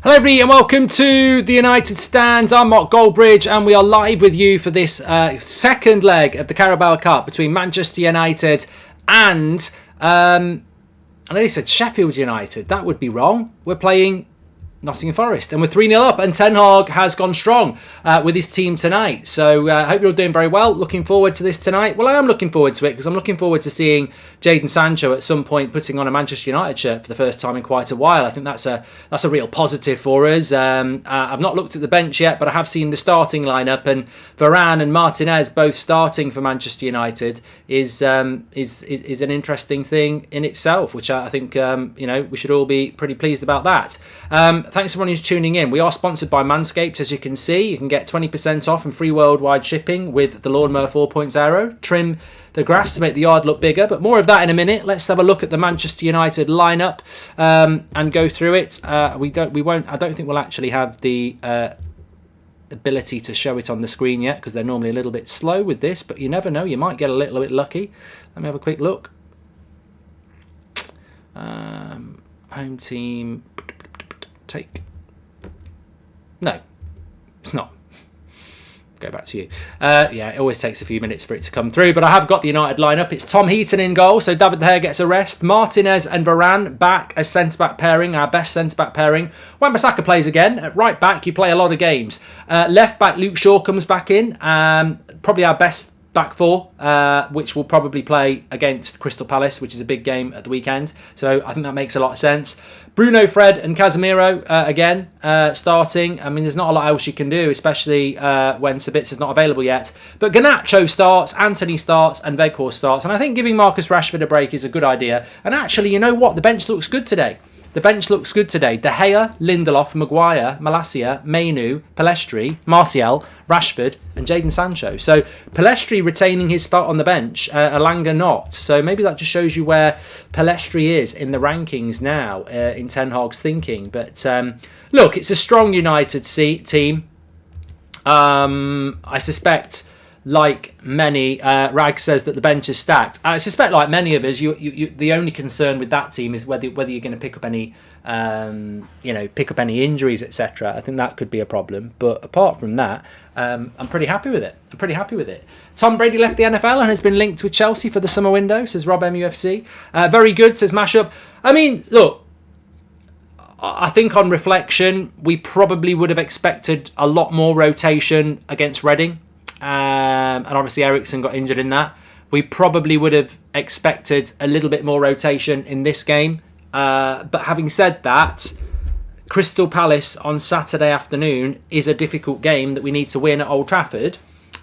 Hello everybody and welcome to the United Stands. I'm Mark Goldbridge and we are live with you for this second leg of the Carabao Cup between Manchester United and I know they said Sheffield United. That would be wrong. We're playing Nottingham Forest and we're 3-0 up, and Ten Hag has gone strong with his team tonight. So I hope you're all doing very well. Looking forward to this tonight. Well, I am looking forward to it because I'm looking forward to seeing Jadon Sancho at some point putting on a Manchester United shirt for the first time in quite a while. I think that's a real positive for us. I've not looked at the bench yet, but I have seen the starting lineup, and Varane and Martinez both starting for Manchester United is an interesting thing in itself, which I think we should all be pretty pleased about that. Thanks everyone who's tuning in. We are sponsored by Manscaped, as you can see. You can get 20% off and free worldwide shipping with the Lawnmower 4.0. Trim the grass to make the yard look bigger, but more of that in a minute. Let's have a look at the Manchester United lineup and go through it. I don't think we'll actually have the ability to show it on the screen yet because they're normally a little bit slow with this, but you never know. You might get a little bit lucky. Let me have a quick look. Home team. No, it's not. Go back to you. Yeah, it always takes a few minutes for it to come through, but I have got the United lineup. It's Tom Heaton in goal, so David De Gea gets a rest. Martinez and Varane back as centre-back pairing, our best centre-back pairing. Wan-Bissaka plays again. At right back, you play a lot of games. Left back, Luke Shaw comes back in. Probably our best back four, which will probably play against Crystal Palace, which is a big game at the weekend. So I think that makes a lot of sense. Bruno, Fred and Casemiro again starting. I mean, there's not a lot else you can do, especially when Sabitza's not available yet. But Garnacho starts, Anthony starts and Weghorst starts. And I think giving Marcus Rashford a break is a good idea. And actually, you know what? The bench looks good today. De Gea, Lindelof, Maguire, Malacia, Mainu, Pellistri, Martial, Rashford and Jadon Sancho. So Pellistri retaining his spot on the bench, Elanga not. So maybe that just shows you where Pellistri is in the rankings now in Ten Hag's thinking. But look, it's a strong United team. I suspect, like many, Rag says that the bench is stacked. I suspect, like many of us, you the only concern with that team is whether you're going to pick up any, injuries, etc. I think that could be a problem. But apart from that, I'm pretty happy with it. Tom Brady left the NFL and has been linked with Chelsea for the summer window, says Rob MUFC. Very good, says Mashup. I mean, look, I think on reflection, we probably would have expected a lot more rotation against Reading. And obviously Eriksen got injured in that. We probably would have expected a little bit more rotation in this game. But having said that, Crystal Palace on Saturday afternoon is a difficult game that we need to win at Old Trafford.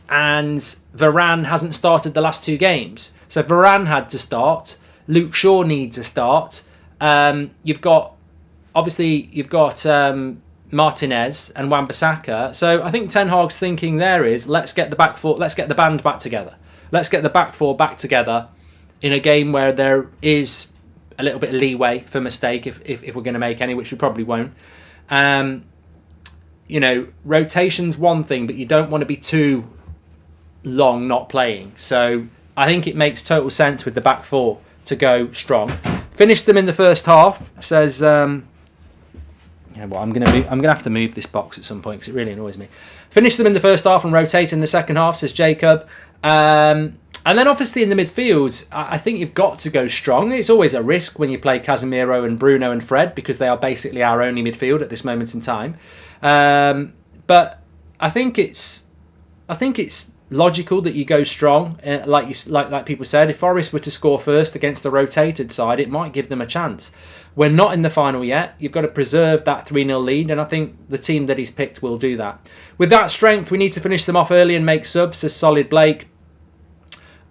And Varane hasn't started the last two games. So Varane had to start. Luke Shaw needs a start. You've got Martinez and Wan-Bissaka. So I think Ten Hag's thinking there is let's get the band back together. Let's get the back four back together in a game where there is a little bit of leeway for mistake if we're going to make any, which we probably won't. Rotation's one thing, but you don't want to be too long not playing. So I think it makes total sense with the back four to go strong. Finish them in the first half, says. Yeah, well, I'm gonna have to move this box at some point because it really annoys me. Finish them in the first half and rotate in the second half, says Jacob. And then obviously in the midfield, I think you've got to go strong. It's always a risk when you play Casemiro and Bruno and Fred because they are basically our only midfield at this moment in time. But I think it's logical that you go strong, like people said. If Forest were to score first against the rotated side, it might give them a chance. We're not in the final yet. You've got to preserve that 3-0 lead, and I think the team that he's picked will do that. With that strength, we need to finish them off early and make subs, says Solid Blake.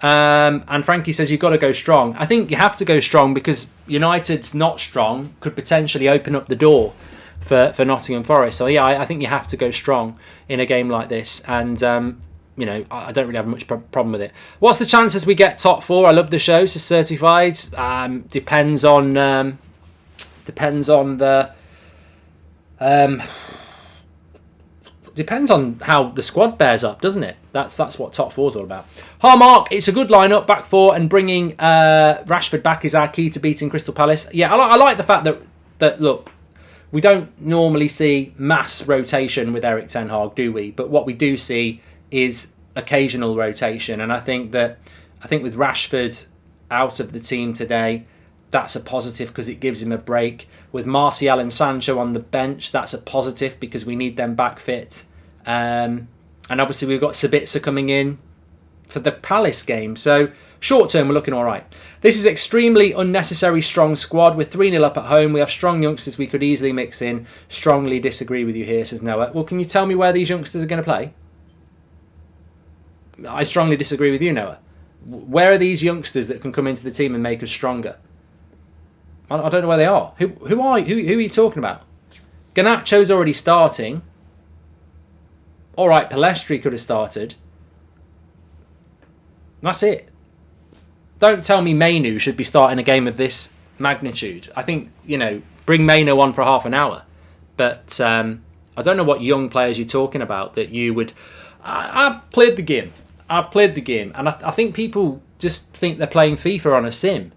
And Frankie says you've got to go strong. I think you have to go strong because United's not strong could potentially open up the door for Nottingham Forest. So yeah, I think you have to go strong in a game like this, and I don't really have much problem with it. What's the chances we get top four? I love the show, says Certified. Depends on how the squad bears up, doesn't it? That's what top four's all about. Mark, it's a good lineup, back four, and bringing Rashford back is our key to beating Crystal Palace. Yeah, I like the fact that look, we don't normally see mass rotation with Erik ten Hag, do we? But what we do see is occasional rotation, and I think with Rashford out of the team today, that's a positive because it gives him a break. With Martial and Sancho on the bench, that's a positive because we need them back fit. And obviously we've got Sabitzer coming in for the Palace game. So short term, we're looking all right. This is extremely unnecessary strong squad. We're 3-0 up at home. We have strong youngsters we could easily mix in. Strongly disagree with you here, says Noah. Well, can you tell me where these youngsters are going to play? I strongly disagree with you, Noah. Where are these youngsters that can come into the team and make us stronger? I don't know where they are. Who are you talking about? Garnacho's already starting. All right, Palestri could have started. That's it. Don't tell me Mainu should be starting a game of this magnitude. I think, bring Mainu on for half an hour. But I don't know what young players you're talking about that you would... I've played the game. And I think people just think they're playing FIFA on a sim.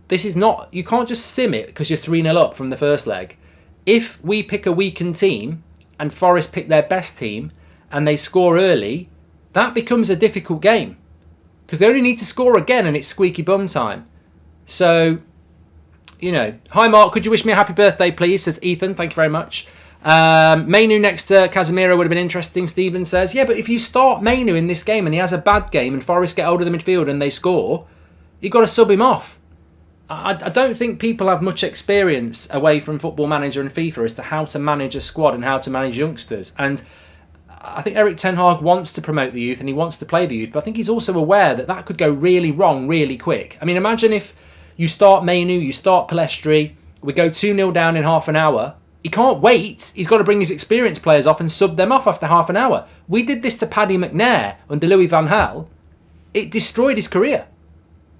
This is not... You can't just sim it because you're 3-0 up from the first leg. If we pick a weakened team and Forest pick their best team and they score early, that becomes a difficult game. Because they only need to score again and it's squeaky bum time. So, Hi Mark, could you wish me a happy birthday please, says Ethan. Thank you very much. Mainu next to Casemiro would have been interesting, Stephen says. Yeah, but if you start Mainu in this game and he has a bad game and Forest get hold of the midfield and they score, you've got to sub him off. I don't think people have much experience away from Football Manager and FIFA as to how to manage a squad and how to manage youngsters. And I think Erik ten Hag wants to promote the youth and he wants to play the youth, but I think he's also aware that could go really wrong really quick. I mean, imagine if you start Mainu, you start Palestri, we go 2-0 down in half an hour. He can't wait. He's got to bring his experienced players off and sub them off after half an hour. We did this to Paddy McNair under Louis van Gaal. It destroyed his career.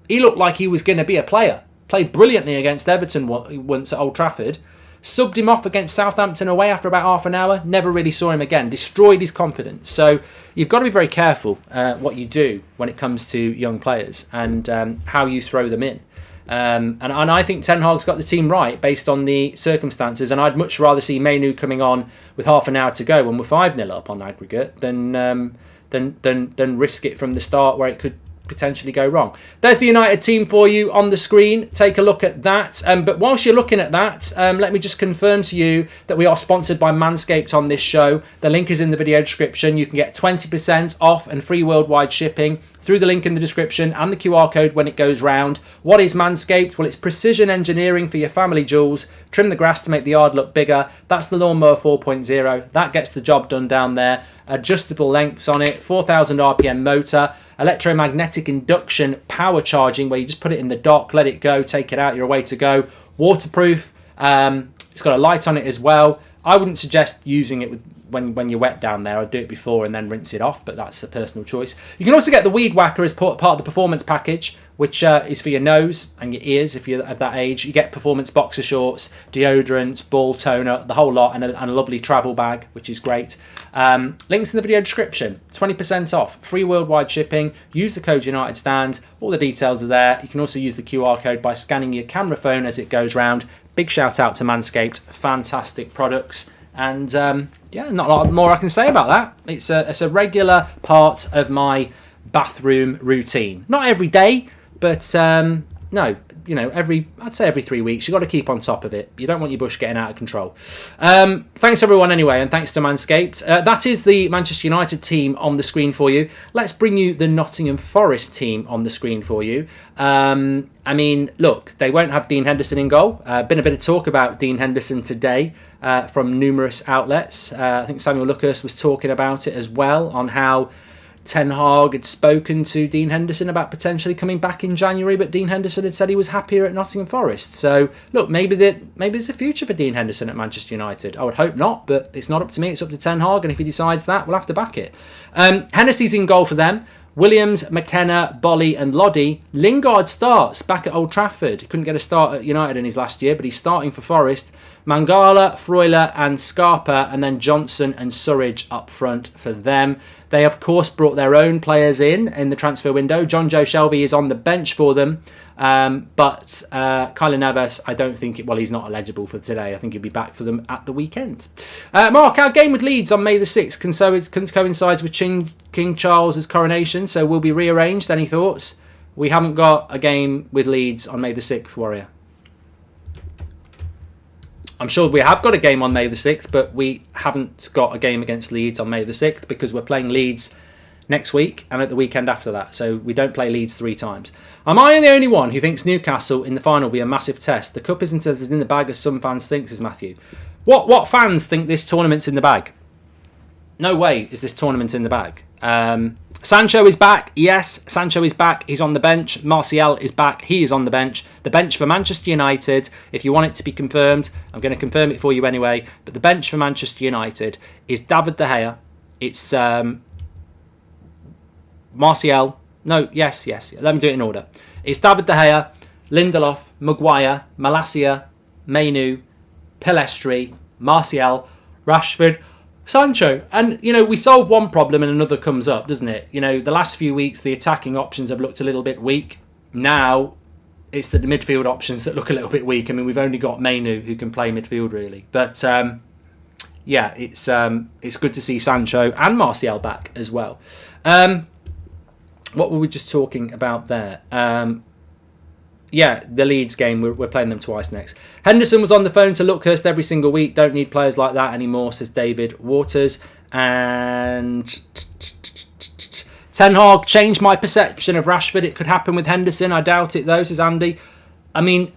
He looked like he was going to be a player. Played brilliantly against Everton once at Old Trafford. Subbed him off against Southampton away after about half an hour. Never really saw him again. Destroyed his confidence. So you've got to be very careful what you do when it comes to young players and how you throw them in. And I think Ten Hag's got the team right based on the circumstances. And I'd much rather see Mainu coming on with half an hour to go when we're 5-0 up on aggregate than risk it from the start where it could potentially go wrong. There's the United team for you on the screen. Take a look at that. But whilst you're looking at that, let me just confirm to you that we are sponsored by Manscaped on this show. The link is in the video description. You can get 20% off and free worldwide shipping through the link in the description and the QR code when it goes round. What is Manscaped? Well, it's precision engineering for your family jewels. Trim the grass to make the yard look bigger. That's the Lawnmower 4.0. That gets the job done down there. Adjustable lengths on it, 4,000 RPM motor, electromagnetic induction power charging where you just put it in the dock, let it go, take it out, you're away to go. Waterproof. It's got a light on it as well. I wouldn't suggest using it when you're wet down there. I'd do it before and then rinse it off, but that's a personal choice. You can also get the Weed Whacker as part of the performance package, which is for your nose and your ears if you're of that age. You get performance boxer shorts, deodorant, ball toner, the whole lot, and a lovely travel bag, which is great. Links in the video description. 20% off, free worldwide shipping. Use the code United Stand. All the details are there. You can also use the QR code by scanning your camera phone as it goes round. Big shout out to Manscaped. Fantastic products. And not a lot more I can say about that. It's a regular part of my bathroom routine. Not every day, but I'd say every 3 weeks. You've got to keep on top of it. You don't want your bush getting out of control. Thanks everyone anyway, and thanks to Manscaped. That is the Manchester United team on the screen for you. Let's bring you the Nottingham Forest team on the screen for you. Look, they won't have Dean Henderson in goal. Been a bit of talk about Dean Henderson today from numerous outlets. I think Samuel Lucas was talking about it as well, on how Ten Hag had spoken to Dean Henderson about potentially coming back in January, but Dean Henderson had said he was happier at Nottingham Forest. So, look, maybe there's a future for Dean Henderson at Manchester United. I would hope not, but it's not up to me. It's up to Ten Hag, and if he decides that, we'll have to back it. Hennessy's in goal for them. Williams, McKenna, Bolly and Loddy. Lingard starts back at Old Trafford. He couldn't get a start at United in his last year, but he's starting for Forest. Mangala, Freuler and Scarpa, and then Johnson and Surridge up front for them. They, of course, brought their own players in the transfer window. John Joe Shelby is on the bench for them. But Kyler Neves, I don't think... he's not eligible for today. I think he'll be back for them at the weekend. Mark, our game with Leeds on May the 6th coincides with King Charles's coronation, so will be rearranged. Any thoughts? We haven't got a game with Leeds on May the 6th, Warrior. I'm sure we have got a game on May the 6th, but we haven't got a game against Leeds on May the 6th because we're playing Leeds next week and at the weekend after that. So we don't play Leeds 3 times. Am I the only one who thinks Newcastle in the final will be a massive test? The cup isn't as in the bag as some fans think, says Matthew. What fans think this tournament's in the bag? No way is this tournament in the bag. Sancho is back. Yes, Sancho is back. He's on the bench. Martial is back. He is on the bench. The bench for Manchester United, if you want it to be confirmed, I'm going to confirm it for you anyway, but the bench for Manchester United is David De Gea. It's Martial. No, yes. Let me do it in order. It's David De Gea, Lindelof, Maguire, Malacia, Mainu, Pelestri, Martial, Rashford, Sancho. And, we solve one problem and another comes up, doesn't it? The last few weeks, the attacking options have looked a little bit weak. Now, it's the midfield options that look a little bit weak. I mean, we've only got Mainu who can play midfield, really. But, it's good to see Sancho and Martial back as well. What were we just talking about there? The Leeds game, we're playing them twice next. Henderson was on the phone to Luckhurst every single week. Don't need players like that anymore, says David Waters. And Ten Hag changed my perception of Rashford. It could happen with Henderson. I doubt it, though, says Andy. I mean,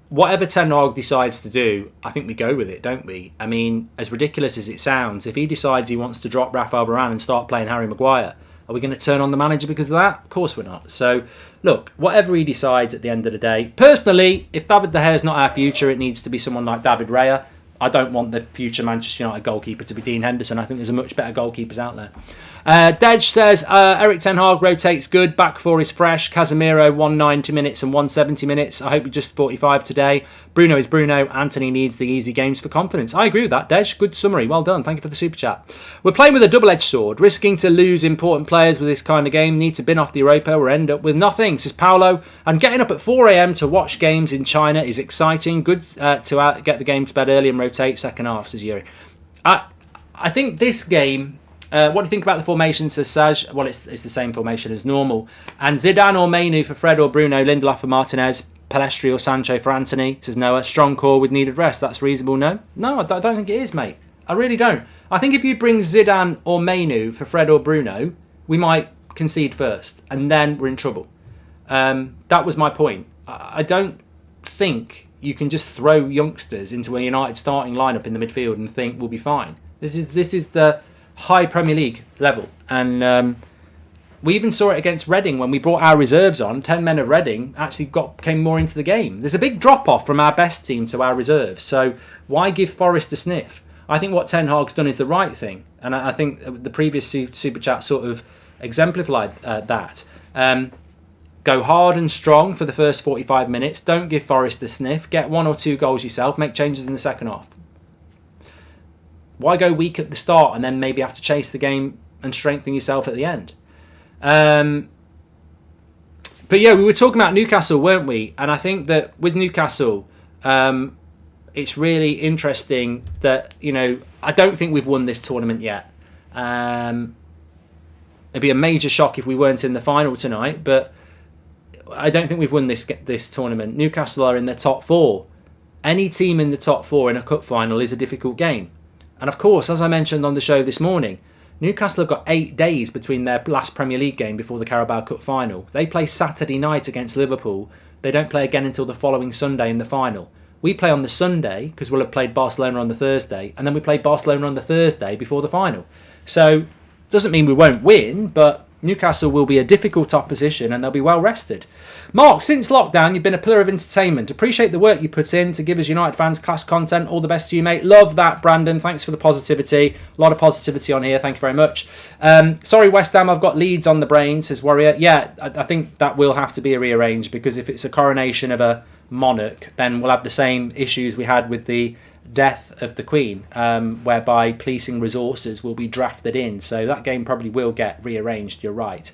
whatever Ten Hag decides to do, I think we go with it, don't we? I mean, as ridiculous as it sounds, if he decides he wants to drop Rafael Varane and start playing Harry Maguire, are we going to turn on the manager because of that? Of course we're not. So, look, whatever he decides at the end of the day, personally, if David De Gea is not our future, it needs to be someone like David Raya. I don't want the future Manchester United goalkeeper to be Dean Henderson. I think there's a much better goalkeepers out there. Dej says, Eric Ten Hag rotates good. Back four is fresh. Casemiro, 190 minutes and 170 minutes. I hope he just 45 today. Bruno is Bruno. Anthony needs the easy games for confidence. I agree with that, Dej. Good summary. Well done. Thank you for the super chat. We're playing with a double-edged sword. Risking to lose important players with this kind of game. Need to bin off the Europa or end up with nothing, says Paolo. And getting up at 4 a.m. to watch games in China is exciting. Good to get the game to bed early and rotate second half, says Yuri. I think this game... what do you think about the formation, says Saj? Well, it's the same formation as normal. And Zidane or Mainu for Fred or Bruno, Lindelof for Martinez, Pelestri or Sancho for Anthony, says Noah. Strong core with needed rest. That's reasonable, no? No, I don't think it is, mate. I really don't. I think if you bring Zidane or Mainu for Fred or Bruno, we might concede first, and then we're in trouble. That was my point. I don't think you can just throw youngsters into a United starting lineup in the midfield and think we'll be fine. This is the high Premier League level, and we even saw it against Reading when we brought our reserves on. 10 men of Reading actually came more into the game. There's a big drop off from our best team to our reserves, so why give Forest a sniff? I think what Ten Hag's done is the right thing, and I think the previous super chat sort of exemplified that. Go hard and strong for the first 45 minutes. Don't give Forest a sniff. Get 1 or 2 goals yourself. Make changes in the second half. Why go weak at the start and then maybe have to chase the game and strengthen yourself at the end? But yeah, we were talking about Newcastle, weren't we? And I think that with Newcastle, it's really interesting that, I don't think we've won this tournament yet. It'd be a major shock if we weren't in the final tonight, but I don't think we've won this tournament. Newcastle are in the top 4. Any team in the top 4 in a cup final is a difficult game. And of course, as I mentioned on the show this morning, Newcastle have got 8 days between their last Premier League game before the Carabao Cup final. They play Saturday night against Liverpool. They don't play again until the following Sunday in the final. We play on the Sunday because we'll have played Barcelona on the Thursday, and then we play Barcelona on the Thursday before the final. So, doesn't mean we won't win, but Newcastle will be a difficult opposition and they'll be well rested. Mark, since lockdown, you've been a pillar of entertainment. Appreciate the work you put in to give us United fans class content. All the best to you, mate. Love that, Brandon. Thanks for the positivity. A lot of positivity on here. Thank you very much. Sorry, West Ham, I've got Leeds on the brain, says Warrior. Yeah, I think that will have to be rearranged because if it's a coronation of a monarch, then we'll have the same issues we had with the death of the Queen, whereby policing resources will be drafted in. So that game probably will get rearranged. You're right.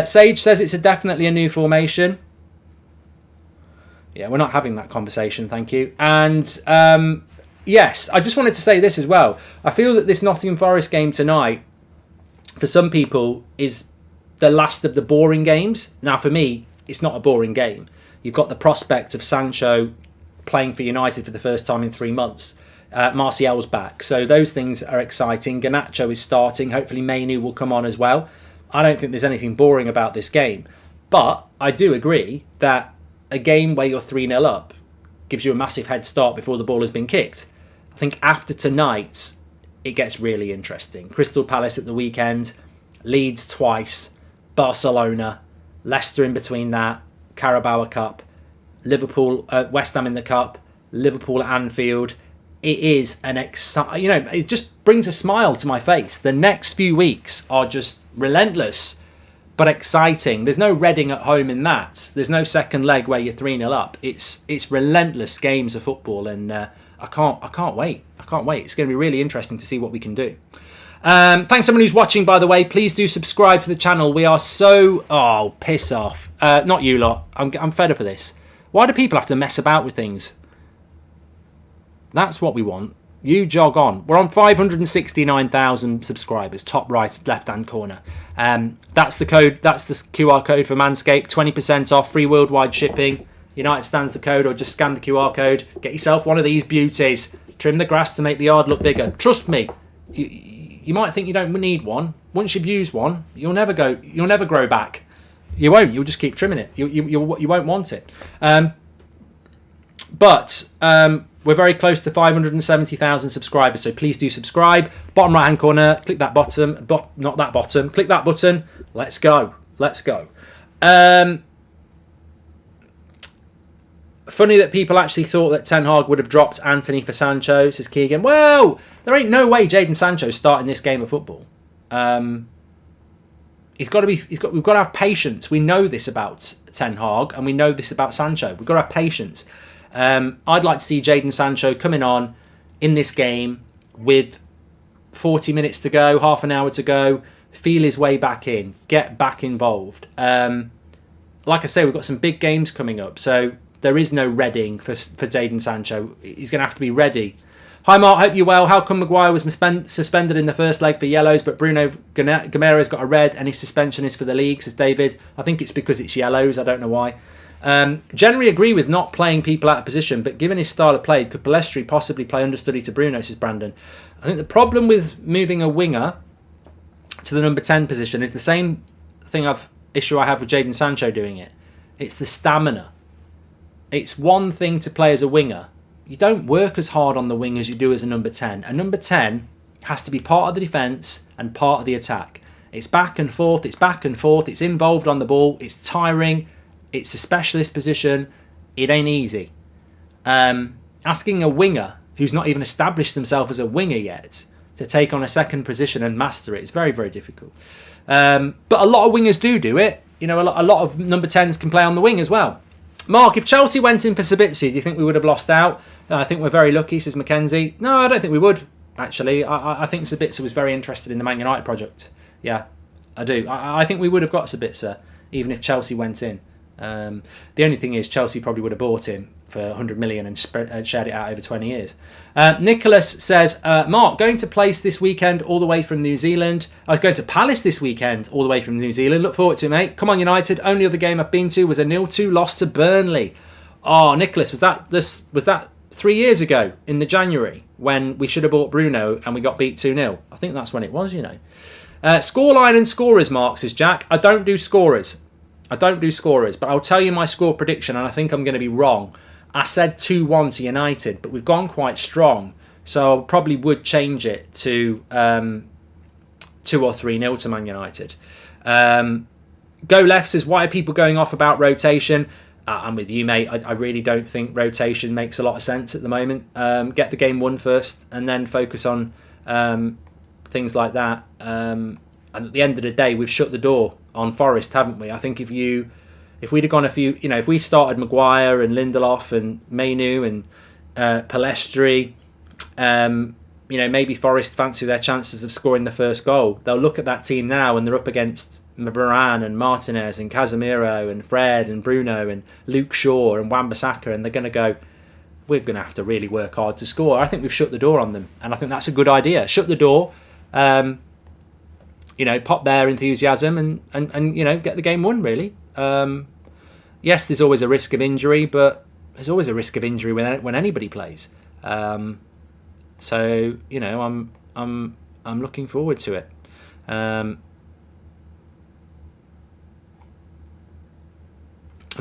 Sage says it's definitely a new formation. Yeah, we're not having that conversation, thank you. And yes, I just wanted to say this as well. I feel that this Nottingham Forest game tonight, for some people, is the last of the boring games. Now, for me, it's not a boring game. You've got the prospect of Sancho playing for United for the first time in 3 months. Martial's back. So those things are exciting. Garnacho is starting. Hopefully Mainu will come on as well. I don't think there's anything boring about this game. But I do agree that a game where you're 3-0 up gives you a massive head start before the ball has been kicked. I think after tonight, it gets really interesting. Crystal Palace at the weekend, Leeds twice, Barcelona, Leicester in between that, Carabao Cup, Liverpool, West Ham in the Cup, Liverpool at Anfield. It is an exciting, it just brings a smile to my face. The next few weeks are just relentless, but exciting. There's no Reading at home in that. There's no second leg where you're 3-0 up. It's relentless games of football, and I can't wait. I can't wait. It's going to be really interesting to see what we can do. Thanks everyone who's watching, by the way. Please do subscribe to the channel. We are so... Oh, piss off. Not you lot. I'm fed up of this. Why do people have to mess about with things? That's what we want. You jog on. We're on 569,000 subscribers. Top right, left-hand corner. That's the code. That's the QR code for Manscaped. 20% off. Free worldwide shipping. United stands the code, or just scan the QR code. Get yourself one of these beauties. Trim the grass to make the yard look bigger. Trust me. You might think you don't need one. Once you've used one, you'll never grow back. You won't. You'll just keep trimming it. You won't want it. But we're very close to 570,000 subscribers, so please do subscribe. Bottom right hand corner, click that button. Not that bottom. Click that button. Let's go. Let's go. Funny that people actually thought that Ten Hag would have dropped Anthony for Sancho, says Keegan. Well, there ain't no way Jadon Sancho's starting this game of football. We've got to have patience. We know this about Ten Hag, and we know this about Sancho. We've got to have patience. I'd like to see Jadon Sancho coming on in this game with 40 minutes to go, half an hour to go, feel his way back in, get back involved. Like I say, we've got some big games coming up, so there is no Reading for Jadon Sancho. He's going to have to be ready. Hi Mark, hope you're well. How come Maguire was suspended in the first leg for yellows, but Bruno Guimaraes got a red and his suspension is for the league, says David. I think it's because it's yellows. I don't know why. Generally agree with not playing people out of position, but given his style of play, could Pellistri possibly play understudy to Bruno, says Brandon. I think the problem with moving a winger to the number 10 position is the same issue I have with Jadon Sancho doing it. It's the stamina. It's one thing to play as a winger. You don't work as hard on the wing as you do as a number 10. A number 10 has to be part of the defence and part of the attack. It's back and forth, it's involved on the ball, it's tiring, it's a specialist position, it ain't easy. Asking a winger who's not even established themselves as a winger yet to take on a second position and master it is very, very difficult. But a lot of wingers do it. A lot of number 10s can play on the wing as well. Mark, if Chelsea went in for Sabitzer, do you think we would have lost out? I think we're very lucky, says Mackenzie. No, I don't think we would, actually. I think Sabitzer was very interested in the Man United project. Yeah, I do. I think we would have got Sabitzer, even if Chelsea went in. The only thing is Chelsea probably would have bought him for 100 million and shared it out over 20 years. Nicholas says, Mark, going to Place this weekend all the way from New Zealand. I was going to Palace this weekend all the way from New Zealand. Look forward to it, mate. Come on, United. Only other game I've been to was a 0-2 loss to Burnley. Oh, Nicholas, was that 3 years ago in the January when we should have bought Bruno and we got beat 2-0? I think that's when it was, Scoreline and scorers, Mark, says Jack. I don't do scorers, but I'll tell you my score prediction, and I think I'm going to be wrong. I said 2-1 to United, but we've gone quite strong, so I probably would change it to 2 or 3-0 to Man United. Go Left says, why are people going off about rotation? I'm with you, mate. I really don't think rotation makes a lot of sense at the moment. Get the game won first, and then focus on things like that. And at the end of the day, we've shut the door on Forest, haven't we? I think if you If we'd have gone a few, if we started Maguire and Lindelof and Mainu and Palestri, maybe Forest fancy their chances of scoring the first goal. They'll look at that team now and they're up against Varane and Martinez and Casemiro and Fred and Bruno and Luke Shaw and Wan-Bissaka, and they're going to go, we're going to have to really work hard to score. I think we've shut the door on them, and I think that's a good idea. Shut the door, pop their enthusiasm and get the game won, really. Yes, there's always a risk of injury, but there's always a risk of injury when anybody plays. So I'm looking forward to it. I'm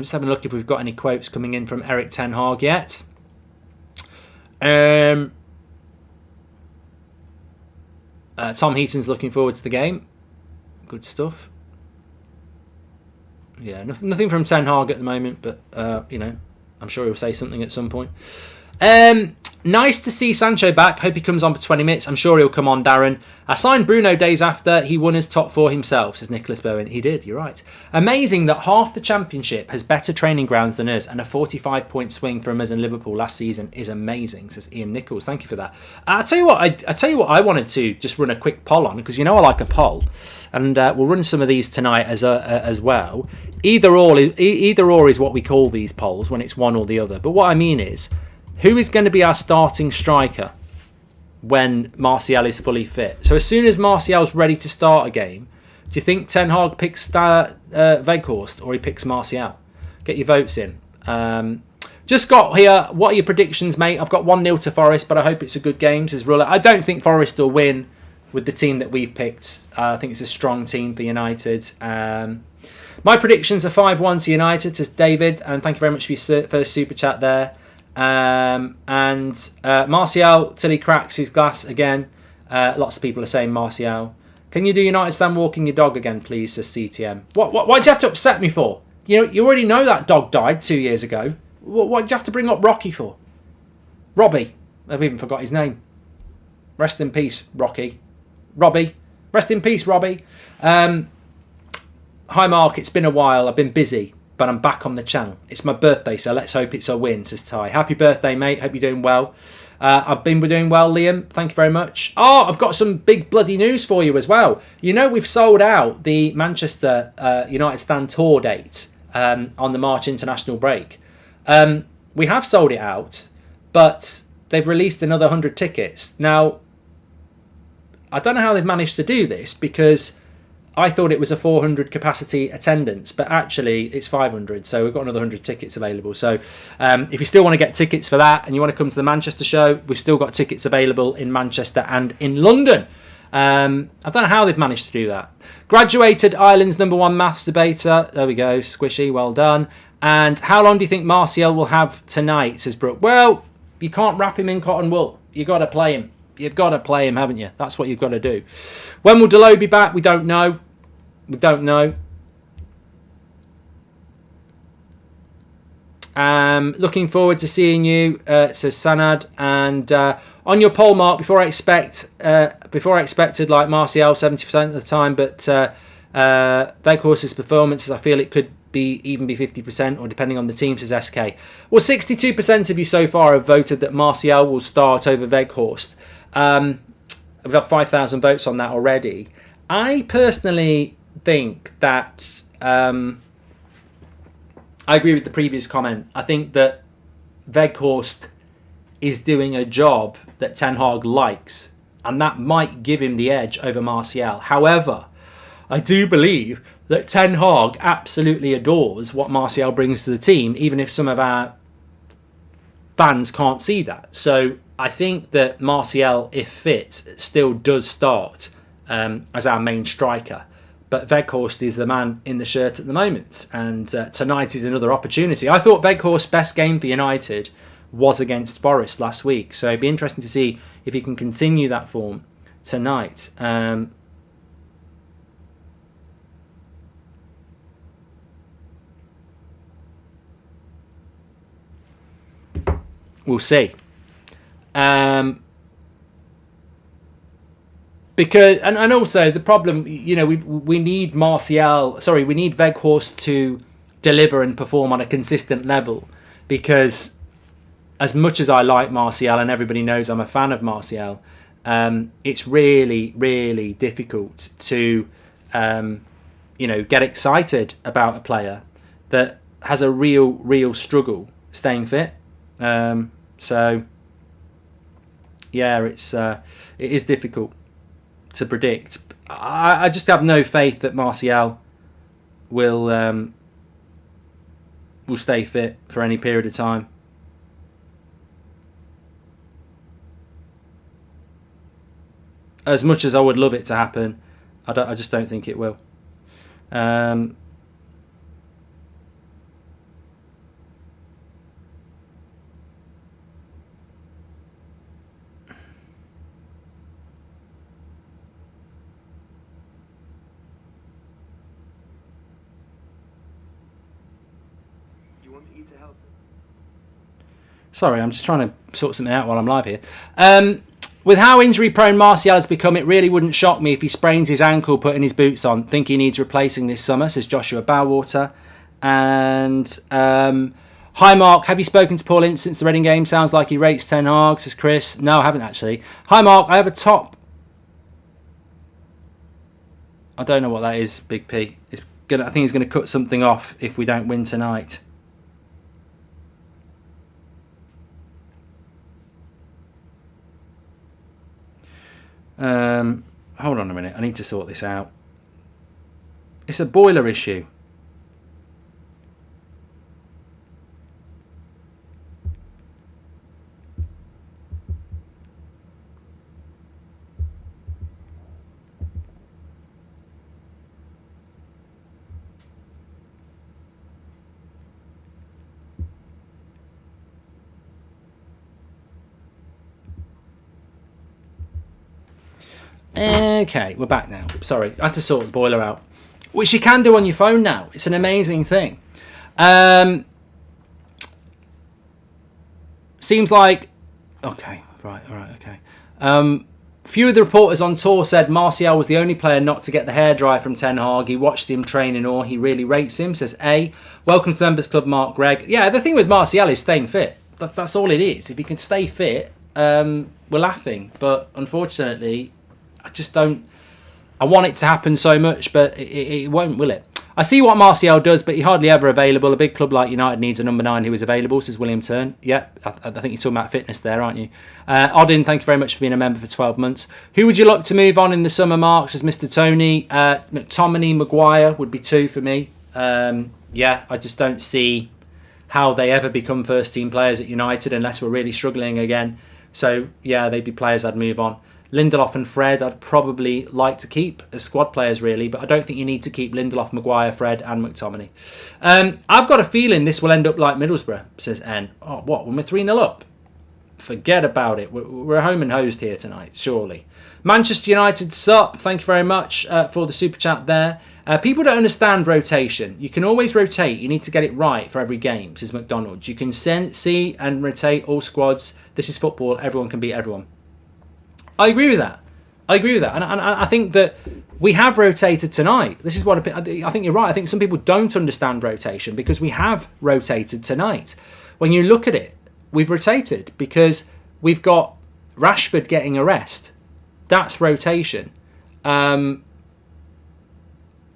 just having a look if we've got any quotes coming in from Eric Ten Hag yet. Tom Heaton's looking forward to the game. Good stuff. Yeah, nothing from Ten Hag at the moment, but I'm sure he'll say something at some point. Nice to see Sancho back. Hope he comes on for 20 minutes. I'm sure he'll come on, Darren. I signed Bruno days after he won his top 4 himself, says Nicholas Bowen. He did, you're right. Amazing that half the championship has better training grounds than us, and a 45-point swing from us in Liverpool last season is amazing, says Ian Nichols. Thank you for that. I'll tell you what, I wanted to just run a quick poll on, because I like a poll, and we'll run some of these tonight as well. Either or is what we call these polls, when it's one or the other. But what I mean is, who is going to be our starting striker when Martial is fully fit? So as soon as Martial's ready to start a game, do you think Ten Hag picks Weghorst or he picks Martial? Get your votes in. Just got here, what are your predictions, mate? I've got 1-0 to Forest, but I hope it's a good game, says Ruller. I don't think Forest will win with the team that we've picked. I think it's a strong team for United. My predictions are 5-1 to United, says David, and thank you very much for your first super chat there. Martial till he cracks his glass again. Lots of people are saying Martial. Can you do United stand walking your dog again, please, says CTM. Why'd you have to upset me for? You already know that dog died 2 years ago. Why'd you have to bring up Rocky for? Robbie. I've even forgot his name. Rest in peace, Rocky. Robbie. Rest in peace, Robbie. Hi, Mark. It's been a while. I've been busy, but I'm back on the channel. It's my birthday, so let's hope it's a win, says Ty. Happy birthday, mate. Hope you're doing well. I've been doing well, Liam. Thank you very much. Oh, I've got some big bloody news for you as well. We've sold out the Manchester United Stand Tour date on the March international break. We have sold it out, but they've released another 100 tickets. Now, I don't know how they've managed to do this, because I thought it was a 400 capacity attendance, but actually it's 500. So we've got another 100 tickets available. So if you still want to get tickets for that and you want to come to the Manchester show, we've still got tickets available in Manchester and in London. I don't know how they've managed to do that. Graduated Ireland's #1 maths debater. There we go. Squishy. Well done. And how long do you think Martial will have tonight, says Brooke. Well, you can't wrap him in cotton wool. You've got to play him. You've got to play him, haven't you? That's what you've got to do. When will Delo be back? We don't know. We don't know. Looking forward to seeing you, says Sanad. And on your poll, Mark, before I expected like Martial 70% of the time, but Weghorst's performances, I feel it could even be 50%, or depending on the team, says SK. Well, 62% of you so far have voted that Martial will start over Weghorst. We've had 5,000 votes on that already. I personally think that I agree with the previous comment. I think that Weghorst is doing a job that Ten Hag likes, and that might give him the edge over Martial. However, I do believe that Ten Hag absolutely adores what Martial brings to the team, even if some of our fans can't see that. So I think that Martial, if fit, still does start as our main striker. But Weghorst is the man in the shirt at the moment, and tonight is another opportunity. I thought Weghorst's best game for United was against Forest last week, so it'd be interesting to see if he can continue that form tonight. We'll see. Because and also the problem, we need Weghorst to deliver and perform on a consistent level. Because as much as I like Martial, and everybody knows I'm a fan of Martial, it's really, really difficult to, get excited about a player that has a real struggle staying fit. So, yeah, it is difficult to predict. I just have no faith that Martial will stay fit for any period of time. As much as I would love it to happen, I just don't think it will. Sorry, I'm just trying to sort something out while I'm live here. With how injury-prone Martial has become, it really wouldn't shock me if he sprains his ankle putting his boots on. Think he needs replacing this summer, says Joshua Bowater. And hi, Mark. Have you spoken to Paul Ince since the Reading game? Sounds like he rates Ten Hag, says Chris. No, I haven't actually. Hi, Mark. I have a top. I don't know what that is, Big P. I think he's going to cut something off if we don't win tonight. Hold on a minute. I need to sort this out. It's a boiler issue. Okay, we're back now. Sorry, I had to sort the boiler out. Which you can do on your phone now. It's an amazing thing. Seems like... Okay, right, okay. Few of the reporters on tour said Martial was the only player not to get the hairdryer from Ten Hag. He watched him train in awe. He really rates him, says A. Welcome to the Members Club, Mark Gregg. Yeah, the thing with Martial is staying fit. That's all it is. If he can stay fit, we're laughing. But unfortunately... I just don't... I want it to happen so much, but it won't, will it? I see what Martial does, but he's hardly ever available. A big club like United needs a number 9 who is available, says William Turn. Yeah, I think you're talking about fitness there, aren't you? Odin, thank you very much for being a member for 12 months. Who would you look to move on in the summer, Mark, says Mr. Tony. McTominay, Maguire would be 2 for me. Yeah, I just don't see how they ever become first-team players at United unless we're really struggling again. So, yeah, they'd be players I'd move on. Lindelof and Fred, I'd probably like to keep as squad players, really, but I don't think you need to keep Lindelof, Maguire, Fred, and McTominay. I've got a feeling this will end up like Middlesbrough, says N. Oh, what? When we're 3-0 up? Forget about it. We're home and hosed here tonight, surely. Manchester United sup. Thank you very much for the super chat there. People don't understand rotation. You can always rotate. You need to get it right for every game, says McDonald. You can see and rotate all squads. This is football. Everyone can beat everyone. I agree with that. And I think that we have rotated tonight. This is what I think you're right. I think some people don't understand rotation because we have rotated tonight. When you look at it, we've rotated because we've got Rashford getting a rest. That's rotation. De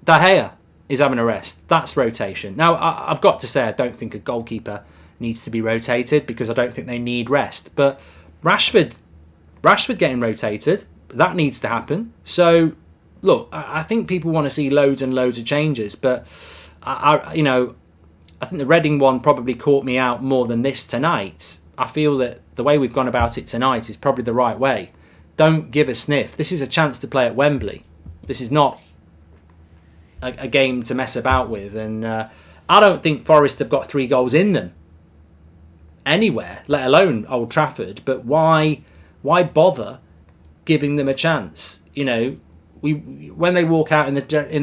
Gea is having a rest. That's rotation. Now, I've got to say, I don't think a goalkeeper needs to be rotated because I don't think they need rest. But Rashford getting rotated, that needs to happen. So, look, I think people want to see loads and loads of changes, but I think the Reading one probably caught me out more than this tonight. I feel that the way we've gone about it tonight is probably the right way. Don't give a sniff. This is a chance to play at Wembley. This is not a game to mess about with, and I don't think Forest have got 3 goals in them anywhere, let alone Old Trafford. But why bother giving them a chance? You know, when they walk out in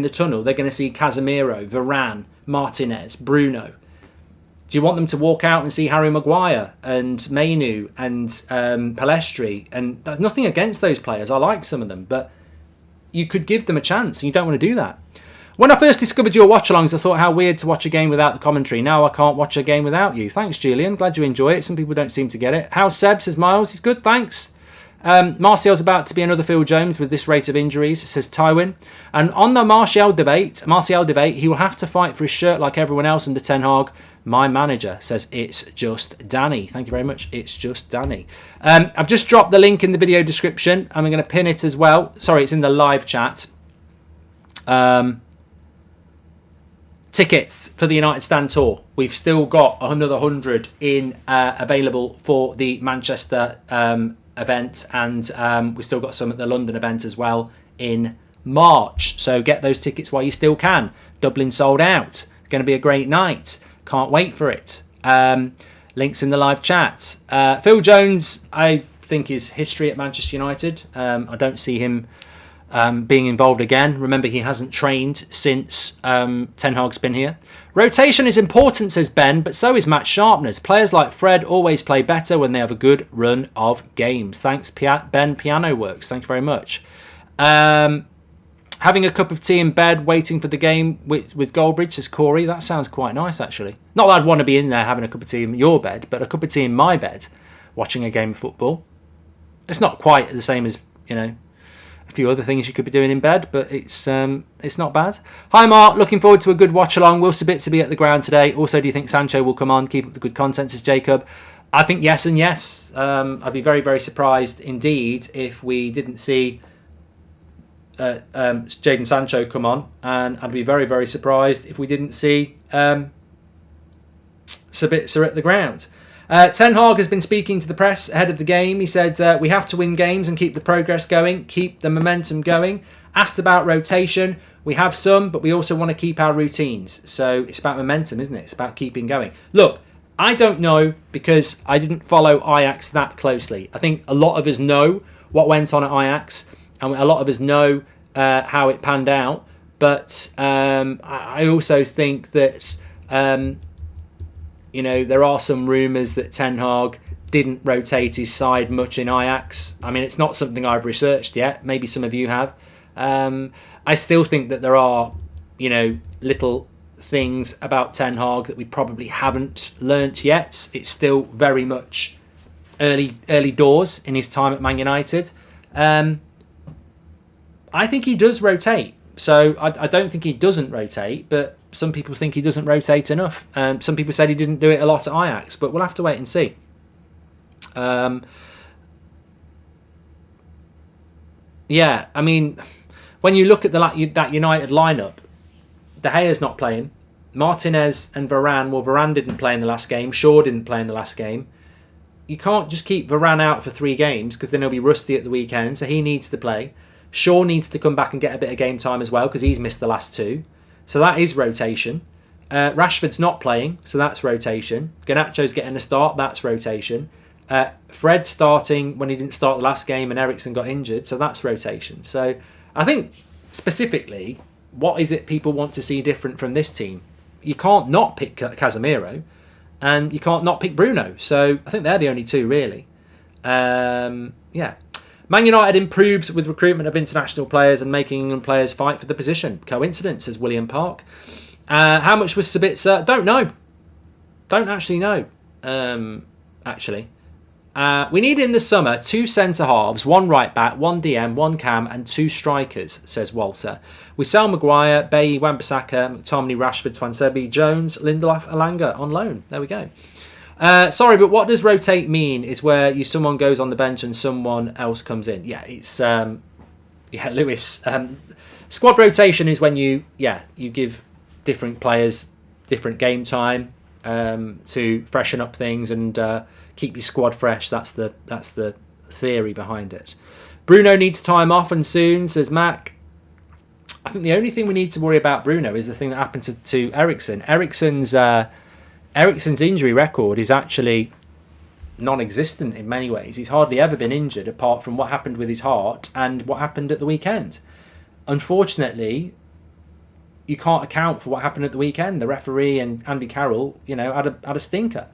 the tunnel, they're going to see Casemiro, Varane, Martinez, Bruno. Do you want them to walk out and see Harry Maguire and Mainu and Pellistri? And there's nothing against those players. I like some of them, but you could give them a chance, and you don't want to do that. When I first discovered your watch-alongs, I thought how weird to watch a game without the commentary. Now I can't watch a game without you. Thanks, Julian. Glad you enjoy it. Some people don't seem to get it. How's Seb, says Miles. He's good, thanks. Martial's about to be another Phil Jones with this rate of injuries, says Tywin. And on the Martial debate, he will have to fight for his shirt like everyone else under Ten Hag. My manager says it's just Danny. Thank you very much. It's just Danny. I've just dropped the link in the video description. I'm going to pin it as well. Sorry, it's in the live chat. Tickets for the United Stand Tour. We've still got another 100 in available for the Manchester event, and we've still got some at the London event as well in March. So get those tickets while you still can. Dublin sold out. Going to be a great night. Can't wait for it. Links in the live chat. Phil Jones, I think, is history at Manchester United. I don't see him being involved again. Remember, he hasn't trained since Ten Hag's been here. Rotation is important, says Ben, but so is match sharpness. Players like Fred always play better when they have a good run of games. Thanks, Ben Piano Works. Thank you very much. Having a cup of tea in bed, waiting for the game with Goldbridge, says Corey. That sounds quite nice, actually. Not that I'd want to be in there having a cup of tea in your bed, but a cup of tea in my bed, watching a game of football. It's not quite the same as, a few other things you could be doing in bed, but it's not bad. Hi, Mark. Looking forward to a good watch-along. Will Sabitzer be at the ground today? Also, do you think Sancho will come on, keep up the good content, says Jacob? I think yes and yes. I'd be very, very surprised indeed if we didn't see Jadon Sancho come on, and I'd be very, very surprised if we didn't see Sabitzer at the ground. Ten Hag has been speaking to the press ahead of the game. He said, we have to win games and keep the progress going, keep the momentum going. Asked about rotation. We have some, but we also want to keep our routines. So it's about momentum, isn't it? It's about keeping going. Look, I don't know because I didn't follow Ajax that closely. I think a lot of us know what went on at Ajax, and a lot of us know how it panned out. But I also think that there are some rumours that Ten Hag didn't rotate his side much in Ajax. I mean, it's not something I've researched yet. Maybe some of you have. I still think that there are, little things about Ten Hag that we probably haven't learnt yet. It's still very much early doors in his time at Man United. I think he does rotate. So I don't think he doesn't rotate, but some people think he doesn't rotate enough. Some people said he didn't do it a lot at Ajax, but we'll have to wait and see. Yeah, I mean, when you look at that United lineup, De Gea's not playing. Martinez and Varane, Varane didn't play in the last game. Shaw didn't play in the last game. You can't just keep Varane out for 3 games because then he'll be rusty at the weekend, so he needs to play. Shaw needs to come back and get a bit of game time as well because he's missed the last 2. So that is rotation. Rashford's not playing, so that's rotation. Garnacho's getting a start, that's rotation. Fred starting when he didn't start the last game and Eriksen got injured, so that's rotation. So I think specifically, what is it people want to see different from this team? You can't not pick Casemiro and you can't not pick Bruno. So I think they're the only 2 really. Yeah. Man United improves with recruitment of international players and making England players fight for the position. Coincidence, says William Park. How much was Sabitzer? Don't know. Don't actually know. We need in the summer 2 centre-halves, 1 right-back, 1 DM, 1 cam and 2 strikers, says Walter. We sell Maguire, Bailly, Wan-Bissaka, McTominay, Rashford, Twansebi, Jones, Lindelof, Alanga on loan. There we go. Sorry, but what does rotate mean is where someone goes on the bench and someone else comes in. Yeah, it's Lewis. Squad rotation is when you give different players different game time to freshen up things and keep your squad fresh. That's the theory behind it. Bruno needs time off and soon, says Mac. I think the only thing we need to worry about Bruno is the thing that happened to Eriksen. Eriksen's injury record is actually non-existent in many ways. He's hardly ever been injured apart from what happened with his heart and what happened at the weekend. Unfortunately, you can't account for what happened at the weekend. The referee and Andy Carroll, had a stinker.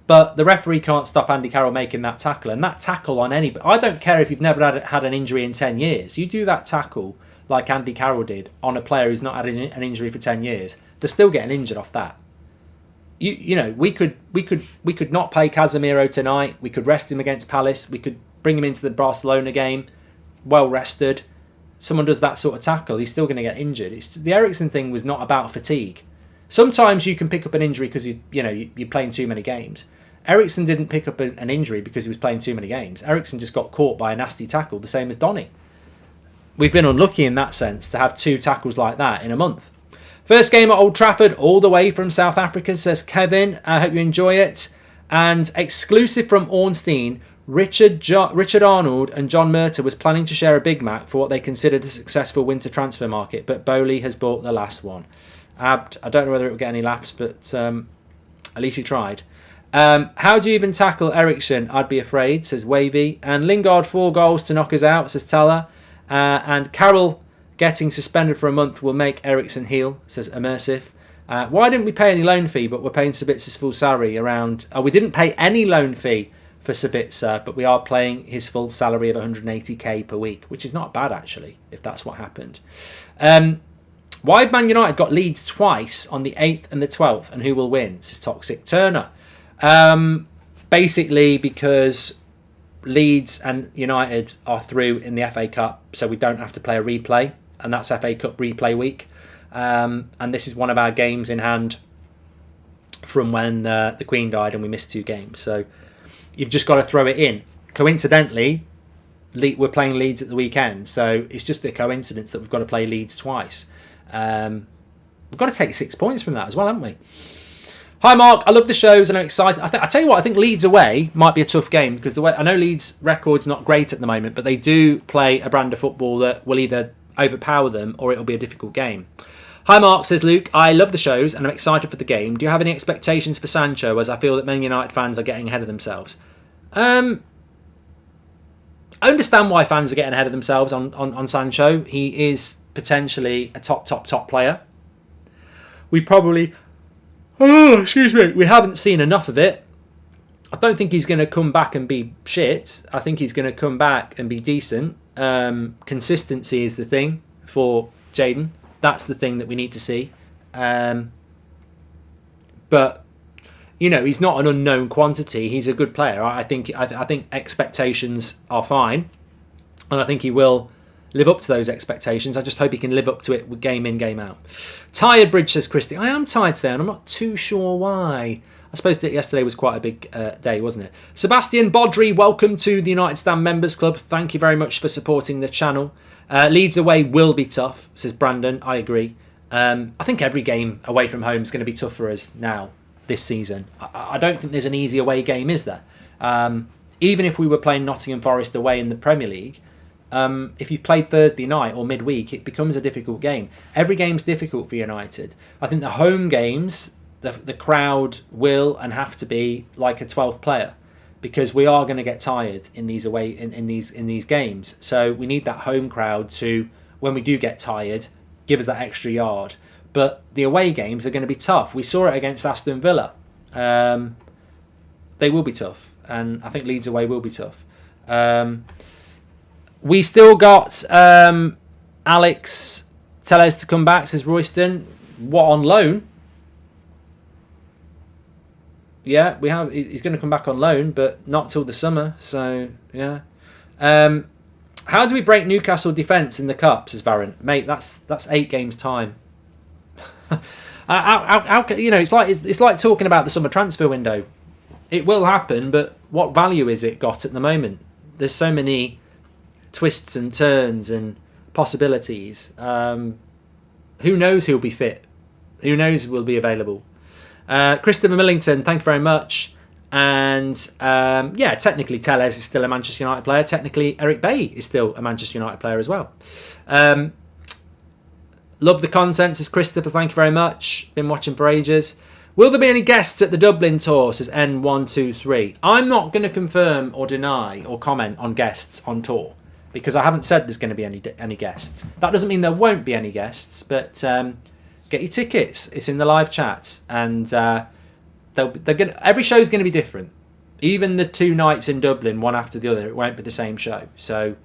But the referee can't stop Andy Carroll making that tackle. And that tackle on anybody, I don't care if you've never had an injury in 10 years. You do that tackle like Andy Carroll did on a player who's not had an injury for 10 years, they're still getting injured off that. You know, we could not play Casemiro tonight. We could rest him against Palace. We could bring him into the Barcelona game, well rested. Someone does that sort of tackle, he's still going to get injured. The Eriksen thing was not about fatigue. Sometimes you can pick up an injury because you're playing too many games. Eriksen didn't pick up an injury because he was playing too many games. Eriksen just got caught by a nasty tackle, the same as Donny. We've been unlucky in that sense to have 2 tackles like that in a month. First game at Old Trafford, all the way from South Africa, says Kevin. I hope you enjoy it. And exclusive from Ornstein, Richard Arnold and John Murtagh was planning to share a Big Mac for what they considered a successful winter transfer market, but Bowley has bought the last one. Abd, I don't know whether it will get any laughs, but at least you tried. How do you even tackle Eriksen? I'd be afraid, says Wavy. And Lingard 4 goals to knock us out, says Teller. And Carroll getting suspended for a month will make Eriksen heel, says Immersive. Why didn't we pay any loan fee, but we're paying Sabitzer's full salary around... Oh, we didn't pay any loan fee for Sabitzer, but we are paying his full salary of 180k per week, which is not bad, actually, if that's what happened. Why Man United got Leeds twice on the 8th and the 12th, and who will win, says Toxic Turner. Basically because Leeds and United are through in the FA Cup, so we don't have to play a replay, and that's FA Cup replay week. And this is one of our games in hand from when the Queen died and we missed 2 games. So you've just got to throw it in. Coincidentally, we're playing Leeds at the weekend, so it's just a coincidence that we've got to play Leeds twice. We've got to take 6 points from that as well, haven't we? Hi Mark, I love the shows and I'm excited. I tell you what, I think Leeds away might be a tough game because I know Leeds' record's not great at the moment, but they do play a brand of football that will either overpower them or it'll be a difficult game. Hi Mark, says Luke, I love the shows and I'm excited for the game. Do you have any expectations for Sancho, as I feel that Man United fans are getting ahead of themselves? I understand why fans are getting ahead of themselves on Sancho. He is potentially a top player. We haven't seen enough of it. I don't think he's going to come back and be shit. I think he's going to come back and be decent. Consistency is the thing for Jadon. That's the thing that we need to see. But he's not an unknown quantity. He's a good player. I think expectations are fine, and I think he will live up to those expectations. I just hope he can live up to it with game in, game out. Tired Bridge, says Christy. I am tired today, and I'm not too sure why. I suppose that yesterday was quite a big day, wasn't it? Sebastian Bodry, welcome to the United Stand Members Club. Thank you very much for supporting the channel. Leeds away will be tough, says Brandon. I agree. I think every game away from home is going to be tough for us now this season. I don't think there's an easy away game, is there? Even if we were playing Nottingham Forest away in the Premier League, if you played Thursday night or midweek, it becomes a difficult game. Every game's difficult for United. I think the home games, the crowd will and have to be like a 12th player, because we are going to get tired in these away in these games. So we need that home crowd to, when we do get tired, give us that extra yard. But the away games are going to be tough. We saw it against Aston Villa. They will be tough, and I think Leeds away will be tough. We still got Alex Tellez to come back, says Royston. What, on loan? Yeah, we have. He's going to come back on loan, but not till the summer. So yeah. How do we break Newcastle defence in the cup, says Varron? Mate, that's 8 games time. It's like talking about the summer transfer window. It will happen, but what value is it got at the moment? There's so many twists and turns and possibilities. Who knows who'll be fit? Who knows who will be available? Christopher Millington, thank you very much. And technically Tellez is still a Manchester United player. Technically Eric Bailly is still a Manchester United player as well. Love the content, says Christopher, thank you very much. Been watching for ages. Will there be any guests at the Dublin tour, says N123. I'm not going to confirm or deny or comment on guests on tour, because I haven't said there's going to be any guests. That doesn't mean there won't be any guests, but get your tickets. It's in the live chat, and every show is going to be different. Even the 2 nights in Dublin, one after the other, it won't be the same show. So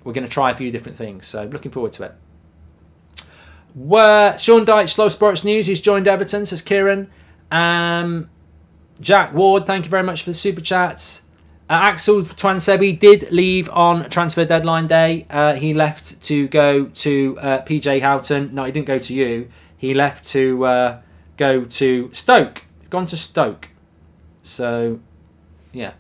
we're going to try a few different things. So looking forward to it. Sean Dyche, Slow Sports News, he's joined Everton, says Kieran. Jack Ward, thank you very much for the super chats. Axel Twansebi did leave on transfer deadline day. He left to go to PJ Houghton. No, he didn't go to you. He left to go to Stoke. He's gone to Stoke. So, yeah.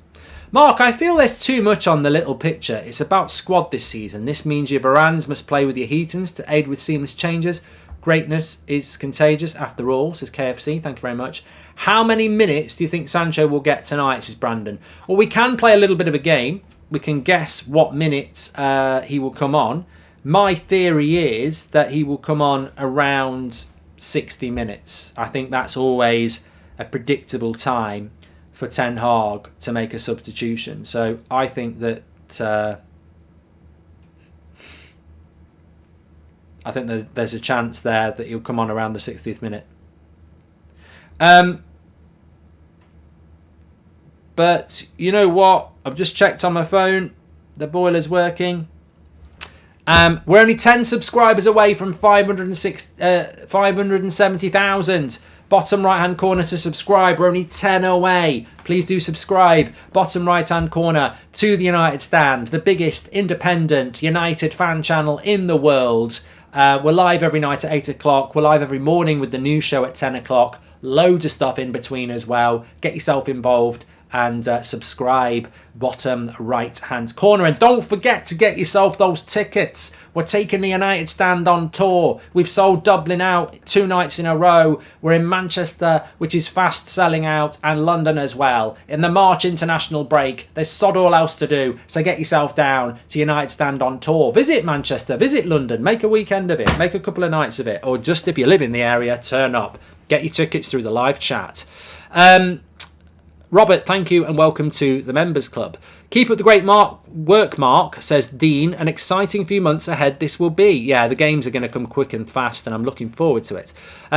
Mark, I feel there's too much on the little picture. It's about squad this season. This means your Varans must play with your Heatons to aid with seamless changes. Greatness is contagious after all, says KFC. Thank you very much. How many minutes do you think Sancho will get tonight, says Brandon? Well, we can play a little bit of a game. We can guess what minutes he will come on. My theory is that he will come on around 60 minutes. I think that's always a predictable time for Ten Hag to make a substitution. So I think that there's a chance there that he'll come on around the 60th minute. But you know what? I've just checked on my phone. The boiler's working. We're only 10 subscribers away from 570,000. Bottom right hand corner to subscribe. We're only 10 away. Please do subscribe. Bottom right hand corner to the United Stand, the biggest independent United fan channel in the world. We're live every night at 8 o'clock. We're live every morning with the news show at 10 o'clock. Loads of stuff in between as well. Get yourself involved and subscribe, bottom right hand corner. And don't forget to get yourself those tickets. We're taking the United Stand on tour. We've sold Dublin out 2 nights in a row. We're in Manchester, which is fast selling out, and London as well. In the March international break, there's sod all else to do. So get yourself down to United Stand on tour. Visit Manchester, visit London, make a weekend of it, make a couple of nights of it, or just if you live in the area, turn up. Get your tickets through the live chat. Robert, thank you and welcome to the Members Club. Keep up the great work, Mark, says Dean. An exciting few months ahead this will be. Yeah, the games are going to come quick and fast and I'm looking forward to it.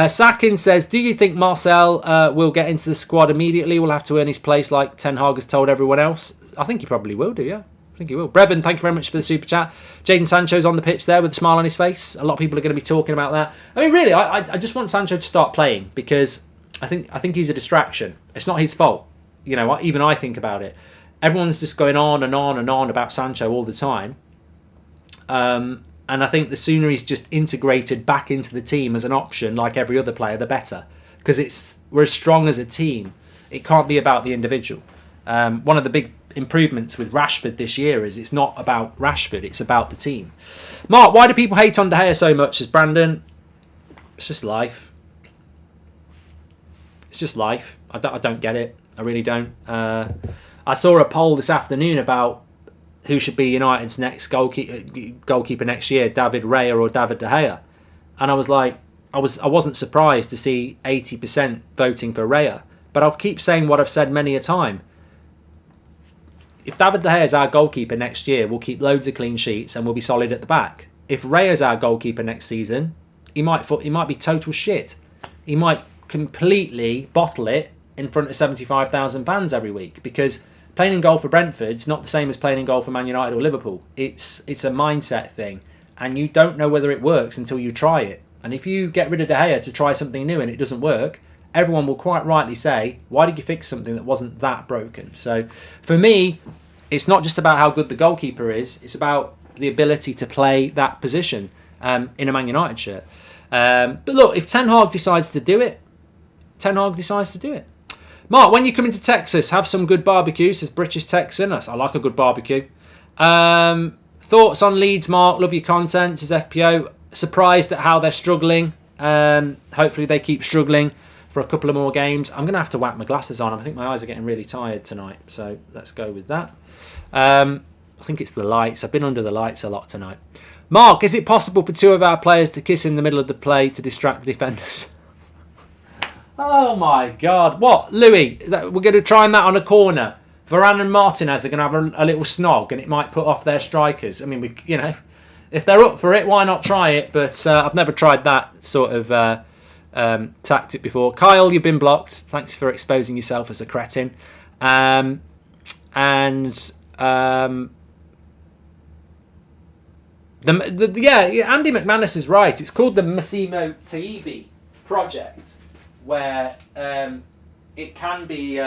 Sakin says, do you think Marcel will get into the squad immediately? Will have to earn his place like Ten Hag has told everyone else? I think he probably will do, yeah. I think he will. Brevin, thank you very much for the super chat. Jadon Sancho's on the pitch there with a smile on his face. A lot of people are going to be talking about that. I mean, really, I just want Sancho to start playing because I think he's a distraction. It's not his fault. You know, even I think about it. Everyone's just going on and on and on about Sancho all the time. And I think the sooner he's just integrated back into the team as an option, like every other player, the better. Because we're as strong as a team. It can't be about the individual. One of the big improvements with Rashford this year is it's not about Rashford, it's about the team. Mark, why do people hate on De Gea so much? Says Brandon. It's just life. It's just life. I don't get it. I really don't. I saw a poll this afternoon about who should be United's next goalkeeper next year, David Raya or David De Gea, and I was like, I wasn't surprised to see 80% voting for Raya. But I'll keep saying what I've said many a time. If David De Gea is our goalkeeper next year, we'll keep loads of clean sheets and we'll be solid at the back. If Raya's our goalkeeper next season, he might be total shit. He might completely bottle it in front of 75,000 fans every week, because playing in goal for Brentford's not the same as playing in goal for Man United or Liverpool. It's a mindset thing, and you don't know whether it works until you try it. And if you get rid of De Gea to try something new and it doesn't work, everyone will quite rightly say, why did you fix something that wasn't that broken? So for me, it's not just about how good the goalkeeper is, it's about the ability to play that position in a Man United shirt. But look, if Ten Hag decides to do it, Ten Hag decides to do it. Mark, when you come into Texas, have some good barbecue, says British Texan. I like a good barbecue. Thoughts on Leeds, Mark? Love your content, says FPO. Surprised at how they're struggling. Hopefully they keep struggling for a couple of more games. I'm going to have to whack my glasses on. I think my eyes are getting really tired tonight. So let's go with that. I think it's the lights. I've been under the lights a lot tonight. Mark, is it possible for 2 of our players to kiss in the middle of the play to distract the defenders? Oh my God. What? Louis, we're going to try that on a corner. Varane and Martinez are going to have a little snog and it might put off their strikers. I mean, if they're up for it, why not try it? But I've never tried that sort of tactic before. Kyle, you've been blocked. Thanks for exposing yourself as a cretin. Andy McManus is right. It's called the Massimo Taibi project, where it can be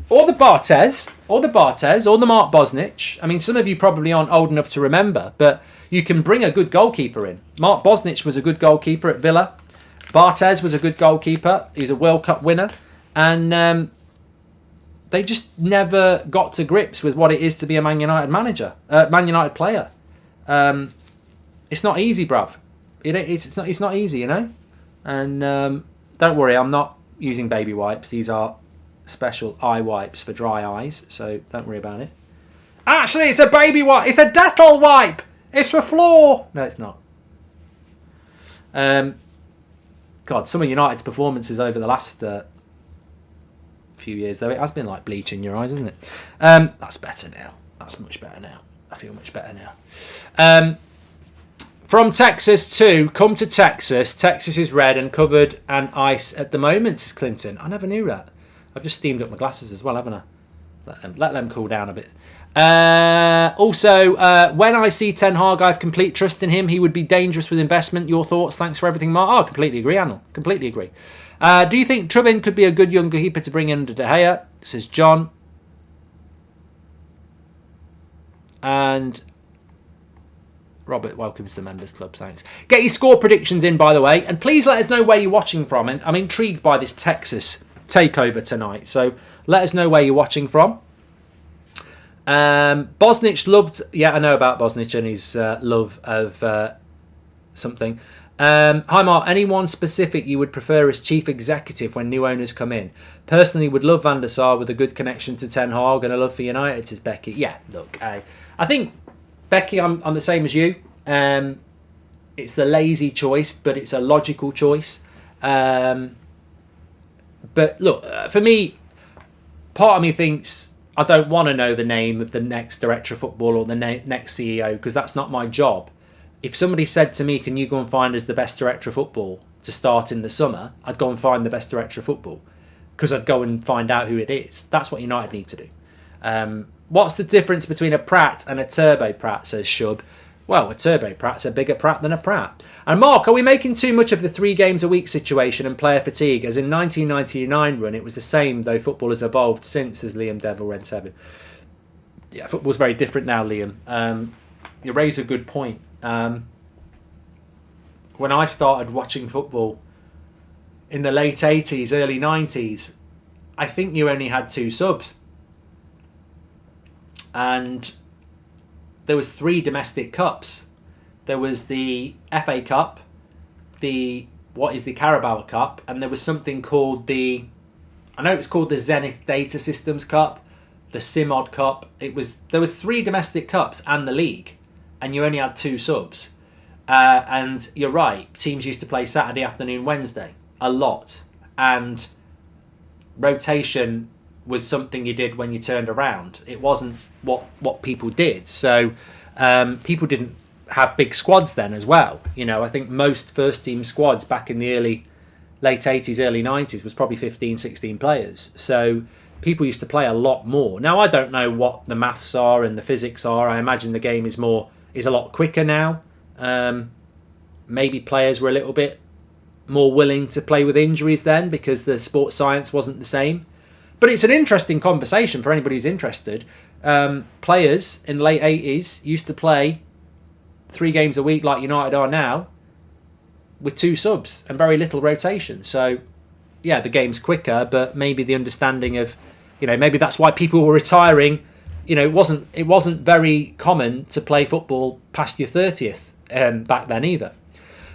or the Barthez, or the Mark Bosnich. I mean, some of you probably aren't old enough to remember, but you can bring a good goalkeeper in. Mark Bosnich was a good goalkeeper at Villa. Barthez was a good goalkeeper. He's a World Cup winner, and they just never got to grips with what it is to be a Man United Man United player. It's not easy, bruv. It's not easy, you know. And don't worry, I'm not using baby wipes. These are special eye wipes for dry eyes, so don't worry about it. Actually, it's a baby wipe. It's a Dettol wipe. It's for floor. No, it's not. God, some of United's performances over the last few years, though, it has been like bleach in your eyes, isn't it? That's better now. That's much better now. I feel much better now. From Texas to come to Texas. Texas is red and covered and ice at the moment, says Clinton. I never knew that. I've just steamed up my glasses as well, haven't I? Let them cool down a bit. Also, when I see Ten Hag, I have complete trust in him. He would be dangerous with investment. Your thoughts? Thanks for everything, Mark. Oh, completely agree, Anil. Completely agree. Do you think Trubin could be a good young keeper to bring in under De Gea? Says John. And Robert, welcome to the Members Club. Thanks. Get your score predictions in, by the way. And please let us know where you're watching from. And I'm intrigued by this Texas takeover tonight. So let us know where you're watching from. Bosnich loved... Yeah, I know about Bosnich and his love of something. Hi, Mark. Anyone specific you would prefer as chief executive when new owners come in? Personally, would love Van der Sar with a good connection to Ten Hag and a love for United, says Becky. Yeah, look, I think, Becky, I'm the same as you. It's the lazy choice, but it's a logical choice. But look, for me, part of me thinks I don't want to know the name of the next director of football or the next CEO because that's not my job. If somebody said to me, can you go and find us the best director of football to start in the summer, I'd go and find the best director of football because I'd go and find out who it is. That's what United need to do. What's the difference between a Pratt and a Turbo Pratt, says Shub. Well, a Turbo Pratt's a bigger Pratt than a Pratt. And Mark, are we making too much of the 3 games a week situation and player fatigue? As in 1999 run, it was the same, though football has evolved since, as Liam Devil Red 7. Yeah, football's very different now, Liam. You raise a good point. When I started watching football in the late 80s, early 90s, I think you only had 2 subs. And there was 3 domestic cups. There was the FA Cup, the Carabao Cup, and there was something called the Zenith Data Systems Cup, the Simod Cup. There was 3 domestic cups and the league, and you only had 2 subs. And you're right, teams used to play Saturday afternoon, Wednesday a lot, and rotation was something you did when you turned around. It wasn't what people did. So people didn't have big squads then as well. You know, I think most first team squads back in the late 80s, early 90s was probably 15, 16 players. So people used to play a lot more. Now, I don't know what the maths are and the physics are. I imagine the game is a lot quicker now. Maybe players were a little bit more willing to play with injuries then because the sports science wasn't the same. But it's an interesting conversation for anybody who's interested. Players in the late 80s used to play 3 games a week like United are now with 2 subs and very little rotation. So, yeah, the game's quicker, but maybe the understanding of, maybe that's why people were retiring. It wasn't very common to play football past your 30th back then either.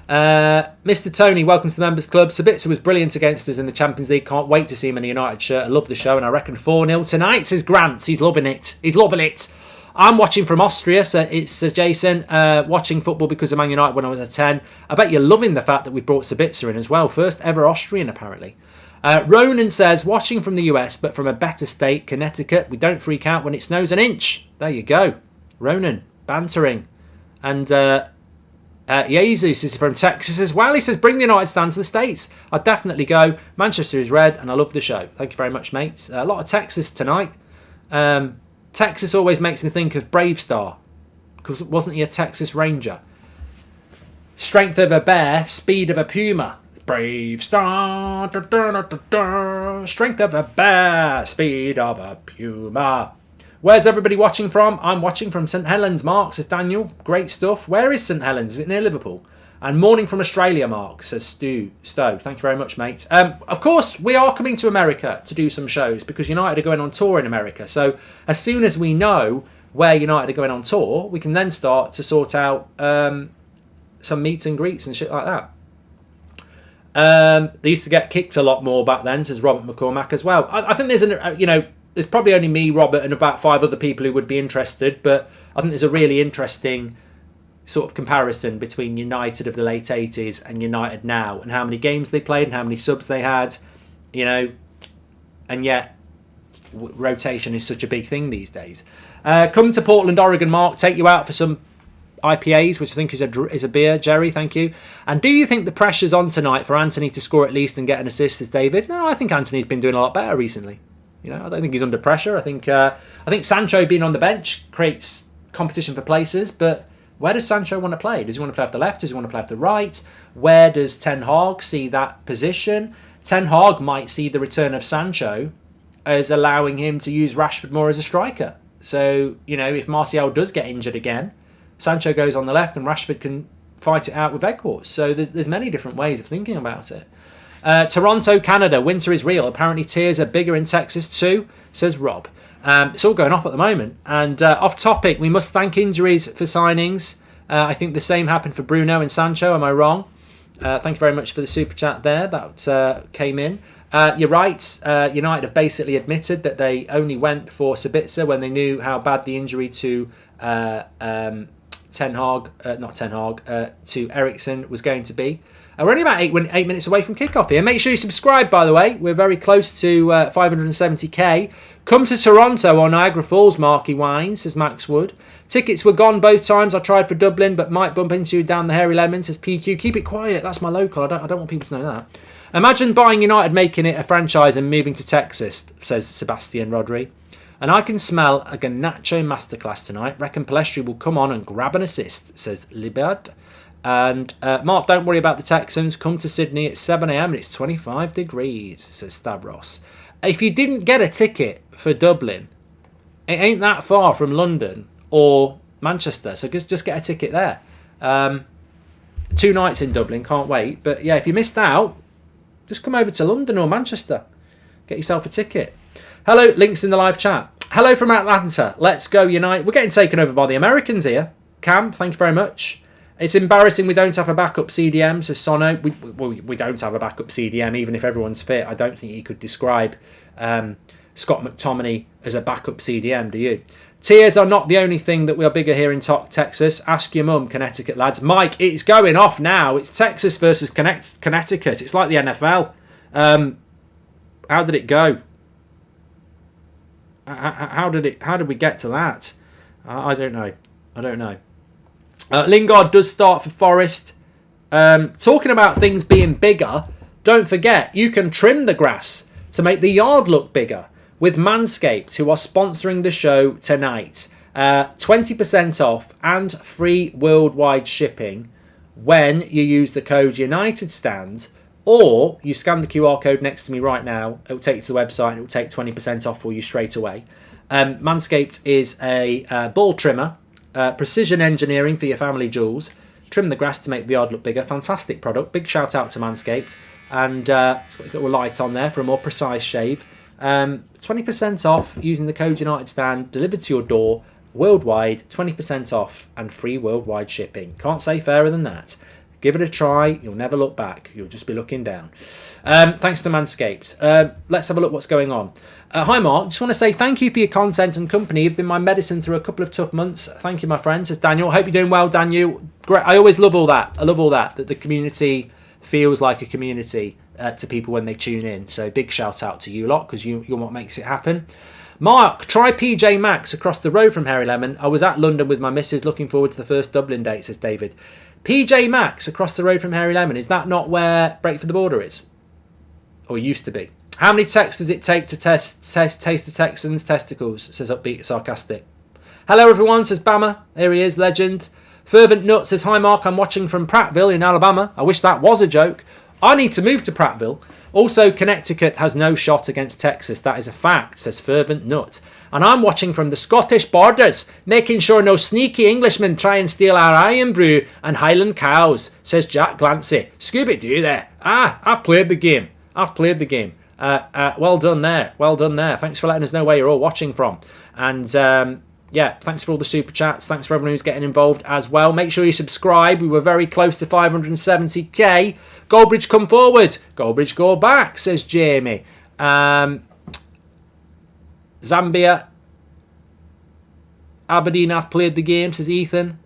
Mr. Tony, welcome to the Members Club. Sabitzer was brilliant against us in the Champions League. Can't wait to see him in a United shirt. I love the show, and I reckon 4-0 tonight, says Grant. He's loving it. I'm watching from Austria, so it's Jason, watching football because of Man United when I was a 10. I bet you're loving the fact that we brought Sabitzer in as well. First ever Austrian, apparently. Ronan says, watching from the US, but from a better state, Connecticut. We don't freak out when it snows an inch. There you go. Ronan, bantering. And Jesus is from Texas as well. He says, bring the United stand to the States. I'd definitely go. Manchester is red, and I love the show. Thank you very much, mate. A lot of Texas tonight. Texas always makes me think of Brave Star. Because wasn't he a Texas Ranger? Strength of a bear, speed of a puma. Brave star, da, da, da, da, da. Strength of a bear, speed of a puma. Where's everybody watching from? I'm watching from St Helens, Mark, says Daniel. Great stuff. Where is St Helens? Is it near Liverpool? And morning from Australia, Mark, says Stowe. Thank you very much, mate. Of course, we are coming to America to do some shows because United are going on tour in America. So as soon as we know where United are going on tour, we can then start to sort out some meets and greets and shit like that. They used to get kicked a lot more back then, says Robert McCormack as well. I think there's there's probably only me, Robert, and about 5 other people who would be interested, but I think there's a really interesting sort of comparison between United of the late 80s and United now, and how many games they played and how many subs they had, and yet rotation is such a big thing these days. Come to Portland, Oregon, Mark, take you out for some IPAs, which I think is a beer. Jerry, thank you. And do you think the pressure's on tonight for Anthony to score at least and get an assist, as David? No, I think Anthony's been doing a lot better recently. I don't think he's under pressure. I think Sancho being on the bench creates competition for places, but where does Sancho want to play? Does he want to play off the left? Does he want to play off the right? Where does Ten Hag see that position? Ten Hag might see the return of Sancho as allowing him to use Rashford more as a striker. So, if Martial does get injured again, Sancho goes on the left and Rashford can fight it out with Edwards. So there's many different ways of thinking about it. Toronto, Canada, winter is real. Apparently tiers are bigger in Texas too, says Rob. It's all going off at the moment. And off topic, we must thank injuries for signings. I think the same happened for Bruno and Sancho. Am I wrong? Thank you very much for the super chat there. That came in. You're right. United have basically admitted that they only went for Sabitzer when they knew how bad the injury to to Eriksen was going to be. We're only about 8 minutes away from kickoff here. Make sure you subscribe, by the way. We're very close to 570k. Come to Toronto or Niagara Falls, Marky Wine, says Max Wood. Tickets were gone both times. I tried for Dublin, but might bump into you down the Hairy Lemon, says PQ. Keep it quiet. That's my local. I don't want people to know that. Imagine buying United, making it a franchise and moving to Texas, says Sebastian Rodri. And I can smell a Garnacho masterclass tonight. Reckon Palestri will come on and grab an assist, says Libard. And Mark, don't worry about the Texans. Come to Sydney at 7 a.m. and it's 25 degrees, says Stavros. If you didn't get a ticket for Dublin, it ain't that far from London or Manchester, so just get a ticket there. 2 nights in Dublin, can't wait. But yeah, if you missed out, just come over to London or Manchester. Get yourself a ticket. Hello, links in the live chat. Hello from Atlanta. Let's go United. We're getting taken over by the Americans here. Cam, thank you very much. It's embarrassing we don't have a backup CDM, says Sono. We don't have a backup CDM, even if everyone's fit. I don't think you could describe Scott McTominay as a backup CDM, do you? Tiers are not the only thing that we are bigger here in Texas. Ask your mum, Connecticut lads. Mike, it's going off now. It's Texas versus Connecticut. It's like the NFL. How did it go? How did we get to that? I don't know. Lingard does start for Forest. Talking about things being bigger, don't forget you can trim the grass to make the yard look bigger with Manscaped, who are sponsoring the show tonight. 20% off and free worldwide shipping when you use the code UNITEDSTAND, or you scan the QR code next to me right now. It will take you to the website and it will take 20% off for you straight away. Manscaped is a ball trimmer. Precision engineering for your family jewels. Trim the grass to make the yard look bigger. Fantastic product. Big shout out to Manscaped. And it's got this little light on there for a more precise shave. 20% off using the code UNITEDSTAND, delivered to your door worldwide. 20% off and free worldwide shipping. Can't say fairer than that. Give it a try. You'll never look back. You'll just be looking down. Thanks to Manscaped. Let's have a look what's going on. Hi, Mark. Just want to say thank you for your content and company. You've been my medicine through a couple of tough months. Thank you, my friend, says Daniel. Hope you're doing well, Daniel. Great. I always love all that. I love all that the community feels like a community to people when they tune in. So big shout out to you lot, because you're what makes it happen. Mark, try PJ Maxx across the road from Hairy Lemon. I was at London with my missus, looking forward to the first Dublin date, says David. PJ Maxx across the road from Hairy Lemon, is that not where Break for the Border is? Or used to be? How many texts does it take to taste the Texans' testicles, says Upbeat Sarcastic? Hello everyone, says Bama. Here he is, legend. Fervent Nut says, hi Mark, I'm watching from Prattville in Alabama. I wish that was a joke. I need to move to Prattville. Also, Connecticut has no shot against Texas. That is a fact, says Fervent Nut. And I'm watching from the Scottish borders, making sure no sneaky Englishmen try and steal our Iron Brew and Highland cows, says Jack Glancy. Scooby-Doo there. I've played the game. Well done there. Well done there. Thanks for letting us know where you're all watching from. And yeah, thanks for all the super chats. Thanks for everyone who's getting involved as well. Make sure you subscribe. We were very close to 570k. Goldbridge, come forward. Goldbridge, go back, says Jamie. Zambia. Aberdeen have played the game, says Ethan.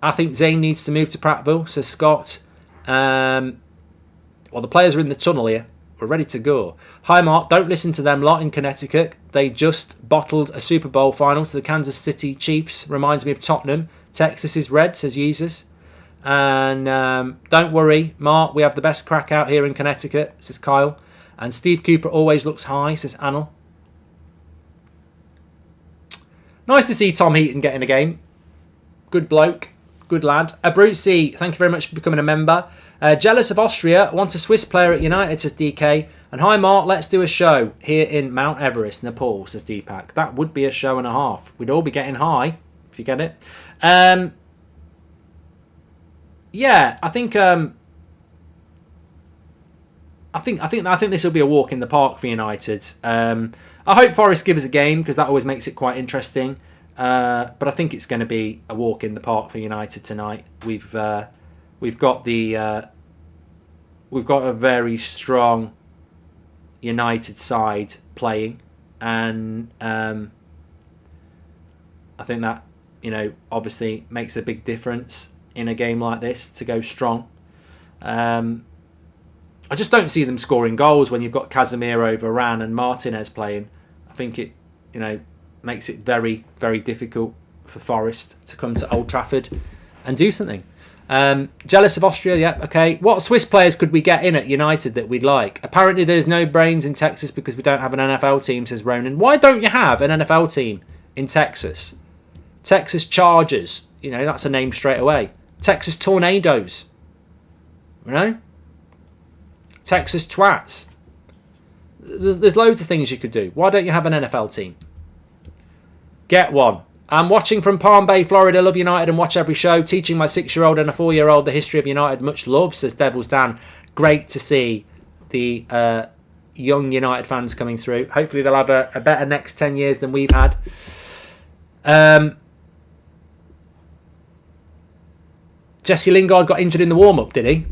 I think Zane needs to move to Prattville, says Scott. Well, the players are in the tunnel here. We're ready to go. Hi, Mark. Don't listen to them lot in Connecticut. They just bottled a Super Bowl final to the Kansas City Chiefs. Reminds me of Tottenham. Texas is red, says Jesus. And don't worry, Mark. We have the best crack out here in Connecticut, says Kyle. And Steve Cooper always looks high, says Anil. Nice to see Tom Heaton getting a game. Good bloke. Good lad. Abruzzi, thank you very much for becoming a member. Jealous of Austria, want a Swiss player at United, says DK. And hi Mark, let's do a show here in Mount Everest, Nepal, says Deepak. That would be a show and a half. We'd all be getting high, if you get it. Yeah, I think this will be a walk in the park for United. I hope Forest give us a game because that always makes it quite interesting. But I think it's going to be a walk in the park for United tonight. We've got a very strong United side playing, and I think that, you know, obviously makes a big difference in a game like this to go strong. I just don't see them scoring goals when you've got Casemiro, Varane and Martinez playing. I think it, you know, makes it very, very difficult for Forest to come to Old Trafford and do something. Jealous of Austria, yeah, okay. What Swiss players could we get in at United that we'd like? Apparently there's no brains in Texas because we don't have an NFL team, says Ronan. Why don't you have an NFL team in Texas? Texas Chargers, you know, that's a name straight away. Texas Tornadoes, you know? Texas Twats. There's loads of things you could do. Why don't you have an NFL team? Get one. I'm watching from Palm Bay, Florida. Love United and watch every show. Teaching my 6-year-old and a 4-year-old the history of United. Much love, says Devil's Dan. Great to see the young United fans coming through. Hopefully they'll have a better next 10 years than we've had. Jesse Lingard got injured in the warm-up, did he?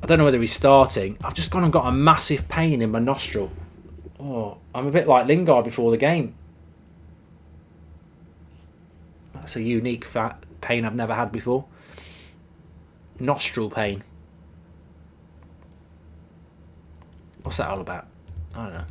I don't know whether he's starting. I've just gone and got a massive pain in my nostril. Oh, I'm a bit like Lingard before the game. That's a unique pain I've never had before. Nostril pain. What's that all about? I don't know.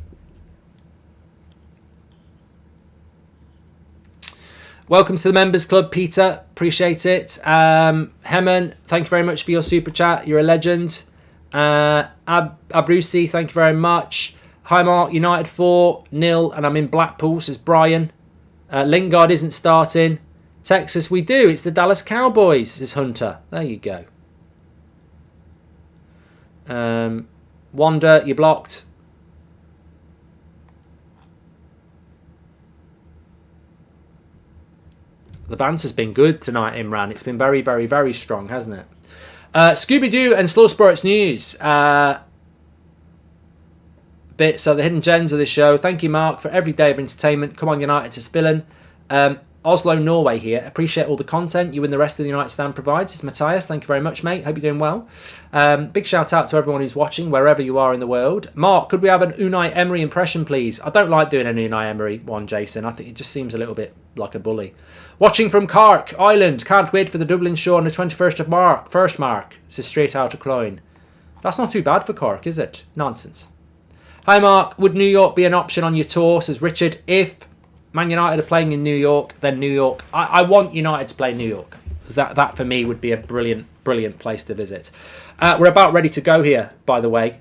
Welcome to the Members Club, Peter. Appreciate it. Heman, thank you very much for your super chat. You're a legend. Abrusi, thank you very much. Hi Mark, United 4-0 and I'm in Blackpool, says Brian. Lingard isn't starting. Texas, we do. It's the Dallas Cowboys, says Hunter. There you go. Wanda, you're blocked. The banter's been good tonight, Imran. It's been very, very, very strong, hasn't it? Scooby-Doo and Slow Sports News. Bits are the hidden gems of this show. Thank you, Mark, for every day of entertainment. Come on, United to Spillen. Oslo, Norway here. Appreciate all the content you and the rest of the United Stand provides. It's Matthias. Thank you very much, mate. Hope you're doing well. Big shout out to everyone who's watching, wherever you are in the world. Mark, could we have an Unai Emery impression, please? I don't like doing an Unai Emery one, Jason. I think it just seems a little bit like a bully. Watching from Cork, Ireland. Can't wait for the Dublin show on the 21st of March. First Mark. This is straight out of Cloyne. That's not too bad for Cork, is it? Nonsense. Hi, Mark. Would New York be an option on your tour, says Richard? If Man United are playing in New York, then New York. I want United to play New York. That for me would be a brilliant place to visit. We're about ready to go here, by the way.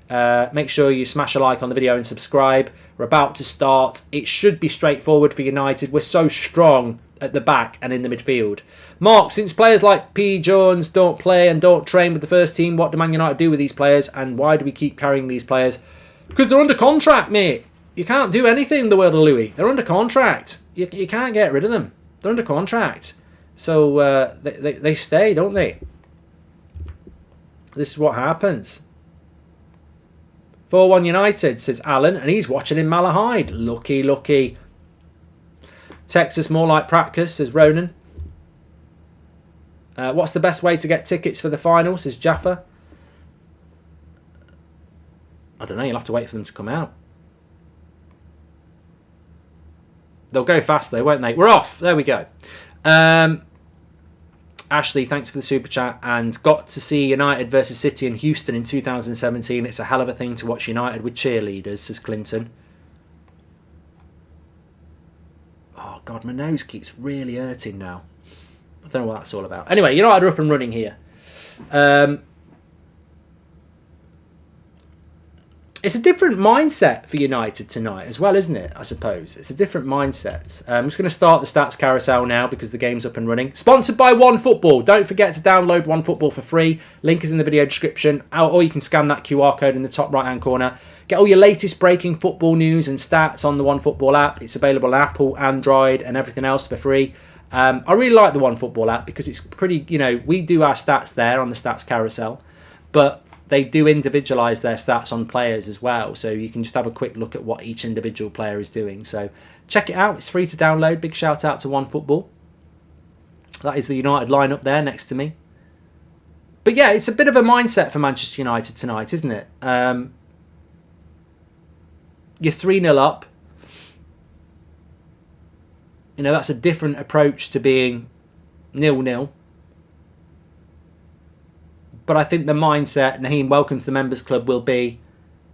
Make sure you smash a like on the video and subscribe. We're about to start. It should be straightforward for United. We're so strong at the back and in the midfield. Mark, since players like P. Jones don't play and don't train with the first team, what do Man United do with these players, and why do we keep carrying these players? Because they're under contract, mate. You can't do anything in the world of Louis. They're under contract. You can't get rid of them. They're under contract. So they stay, don't they? This is what happens. 4-1 United, says Alan, and he's watching in Malahide. Lucky, lucky. Texas more like practice, says Ronan. What's the best way to get tickets for the final, says Jaffa. I don't know, you'll have to wait for them to come out. They'll go fast though, won't they? We're off. There we go. Ashley, thanks for the super chat. And got to see United versus City in Houston in 2017. It's a hell of a thing to watch United with cheerleaders, says Clinton. Oh, God, my nose keeps really hurting now. I don't know what that's all about. Anyway, United are up and running here. It's a different mindset for United tonight as well, isn't it? I suppose. It's a different mindset. I'm just going to start the stats carousel now because the game's up and running. Sponsored by OneFootball. Don't forget to download OneFootball for free. Link is in the video description. Or you can scan that QR code in the top right-hand corner. Get all your latest breaking football news and stats on the OneFootball app. It's available on Apple, Android, and everything else for free. I really like the OneFootball app because it's pretty, we do our stats there on the stats carousel. But they do individualise their stats on players as well, so you can just have a quick look at what each individual player is doing. So check it out. It's free to download. Big shout out to OneFootball. That is the United lineup there next to me. But yeah, it's a bit of a mindset for Manchester United tonight, isn't it? You're 3-0 up. That's a different approach to being 0-0. But I think the mindset, Naheem, welcome to the members club, will be,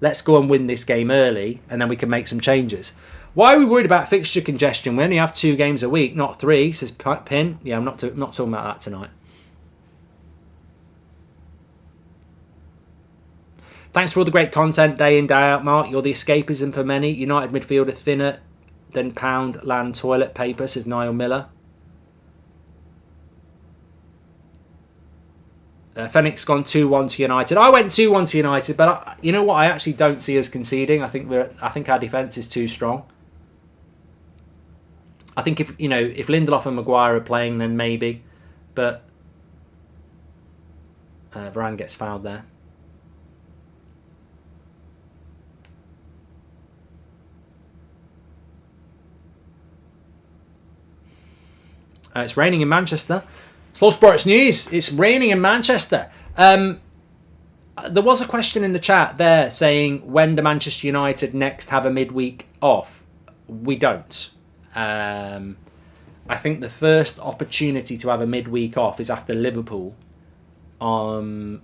let's go and win this game early, and then we can make some changes. Why are we worried about fixture congestion? We only have 2 games a week, not 3, says Pin. Yeah, I'm not talking about that tonight. Thanks for all the great content day in, day out, Mark. You're the escapism for many. United midfielder thinner than pound land toilet paper, says Niall Miller. Phoenix gone 2-1 to United. I went 2-1 to United, but you know what? I actually don't see us conceding. I think our defence is too strong. I think if Lindelof and Maguire are playing, then maybe, but Varane gets fouled there. It's raining in Manchester. Slow Sports News. It's raining in Manchester. There was a question in the chat there saying, when do Manchester United next have a midweek off? We don't. I think the first opportunity to have a midweek off is after Liverpool around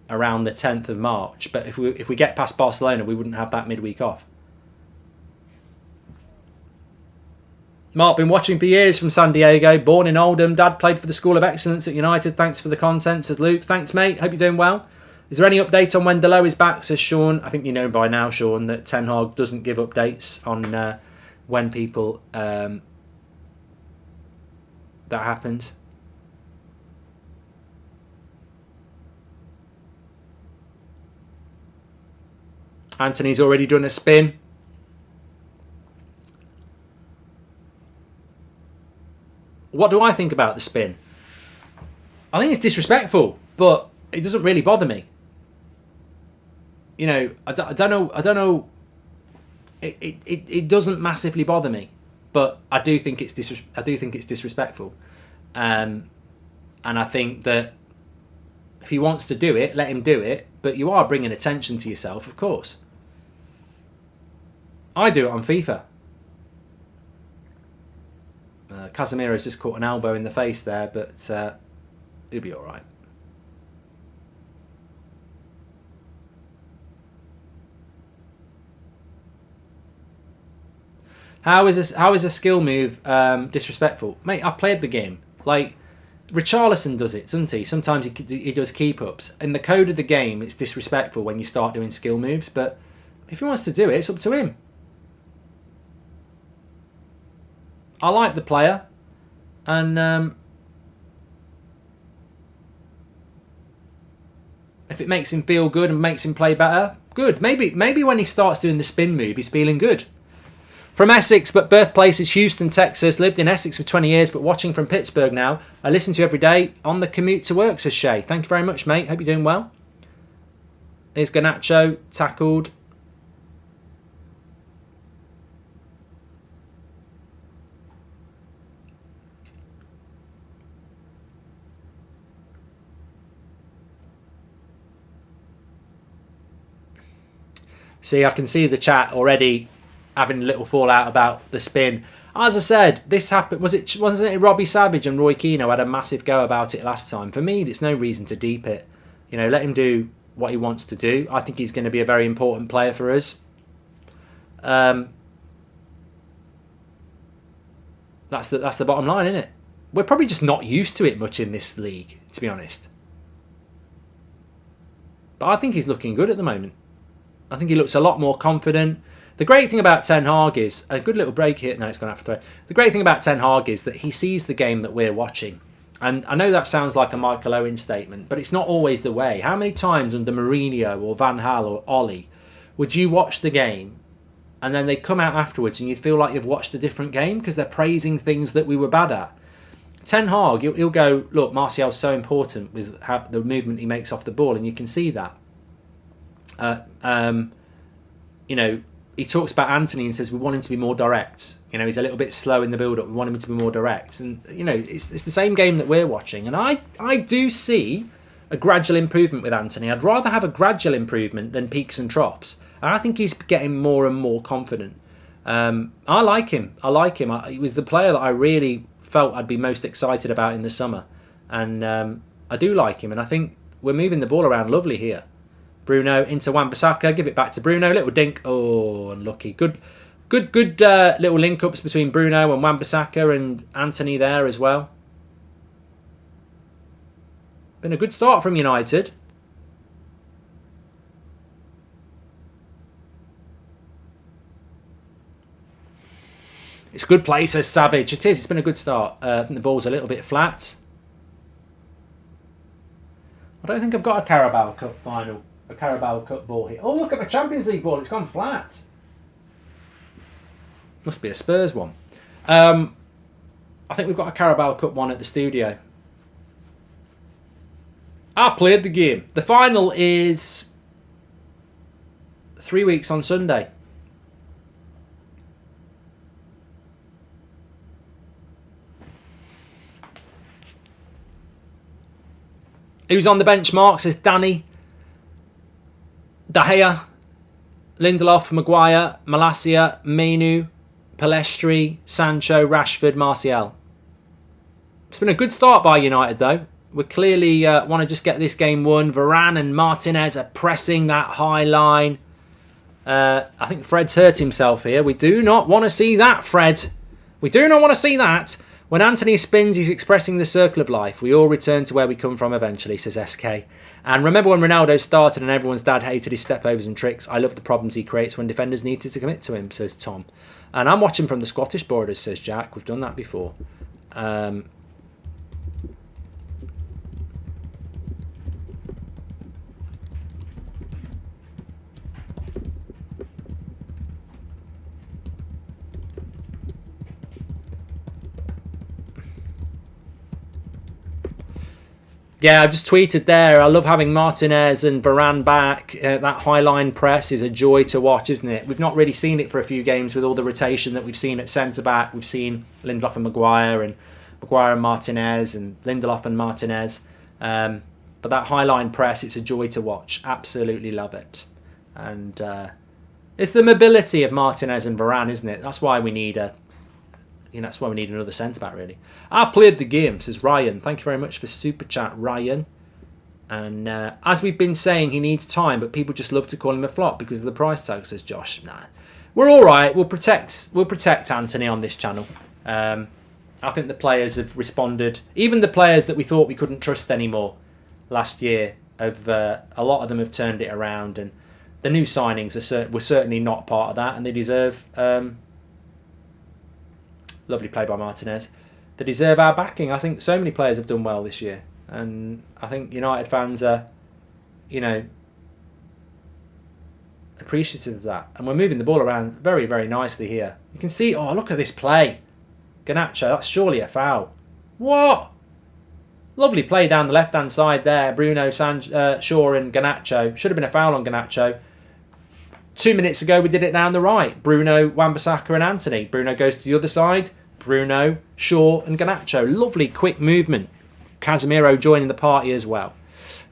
the 10th of March. But if we get past Barcelona, we wouldn't have that midweek off. Mark, been watching for years from San Diego. Born in Oldham. Dad played for the School of Excellence at United. Thanks for the content, says Luke. Thanks, mate. Hope you're doing well. Is there any update on when Delo is back, says Sean. I think you know by now, Sean, that Ten Hag doesn't give updates on when people... that happens. Anthony's already done a spin. What do I think about the spin? I think it's disrespectful, but it doesn't really bother me. I don't know. It doesn't massively bother me, but I do think it's disrespectful, and I think that if he wants to do it, let him do it. But you are bringing attention to yourself, of course. I do it on FIFA. Casemiro's just caught an elbow in the face there, but he'll be all right. How is a skill move disrespectful? Mate, I've played the game. Like, Richarlison does it, doesn't he? Sometimes he does keep-ups. In the code of the game, it's disrespectful when you start doing skill moves, but if he wants to do it, it's up to him. I like the player, and if it makes him feel good and makes him play better, good. Maybe when he starts doing the spin move, he's feeling good. From Essex, but birthplace is Houston, Texas. Lived in Essex for 20 years, but watching from Pittsburgh now. I listen to you every day on the commute to work, says Shay. Thank you very much, mate. Hope you're doing well. Here's Garnacho, tackled. See, I can see the chat already having a little fallout about the spin. As I said, this happened. Wasn't it Robbie Savage and Roy Keane had a massive go about it last time? For me, there's no reason to deep it. You know, let him do what he wants to do. I think he's going to be a very important player for us. That's the bottom line, isn't it? We're probably just not used to it much in this league, to be honest. But I think he's looking good at the moment. I think he looks a lot more confident. The great thing about Ten Hag is, a good little break here, no, it's gone after throw. The great thing about Ten Hag is that he sees the game that we're watching. And I know that sounds like a Michael Owen statement, but it's not always the way. How many times under Mourinho or Van Gaal or Ollie would you watch the game and then they come out afterwards and you feel like you've watched a different game because they're praising things that we were bad at? Ten Hag, he'll go, look, Martial's so important with how the movement he makes off the ball, and you can see that. You know, he talks about Anthony and says we want him to be more direct. You know, he's a little bit slow in the build-up. We want him to be more direct. And, you know, it's the same game that we're watching. And I do see a gradual improvement with Anthony. I'd rather have a gradual improvement than peaks and troughs. And I think he's getting more and more confident. I like him. He was the player that I really felt I'd be most excited about in the summer. And I do like him. And I think we're moving the ball around lovely here. Bruno into Wan-Bissaka, give it back to Bruno, little dink, oh, unlucky. Good little link-ups between Bruno and Wan-Bissaka and Anthony there as well. Been a good start from United. It's good play, says Savage. It is, it's been a good start. I think the ball's a little bit flat. I don't think I've got a Carabao Cup final. A Carabao Cup ball here. Oh, look at the Champions League ball. It's gone flat. Must be a Spurs one. I think we've got a Carabao Cup one at the studio. I played the game. The final is 3 weeks on Sunday. Who's on the bench, Mark? Says Danny. De Gea, Lindelof, Maguire, Malacia, Menu, Palestri, Sancho, Rashford, Martial. It's been a good start by United, though. We clearly want to just get this game won. Varane and Martinez are pressing that high line. I think Fred's hurt himself here. We do not want to see that, Fred. We do not want to see that. When Anthony spins, he's expressing the circle of life. We all return to where we come from eventually, says SK. And remember when Ronaldo started and everyone's dad hated his stepovers and tricks? I love the problems he creates when defenders needed to commit to him, says Tom. And I'm watching from the Scottish borders, says Jack. We've done that before. Yeah, I've just tweeted there. I love having Martinez and Varane back. That high line press is a joy to watch, isn't it? We've not really seen it for a few games with all the rotation that we've seen at centre-back. We've seen Lindelof and Maguire and Martinez and Lindelof and Martinez. But that high line press, it's a joy to watch. Absolutely love it. And it's the mobility of Martinez and Varane, isn't it? That's why we need that's why we need another centre-back, really. I played the game, says Ryan. Thank you very much for super chat, Ryan. And as we've been saying, he needs time, but people just love to call him a flop because of the price tag, says Josh. Nah, we're all right. We'll protect Anthony on this channel. I think the players have responded. Even the players that we thought we couldn't trust anymore last year, have a lot of them have turned it around, and the new signings were certainly not part of that, and they deserve... lovely play by Martinez. They deserve our backing. I think so many players have done well this year, and I think United fans are, appreciative of that. And we're moving the ball around very, very nicely here. You can see, oh, look at this play. Garnacho, that's surely a foul. What? Lovely play down the left-hand side there. Bruno, Shaw and Garnacho. Should have been a foul on Garnacho. 2 minutes ago, we did it down the right. Bruno, Wan-Bissaka and Anthony. Bruno goes to the other side. Bruno, Shaw and Garnacho. Lovely, quick movement. Casemiro joining the party as well.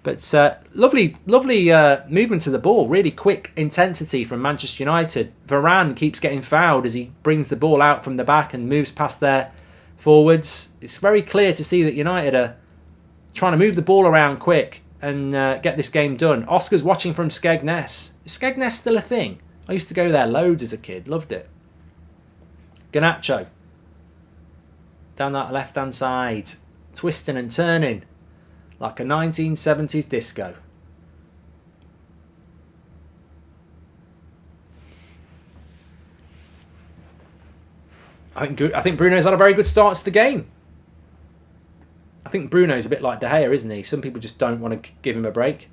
But lovely movement to the ball. Really quick intensity from Manchester United. Varane keeps getting fouled as he brings the ball out from the back and moves past their forwards. It's very clear to see that United are trying to move the ball around quick and get this game done. Oscar's watching from Skegness. Is Skegness still a thing? I used to go there loads as a kid. Loved it. Garnacho. Down that left-hand side. Twisting and turning. Like a 1970s disco. I think Bruno's had a very good start to the game. I think Bruno's a bit like De Gea, isn't he? Some people just don't want to give him a break.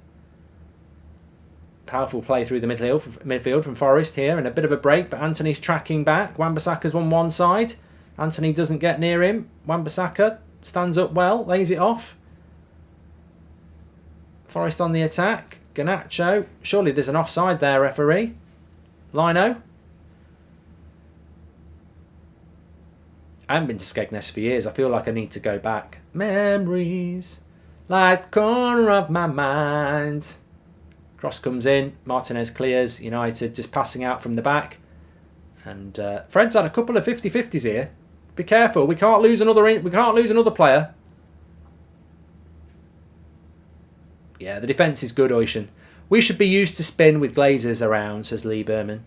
Powerful play through the midfield from Forest here, and a bit of a break, but Anthony's tracking back. Wan-Bissaka's on one side. Anthony doesn't get near him. Wan-Bissaka stands up well, lays it off. Forest on the attack. Garnacho. Surely there's an offside there, referee. Lino. I haven't been to Skegness for years. I feel like I need to go back. Memories, like the corner of my mind. Cross comes in. Martinez clears. United just passing out from the back. And Fred's had a couple of 50-50s here. Be careful. We can't lose another player. Yeah, the defence is good, Ocean. We should be used to spin with Glazers around, says Lee Berman.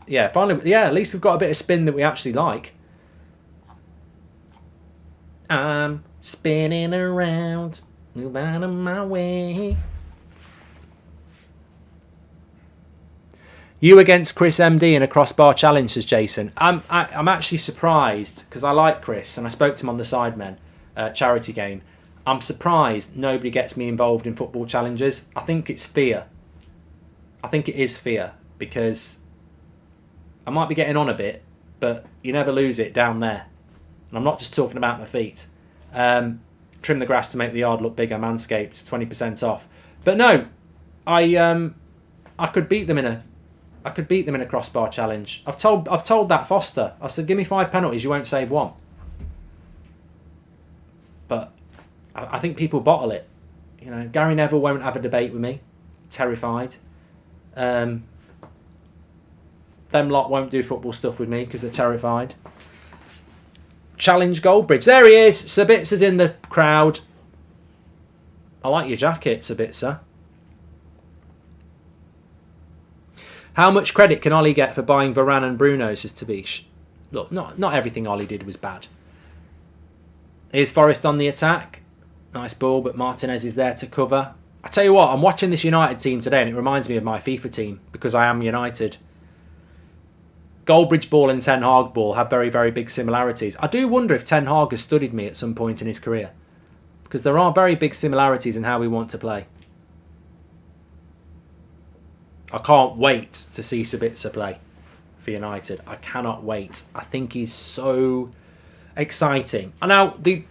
Yeah, finally, yeah, at least we've got a bit of spin that we actually like. I'm spinning around, move out of my way. You against Chris MD in a crossbar challenge, says Jason. I'm actually surprised, because I like Chris, and I spoke to him on the Sidemen charity game. I'm surprised nobody gets me involved in football challenges. I think it's fear. I think it is fear, because I might be getting on a bit, but you never lose it down there. And I'm not just talking about my feet. Trim the grass to make the yard look bigger, Manscaped, 20% off. But no, I could beat them in a crossbar challenge. I've told that Foster. I said, give me 5 penalties, you won't save one. But I think people bottle it. Gary Neville won't have a debate with me. Terrified. Them lot won't do football stuff with me because they're terrified. Challenge Goldbridge. There he is. Sabitza's in the crowd. I like your jacket, Sabitza. How much credit can Ollie get for buying Varane and Bruno, says Tabish. Look, not everything Ollie did was bad. Here's Forest on the attack. Nice ball, but Martinez is there to cover. I tell you what, I'm watching this United team today and it reminds me of my FIFA team because I am United. Goldbridge ball and Ten Hag ball have very, very big similarities. I do wonder if Ten Hag has studied me at some point in his career, because there are very big similarities in how we want to play. I can't wait to see Sabitzer play for United. I cannot wait. I think he's so exciting. And now, the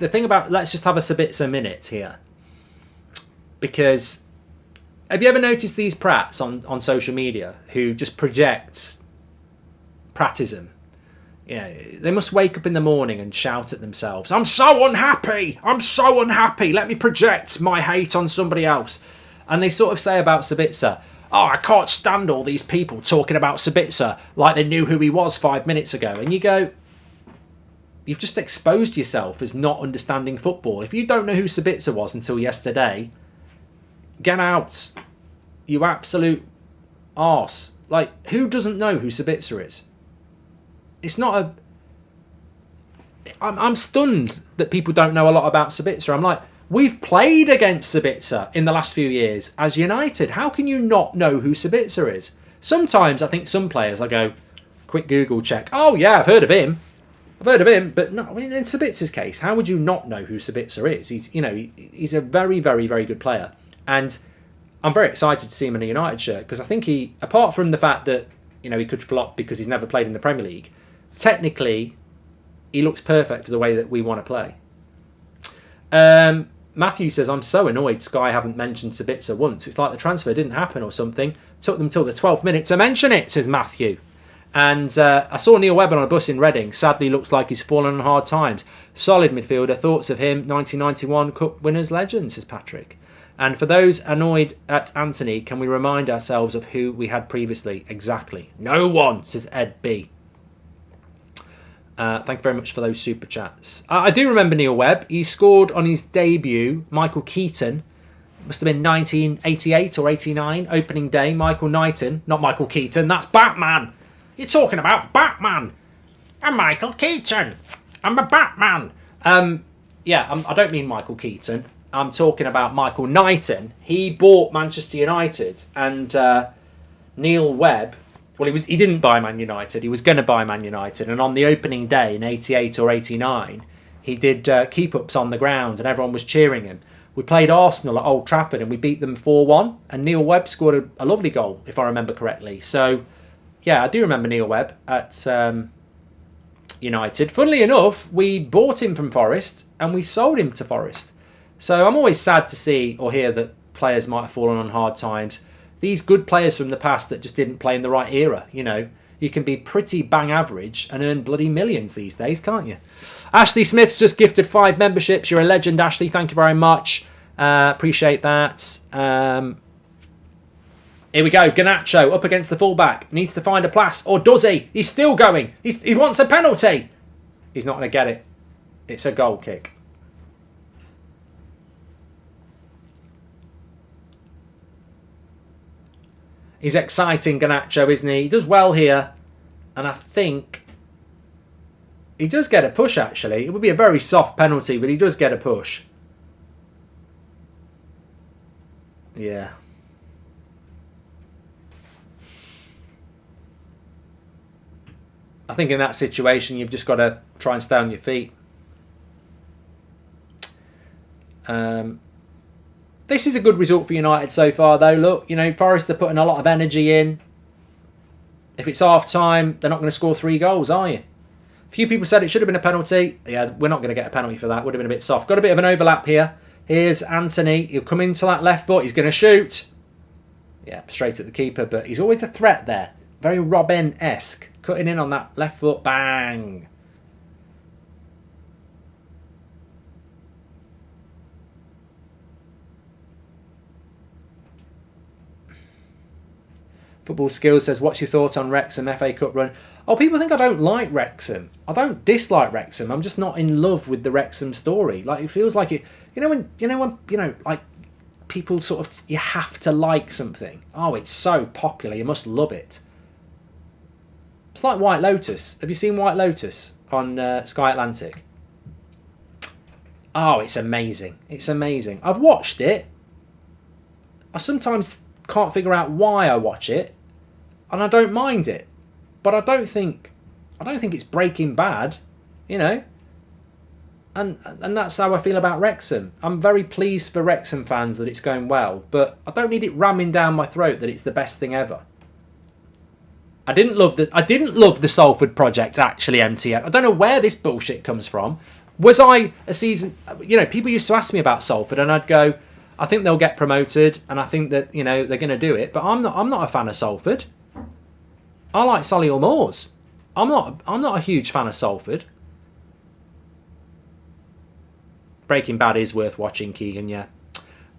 thing about... Let's just have a Sabitzer minute here. Because have you ever noticed these prats on social media who just project pratism? Yeah, they must wake up in the morning and shout at themselves, I'm so unhappy! I'm so unhappy! Let me project my hate on somebody else. And they sort of say about Sabitzer, oh, I can't stand all these people talking about Sabitzer like they knew who he was 5 minutes ago. And you go, you've just exposed yourself as not understanding football. If you don't know who Sabitzer was until yesterday, get out. You absolute arse. Like, who doesn't know who Sabitzer is? It's not I'm stunned that people don't know a lot about Sabitzer. I'm like, we've played against Sabitzer in the last few years as United. How can you not know who Sabitzer is? Sometimes I think some players, I go, quick Google check. Oh yeah, I've heard of him. But no, I mean, in Sabitzer's case, how would you not know who Sabitzer is? He's a very, very, very good player. And I'm very excited to see him in a United shirt because I think he, apart from the fact that, he could flop because he's never played in the Premier League, technically, he looks perfect for the way that we want to play. Matthew says, I'm so annoyed Sky haven't mentioned Sabitzer once. It's like the transfer didn't happen or something. Took them till the 12th minute to mention it, says Matthew. And I saw Neil Webber on a bus in Reading. Sadly, looks like he's fallen on hard times. Solid midfielder. Thoughts of him? 1991 Cup winners legend, says Patrick. And for those annoyed at Anthony, can we remind ourselves of who we had previously? Exactly. No one, says Ed B. Thank you very much for those super chats. I do remember Neil Webb. He scored on his debut, Michael Keaton. Must have been 1988 or 89, opening day. Michael Knighton. Not Michael Keaton, that's Batman. You're talking about Batman. I'm Michael Keaton. I'm a Batman. I don't mean Michael Keaton. I'm talking about Michael Knighton. He bought Manchester United, and Neil Webb, well, he didn't buy Man United. He was going to buy Man United, and on the opening day in 88 or 89, he did keep-ups on the ground, and everyone was cheering him. We played Arsenal at Old Trafford, and we beat them 4-1, and Neil Webb scored a lovely goal, if I remember correctly. So, yeah, I do remember Neil Webb at United. Funnily enough, we bought him from Forest, and we sold him to Forest. So I'm always sad to see or hear that players might have fallen on hard times. These good players from the past that just didn't play in the right era, you can be pretty bang average and earn bloody millions these days, can't you? Ashley Smith's just gifted 5 memberships. You're a legend, Ashley. Thank you very much. Appreciate that. Here we go. Garnacho up against the fullback. Needs to find a pass. Or does he? He's still going. He wants a penalty. He's not going to get it. It's a goal kick. He's exciting, Garnacho, isn't he? He does well here. And I think he does get a push, actually. It would be a very soft penalty, but he does get a push. Yeah. I think in that situation, you've just got to try and stay on your feet. This is a good result for United so far, though. Look, Forest are putting a lot of energy in. If it's half-time, they're not going to score 3 goals, are you? A few people said it should have been a penalty. Yeah, we're not going to get a penalty for that. Would have been a bit soft. Got a bit of an overlap here. Here's Anthony. He'll come into that left foot. He's going to shoot. Yeah, straight at the keeper, but he's always a threat there. Very Robben-esque. Cutting in on that left foot. Bang. Football Skills says, what's your thoughts on Wrexham FA Cup run? Oh, people think I don't like Wrexham. I don't dislike Wrexham. I'm just not in love with the Wrexham story. Like, it feels like it. When like people sort of, you have to like something. Oh, it's so popular. You must love it. It's like White Lotus. Have you seen White Lotus on Sky Atlantic? Oh, it's amazing. It's amazing. I've watched it. I sometimes can't figure out why I watch it, and I don't mind it. But I don't think it's Breaking Bad, And that's how I feel about Wrexham. I'm very pleased for Wrexham fans that it's going well, but I don't need it ramming down my throat that it's the best thing ever. I didn't love the Salford project, actually, MTF. I don't know where this bullshit comes from. Was I a season... people used to ask me about Salford, and I'd go, I think they'll get promoted, and I think that, they're going to do it. But I'm not a fan of Salford. I like Solihull Moors. I'm not a huge fan of Salford. Breaking Bad is worth watching, Keegan, yeah.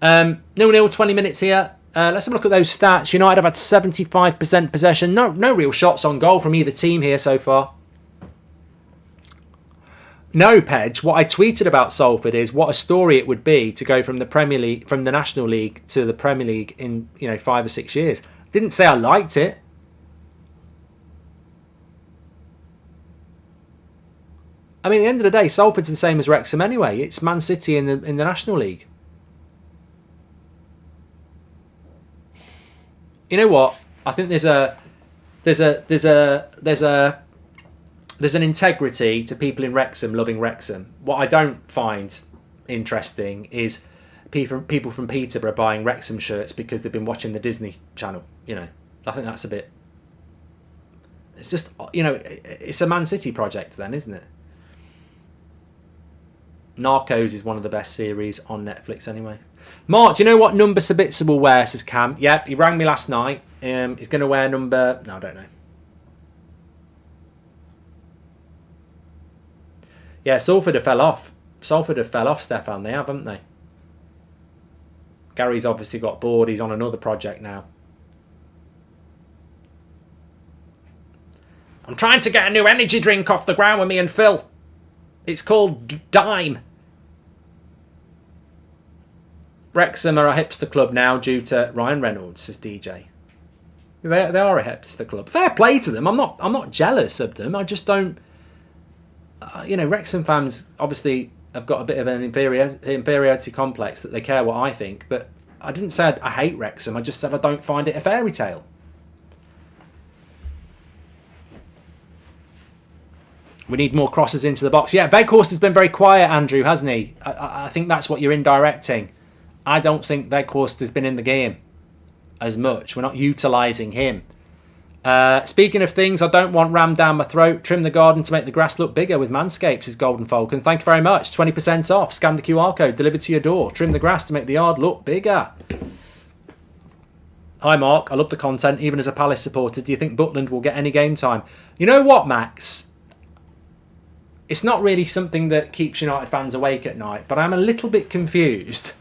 0-0, 20 minutes here. Let's have a look at those stats. United have had 75% possession. No real shots on goal from either team here so far. No, Pedge. What I tweeted about Salford is what a story it would be to go from the Premier League, from the National League to the Premier League in 5 or 6 years. Didn't say I liked it. I mean, at the end of the day, Salford's the same as Wrexham anyway. It's Man City in the National League. You know what? I think there's an integrity to people in Wrexham loving Wrexham. What I don't find interesting is people from Peterborough buying Wrexham shirts because they've been watching the Disney Channel. You know, I think that's a bit. It's just, you know, it's a Man City project then, isn't it? Narcos is one of the best series on Netflix anyway. Mark, do you know what number Sabitzer will wear, says Cam? Yep, he rang me last night. He's going to wear number... No, I don't know. Yeah, Salford have fell off. Stefan. They have, haven't they? Gary's obviously got bored. He's on another project now. I'm trying to get a new energy drink off the ground with me and Phil. It's called Dime. Wrexham are a hipster club now due to Ryan Reynolds, says DJ. They are a hipster club. Fair play to them. I'm not jealous of them. I just don't. You know, Wrexham fans obviously have got a bit of an inferiority complex that they care what I think. But I didn't say I hate Wrexham. I just said I don't find it a fairy tale. We need more crosses into the box. Yeah, Veghorst has been very quiet, Andrew, hasn't he? I think that's what you're indirecting. I don't think Veghorst has been in the game as much. We're not utilising him. Speaking of things I don't want rammed down my throat, trim the garden to make the grass look bigger with Manscaped, says Golden Falcon. Thank you very much. 20% off. Scan the QR code. Delivered to your door. Trim the grass to make the yard look bigger. Hi, Mark. I love the content, even as a Palace supporter. Do you think Butland will get any game time? You know what, Max? It's not really something that keeps United fans awake at night, but I'm a little bit confused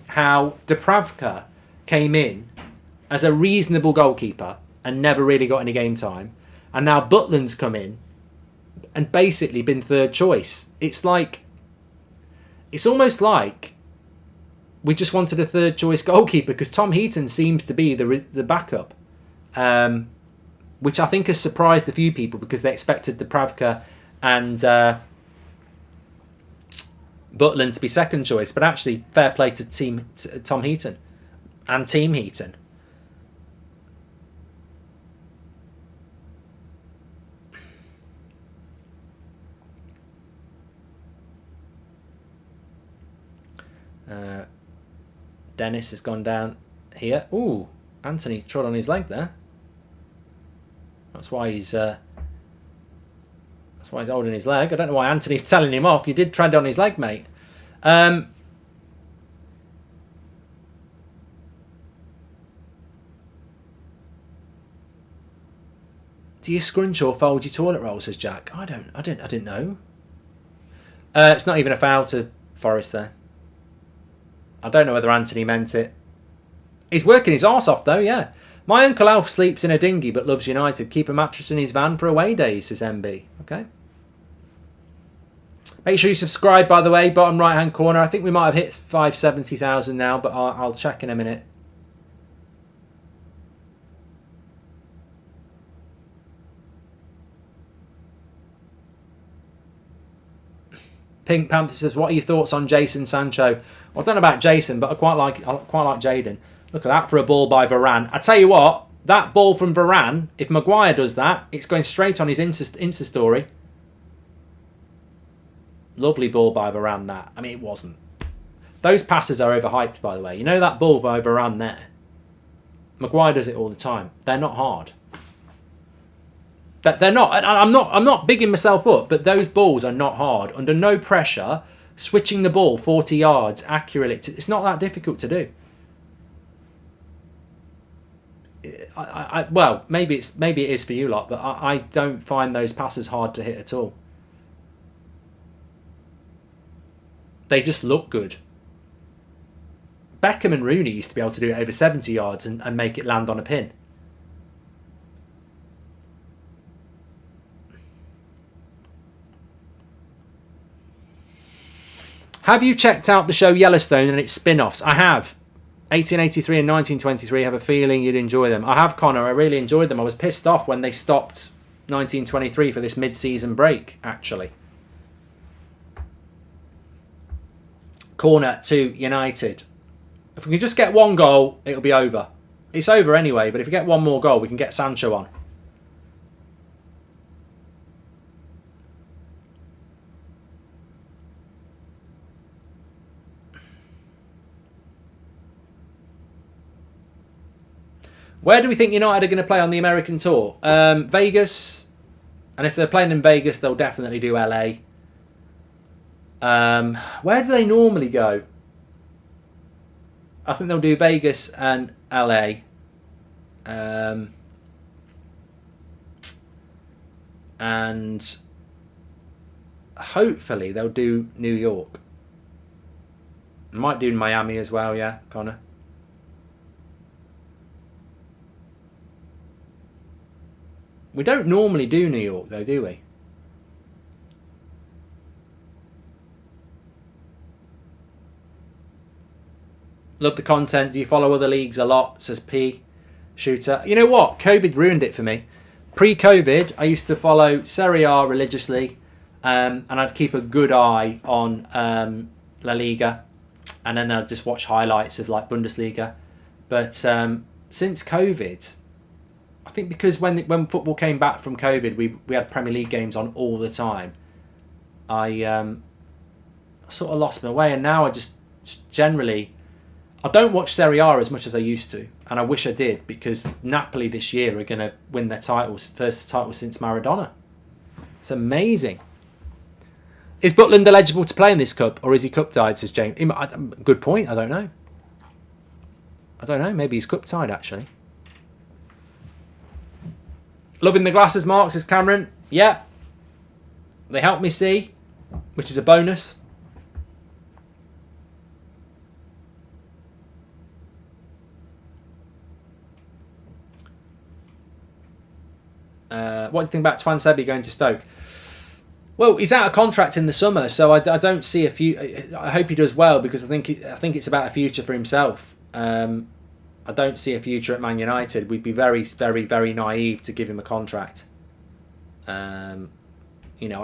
how Dubravka came in as a reasonable goalkeeper and never really got any game time, and now Butland's come in and basically been third choice. It's almost like we just wanted a third choice goalkeeper because Tom Heaton seems to be the backup, which I think has surprised a few people because they expected Dubravka and Butland to be second choice, but actually fair play to Tom Heaton and Team Heaton. Dennis has gone down here. Ooh, Anthony trod on his leg there. That's why he's holding his leg. I don't know why Anthony's telling him off. You did tread on his leg, mate. Do you scrunch or fold your toilet roll, says Jack? I didn't know. It's not even a foul to Forest there. I don't know whether Anthony meant it. He's working his arse off though, yeah. My Uncle Alf sleeps in a dinghy but loves United. Keep a mattress in his van for away days, says MB. Okay. Make sure you subscribe, by the way, bottom right hand corner. I think we might have hit 570,000 now, but I'll check in a minute. Pink Panther says, "What are your thoughts on Jason Sancho?" Well, I don't know about Jason, but I quite like Jadon. Look at that for a ball by Varane. I tell you what, that ball from Varane, if Maguire does that, it's going straight on his Insta story. Lovely ball by Varane, that. I mean, it wasn't. Those passes are overhyped, by the way. You know that ball by Varane there? Maguire does it all the time. They're not hard. They're not. I'm not bigging myself up, but those balls are not hard. Under no pressure, switching the ball 40 yards accurately, it's not that difficult to do. Well, maybe it is for you lot, but I don't find those passes hard to hit at all. They just look good. Beckham and Rooney used to be able to do it over 70 yards and make it land on a pin. Have you checked out the show Yellowstone and its spin-offs? I have. 1883 and 1923. I have a feeling you'd enjoy them. I have, Connor. I really enjoyed them. I was pissed off when they stopped 1923 for this mid-season break, actually. Corner to United. If we can just get one goal, it'll be over. It's over anyway, but if we get one more goal, we can get Sancho on. Where do we think United are going to play on the American tour? Vegas. And if they're playing in Vegas, they'll definitely do LA. Where do they normally go? I think they'll do Vegas and LA. And hopefully they'll do New York. Might do Miami as well, yeah, Connor. We don't normally do New York though, do we? Love the content. Do you follow other leagues a lot? Says P. Shooter. You know what? COVID ruined it for me. Pre-COVID, I used to follow Serie A religiously, and I'd keep a good eye on La Liga, and then I'd just watch highlights of like Bundesliga. But since COVID, I think because when football came back from COVID, we had Premier League games on all the time. I sort of lost my way, and now I just generally. I don't watch Serie A as much as I used to, and I wish I did, because Napoli this year are going to win their titles, first title since Maradona. It's amazing. Is Butland eligible to play in this cup, or is he cup tied, says James? Good point, I don't know. Maybe he's cup tied, actually. Loving the glasses, Mark, says Cameron. Yeah. They help me see, which is a bonus. What do you think about Twan Sebi going to Stoke? Well, he's out of contract in the summer, so I don't see a few. I hope he does well, because I think it's about a future for himself. I don't see a future at Man United. We'd be very, very, very naive to give him a contract. I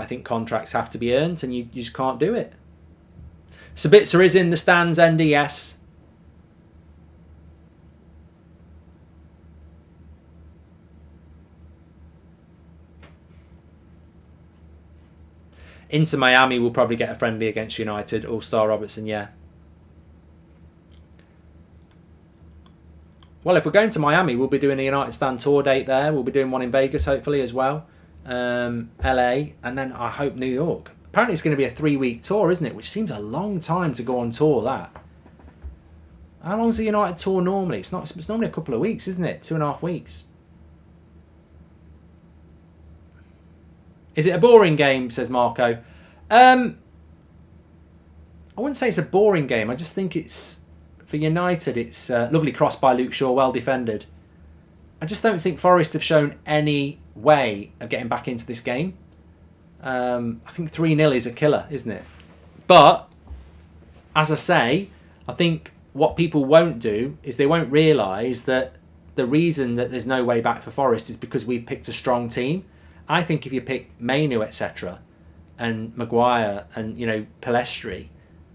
think contracts have to be earned, and you just can't do it. Sabitzer is in the stands, NDS. Into Miami will probably get a friendly against United. All-Star Robertson, yeah. Well, if we're going to Miami, we'll be doing a United Stand tour date there. We'll be doing one in Vegas, hopefully, as well. LA, and then I hope New York. Apparently it's going to be a 3-week tour, isn't it? Which seems a long time to go on tour, that. How long's a United tour normally? It's normally a couple of weeks, isn't it? 2.5 weeks. Is it a boring game, says Marco? I wouldn't say it's a boring game. I just think it's, for United, it's lovely cross by Luke Shaw, well defended. I just don't think Forest have shown any way of getting back into this game. I think 3-0 is a killer, isn't it? But, as I say, I think what people won't do is they won't realise that the reason that there's no way back for Forest is because we've picked a strong team. I think if you pick Mainu, etc., and Maguire and Pellistri,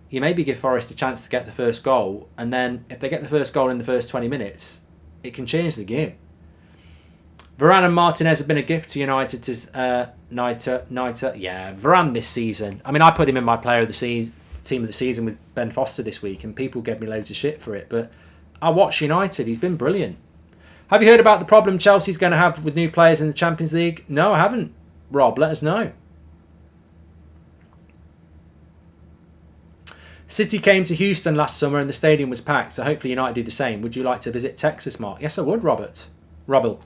you maybe give Forest a chance to get the first goal, and then if they get the first goal in the first 20 minutes, it can change the game. Varane and Martinez have been a gift to United. Niter, yeah, Varane this season. I mean, I put him in my player of the team of the season with Ben Foster this week, and people gave me loads of shit for it. But I watch United; he's been brilliant. Have you heard about the problem Chelsea's going to have with new players in the Champions League? No, I haven't. Rob, let us know. City came to Houston last summer and the stadium was packed, so hopefully United do the same. Would you like to visit Texas, Mark? Yes, I would, Robert. Robble.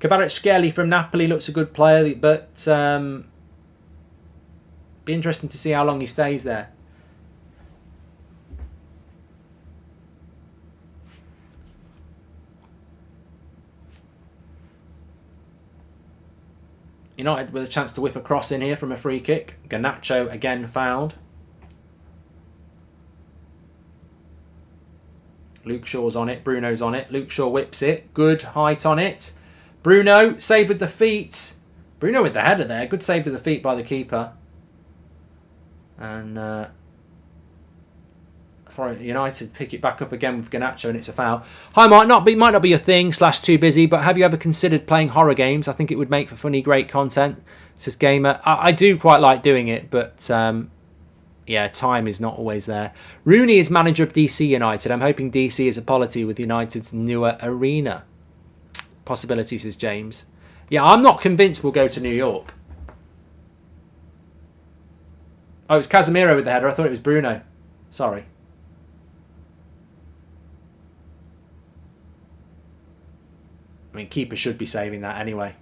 Kvaratskhelia from Napoli looks a good player, but be interesting to see how long he stays there. United with a chance to whip a cross in here from a free kick. Garnacho again fouled. Luke Shaw's on it. Bruno's on it. Luke Shaw whips it. Good height on it. Bruno, save with the feet. Bruno with the header there. Good save with the feet by the keeper. And United pick it back up again with Garnacho, and it's a foul. Hi, might not be your thing / too busy, but have you ever considered playing horror games? I think it would make for funny, great content. Says Gamer. I do quite like doing it, but yeah, time is not always there. Rooney is manager of DC United. I'm hoping DC is a polity with United's newer arena. Possibility, says James. Yeah, I'm not convinced we'll go to New York. Oh, it's Casemiro with the header. I thought it was Bruno. Sorry. I mean, keeper should be saving that anyway.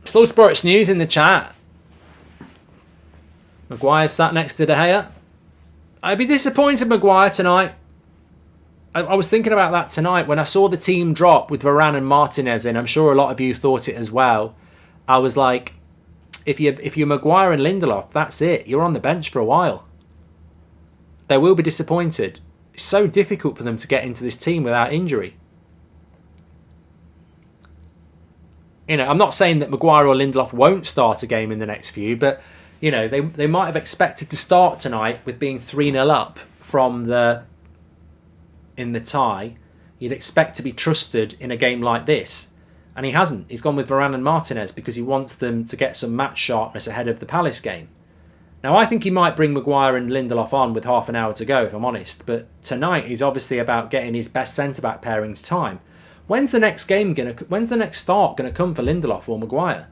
Slow Sports News in the chat. Maguire sat next to De Gea. I'd be disappointed Maguire tonight. I was thinking about that tonight when I saw the team drop with Varane and Martinez in. I'm sure a lot of you thought it as well. I was like, if you're Maguire and Lindelof, that's it. You're on the bench for a while. They will be disappointed. It's so difficult for them to get into this team without injury. You know, I'm not saying that Maguire or Lindelof won't start a game in the next few, but you know, they might have expected to start tonight with being 3-0 up from in the tie. You'd expect to be trusted in a game like this. And he hasn't. He's gone with Varane and Martinez because he wants them to get some match sharpness ahead of the Palace game. Now, I think he might bring Maguire and Lindelof on with half an hour to go, if I'm honest. But tonight, he's obviously about getting his best centre-back pairings time. When's the next start going to come for Lindelof or Maguire?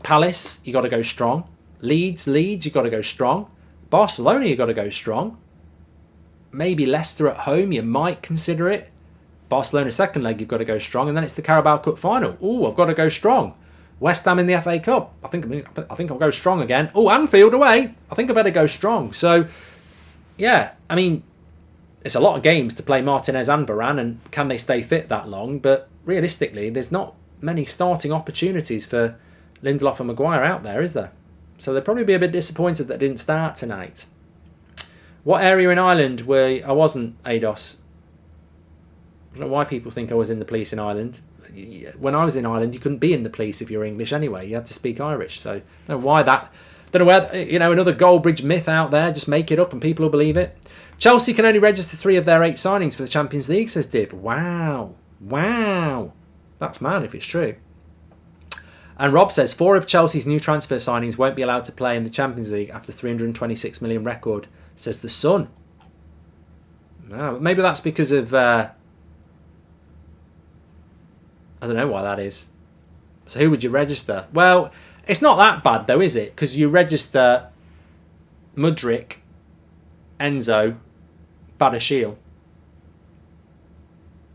Palace, you got to go strong. Leeds, you got to go strong. Barcelona, you got to go strong. Maybe Leicester at home, you might consider it. Barcelona second leg, you've got to go strong, and then it's the Carabao Cup final. Oh, I've got to go strong. West Ham in the FA Cup. I think I'll go strong again. Oh, Anfield away. I think I better go strong. So, yeah, I mean, it's a lot of games to play Martinez and Varane, and can they stay fit that long? But realistically, there's not many starting opportunities for Lindelof and Maguire out there, is there? So they'll probably be a bit disappointed that didn't start tonight. What area in Ireland where I wasn't, ADOS? I don't know why people think I was in the police in Ireland. When I was in Ireland, you couldn't be in the police if you're English anyway. You had to speak Irish. So I don't know why that. Don't know where, another Goldbridge myth out there. Just make it up and people will believe it. Chelsea can only register 3 of their 8 signings for the Champions League, says Div. Wow. That's mad if it's true. And Rob says 4 of Chelsea's new transfer signings won't be allowed to play in the Champions League after 326 million record, says the Sun. No, maybe that's because of. I don't know why that is. So who would you register? Well, it's not that bad though, is it? Because you register Mudryk, Enzo, Badashil,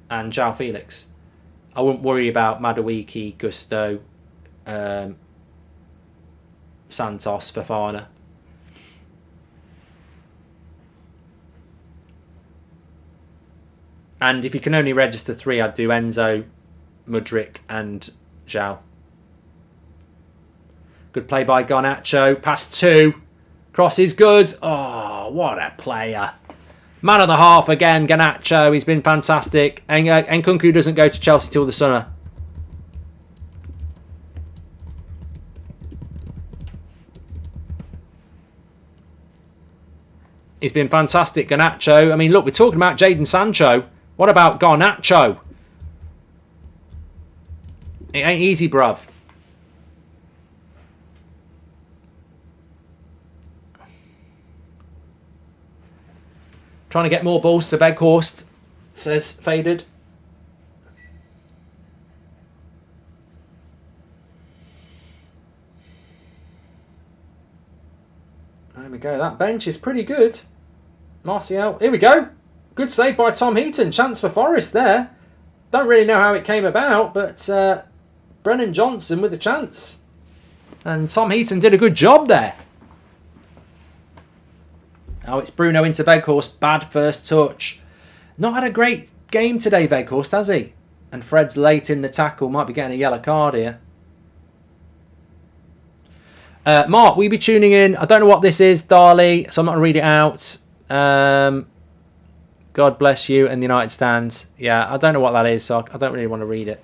and João Felix. I wouldn't worry about Madueke, Gusto, Santos, Fofana. And if you can only register 3, I'd do Enzo, Mudryk and João. Good play by Garnacho. Pass 2. Cross is good. Oh, what a player. Man of the half again, Garnacho. He's been fantastic. And Nkunku doesn't go to Chelsea till the summer. He's been fantastic, Garnacho. I mean, look, we're talking about Jadon Sancho. What about Garnacho? It ain't easy, bruv. Trying to get more balls to Weghorst, says Faded. There we go. That bench is pretty good. Martial. Here we go. Good save by Tom Heaton. Chance for Forest there. Don't really know how it came about, but Brennan Johnson with a chance. And Tom Heaton did a good job there. Oh, it's Bruno into Weghorst. Bad first touch. Not had a great game today, Weghorst, has he? And Fred's late in the tackle. Might be getting a yellow card here. Mark, will you be tuning in? I don't know what this is, Darley, so I'm not going to read it out. God bless you and the United stands. Yeah, I don't know what that is, so I don't really want to read it.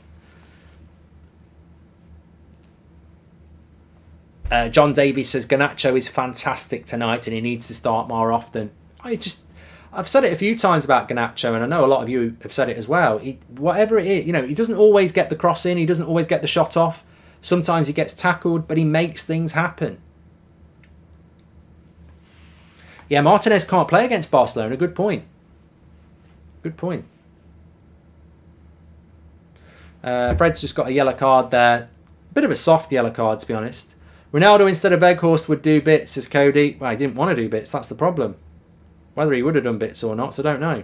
John Davies says Garnacho is fantastic tonight and he needs to start more often. I've said it a few times about Garnacho, and I know a lot of you have said it as well. Whatever it is, he doesn't always get the cross in, he doesn't always get the shot off. Sometimes he gets tackled, but he makes things happen. Yeah, Martinez can't play against Barcelona. Good point. Good point. Fred's just got a yellow card there. Bit of a soft yellow card, to be honest. Ronaldo instead of Weghorst would do bits, says Cody. Well, he didn't want to do bits. That's the problem. Whether he would have done bits or not, so I don't know.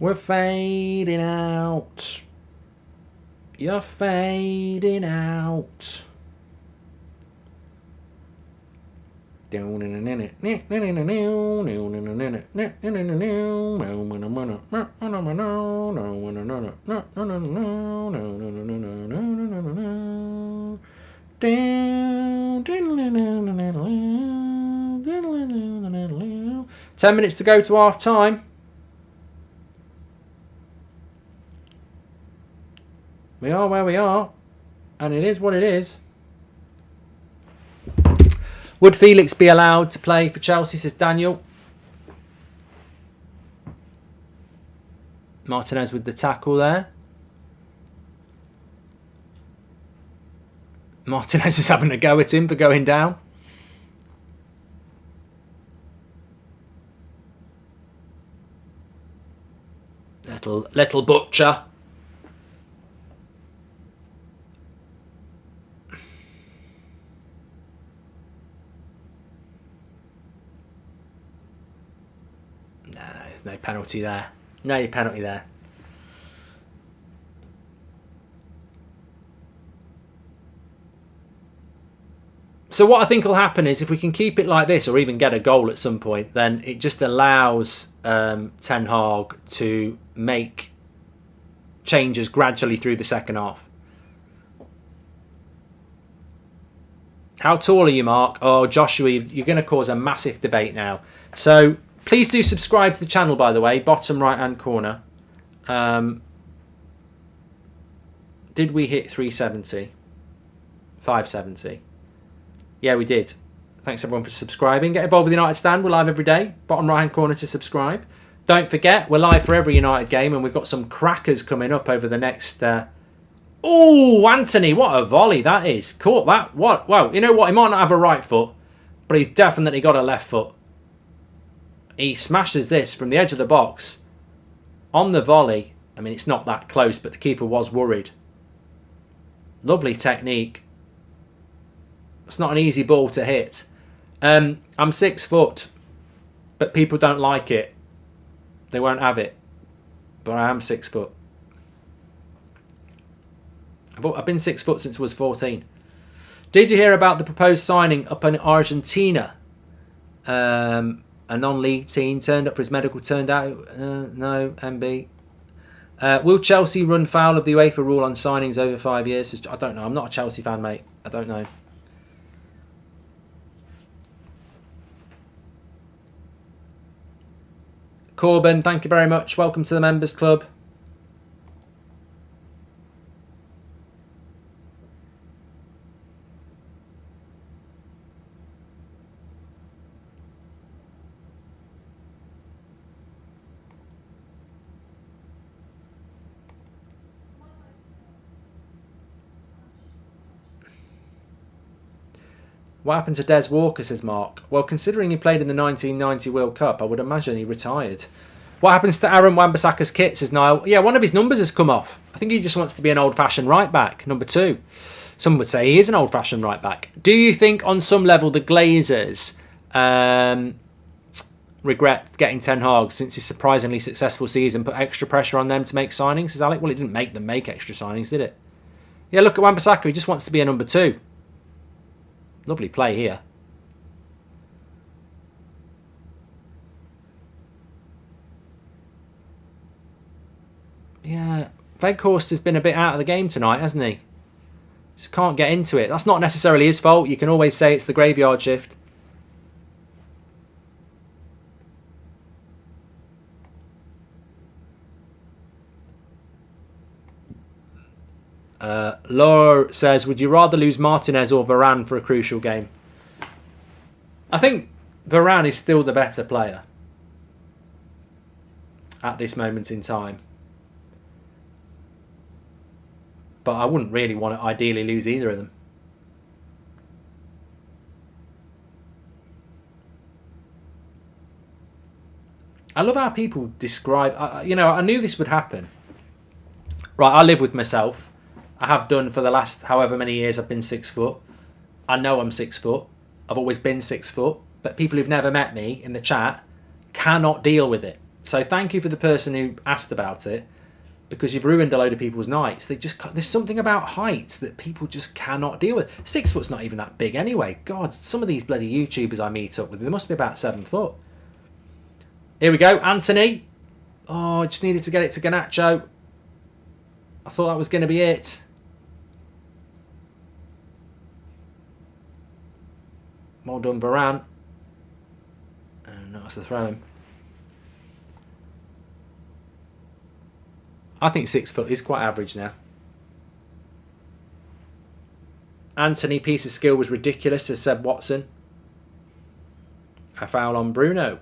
We're fading out. You're fading out. Ten minutes to go to half time. We are where we are, and it is what it is. Would Felix be allowed to play for Chelsea, says Daniel. Martinez with the tackle there. Martinez is having a go at him for going down. Little butcher. There's no penalty there. No penalty there. So what I think will happen is if we can keep it like this or even get a goal at some point, then it just allows Ten Hag to make changes gradually through the second half. How tall are you, Mark? Oh, Joshua, you're going to cause a massive debate now. So please do subscribe to the channel, by the way, bottom right-hand corner. Did we hit 370? 570? Yeah, we did. Thanks, everyone, for subscribing. Get involved with the United Stand. We're live every day. Bottom right-hand corner to subscribe. Don't forget, we're live for every United game, and we've got some crackers coming up over the next... Oh, Anthony, what a volley that is. Caught that. What? Well, you know what? He might not have a right foot, but he's definitely got a left foot. He smashes this from the edge of the box on the volley. I mean, it's not that close, but the keeper was worried. Lovely technique. It's not an easy ball to hit. I'm 6 foot, but people don't like it. They won't have it. But I am 6 foot. I've been 6 foot since I was 14. Did you hear about the proposed signing up in Argentina? A non-league team turned up for his medical, turned out... no, MB. Will Chelsea run foul of the UEFA rule on signings over 5 years? I don't know. I'm not a Chelsea fan, mate. I don't know. Corbin, thank you very much. Welcome to the Members Club. What happened to Des Walker, says Mark? Well, considering he played in the 1990 World Cup, I would imagine he retired. What happens to Aaron Wan-Bissaka's kit, says Niall? Yeah, one of his numbers has come off. I think he just wants to be an old-fashioned right-back, number 2. Some would say he is an old-fashioned right-back. Do you think, on some level, the Glazers regret getting Ten Hag since his surprisingly successful season put extra pressure on them to make signings, says Alec? Well, it didn't make them make extra signings, did it? Yeah, look at Wan-Bissaka. He just wants to be a number 2. Lovely play here. Yeah, Veghorst has been a bit out of the game tonight, hasn't he? Just can't get into it. That's not necessarily his fault. You can always say it's the graveyard shift. Laura says, would you rather lose Martinez or Varane for a crucial game? I think Varane is still the better player at this moment in time. But I wouldn't really want to ideally lose either of them. I love how people describe... you know, I knew this would happen. Right, I live with myself. I have done for the last however many years I've been 6 foot. I know I'm 6 foot. I've always been 6 foot. But people who've never met me in the chat cannot deal with it. So thank you for the person who asked about it, because you've ruined a load of people's nights. There's something about height that people just cannot deal with. 6 foot's not even that big anyway. God, some of these bloody YouTubers I meet up with, they must be about 7 foot. Here we go, Anthony. Oh, I just needed to get it to Garnacho. I thought that was going to be it. Well done, Varane. And that's the throw him. I think 6 foot is quite average now. Anthony, piece of skill was ridiculous, says Seb Watson. A foul on Bruno.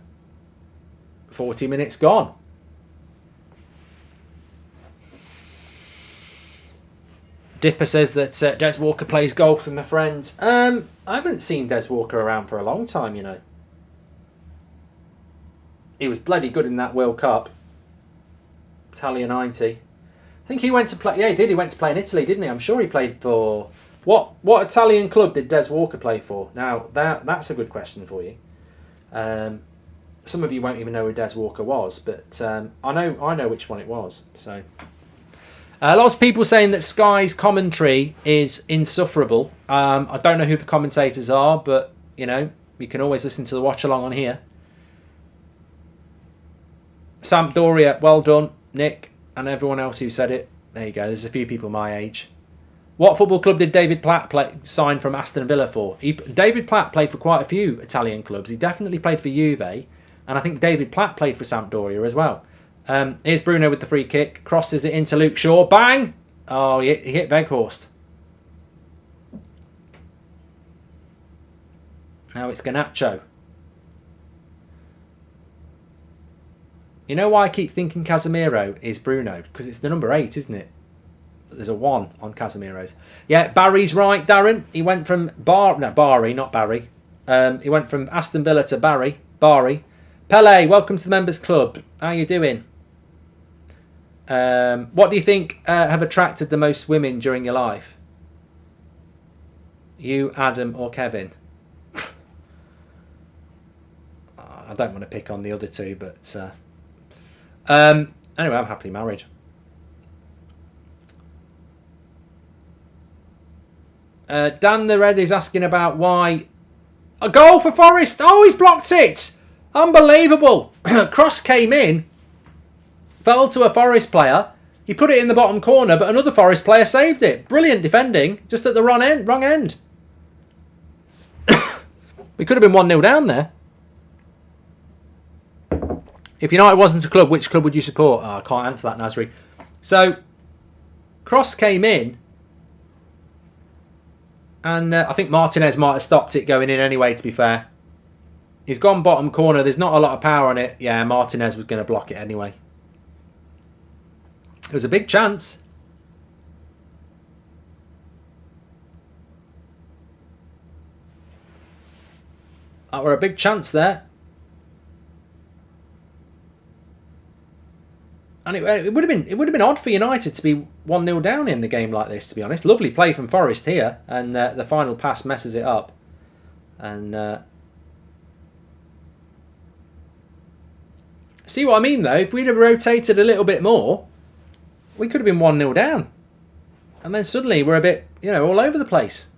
40 minutes gone. Dipper says that Des Walker plays golf with my friends. I haven't seen Des Walker around for a long time, you know. He was bloody good in that World Cup. Italia 90. I think he went to play... Yeah, he did. He went to play in Italy, didn't he? I'm sure he played for... What Italian club did Des Walker play for? Now, that's a good question for you. Some of you won't even know who Des Walker was, but I know which one it was. So, lots of people saying that Sky's commentary is insufferable. I don't know who the commentators are, but, you know, you can always listen to the watch-along on here. Sampdoria, well done, Nick, and everyone else who said it. There you go, there's a few people my age. What football club did David Platt sign from Aston Villa for? David Platt played for quite a few Italian clubs. He definitely played for Juve, and I think David Platt played for Sampdoria as well. Here's Bruno with the free kick. Crosses it into Luke Shaw. Bang! Oh, he hit Veghorst. Now it's Garnacho. You know why I keep thinking Casemiro is Bruno? Because it's the number 8, isn't it? There's a 1 on Casemiro's. Yeah, Barry's right, Darren. He went from Barry, not Barry. He went from Aston Villa to Barry. Pele, welcome to the Members Club. How you doing? What do you think have attracted the most women during your life? You, Adam, or Kevin? I don't want to pick on the other two, but... anyway, I'm happily married. Dan the Red is asking about why... A goal for Forest! Oh, he's blocked it! Unbelievable! Cross came in, fell to a Forest player. He put it in the bottom corner, but another Forest player saved it. Brilliant defending, just at the wrong end. We could have been 1-0 down there. If United wasn't a club, which club would you support? Oh, I can't answer that, Nasri. So, cross came in, and I think Martinez might have stopped it going in anyway, to be fair. He's gone bottom corner. There's not a lot of power on it. Yeah, Martinez was going to block it anyway. It was a big chance. That were a big chance there. And it would have been odd for United to be 1-0 down in the game like this, to be honest. Lovely play from Forest here, and the final pass messes it up. And see what I mean, though? If we'd have rotated a little bit more, we could have been 1-0 down. And then suddenly we're a bit, all over the place.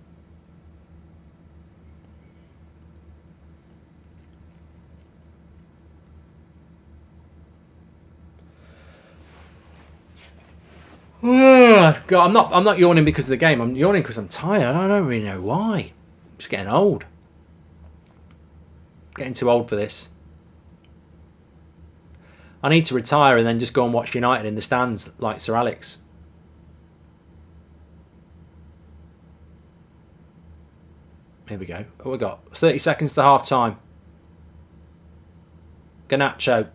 God, I'm not yawning because of the game. I'm yawning because I'm tired. I don't really know why. I'm just getting old. Getting too old for this. I need to retire and then just go and watch United in the stands like Sir Alex. Here we go. What we got? 30 seconds to half time. Garnacho.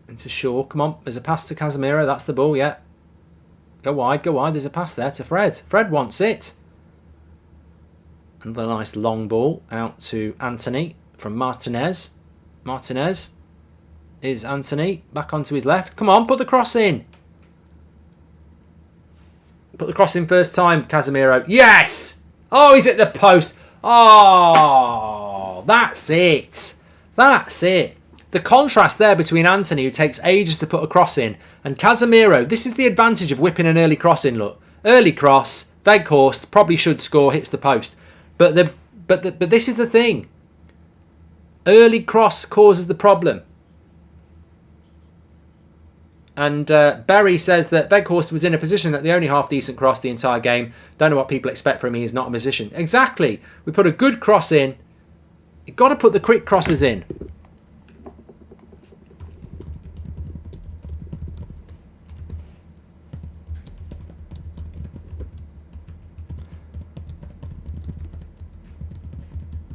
Into Shaw. Come on. There's a pass to Casemiro. That's the ball, yeah. Go wide, go wide. There's a pass there to Fred. Fred wants it. Another nice long ball out to Anthony from Martinez. Martinez is Anthony. Back onto his left. Come on, put the cross in. Put the cross in first time, Casemiro. Yes! Oh, he's at the post. Oh, that's it. That's it. The contrast there between Anthony, who takes ages to put a cross in, and Casemiro. This is the advantage of whipping an early cross in, look. Early cross, Weghorst probably should score, hits the post. But this is the thing. Early cross causes the problem. And Berry says that Weghorst was in a position that the only half-decent cross the entire game. Don't know what people expect from him. He's not a musician. Exactly. We put a good cross in. You've got to put the quick crosses in.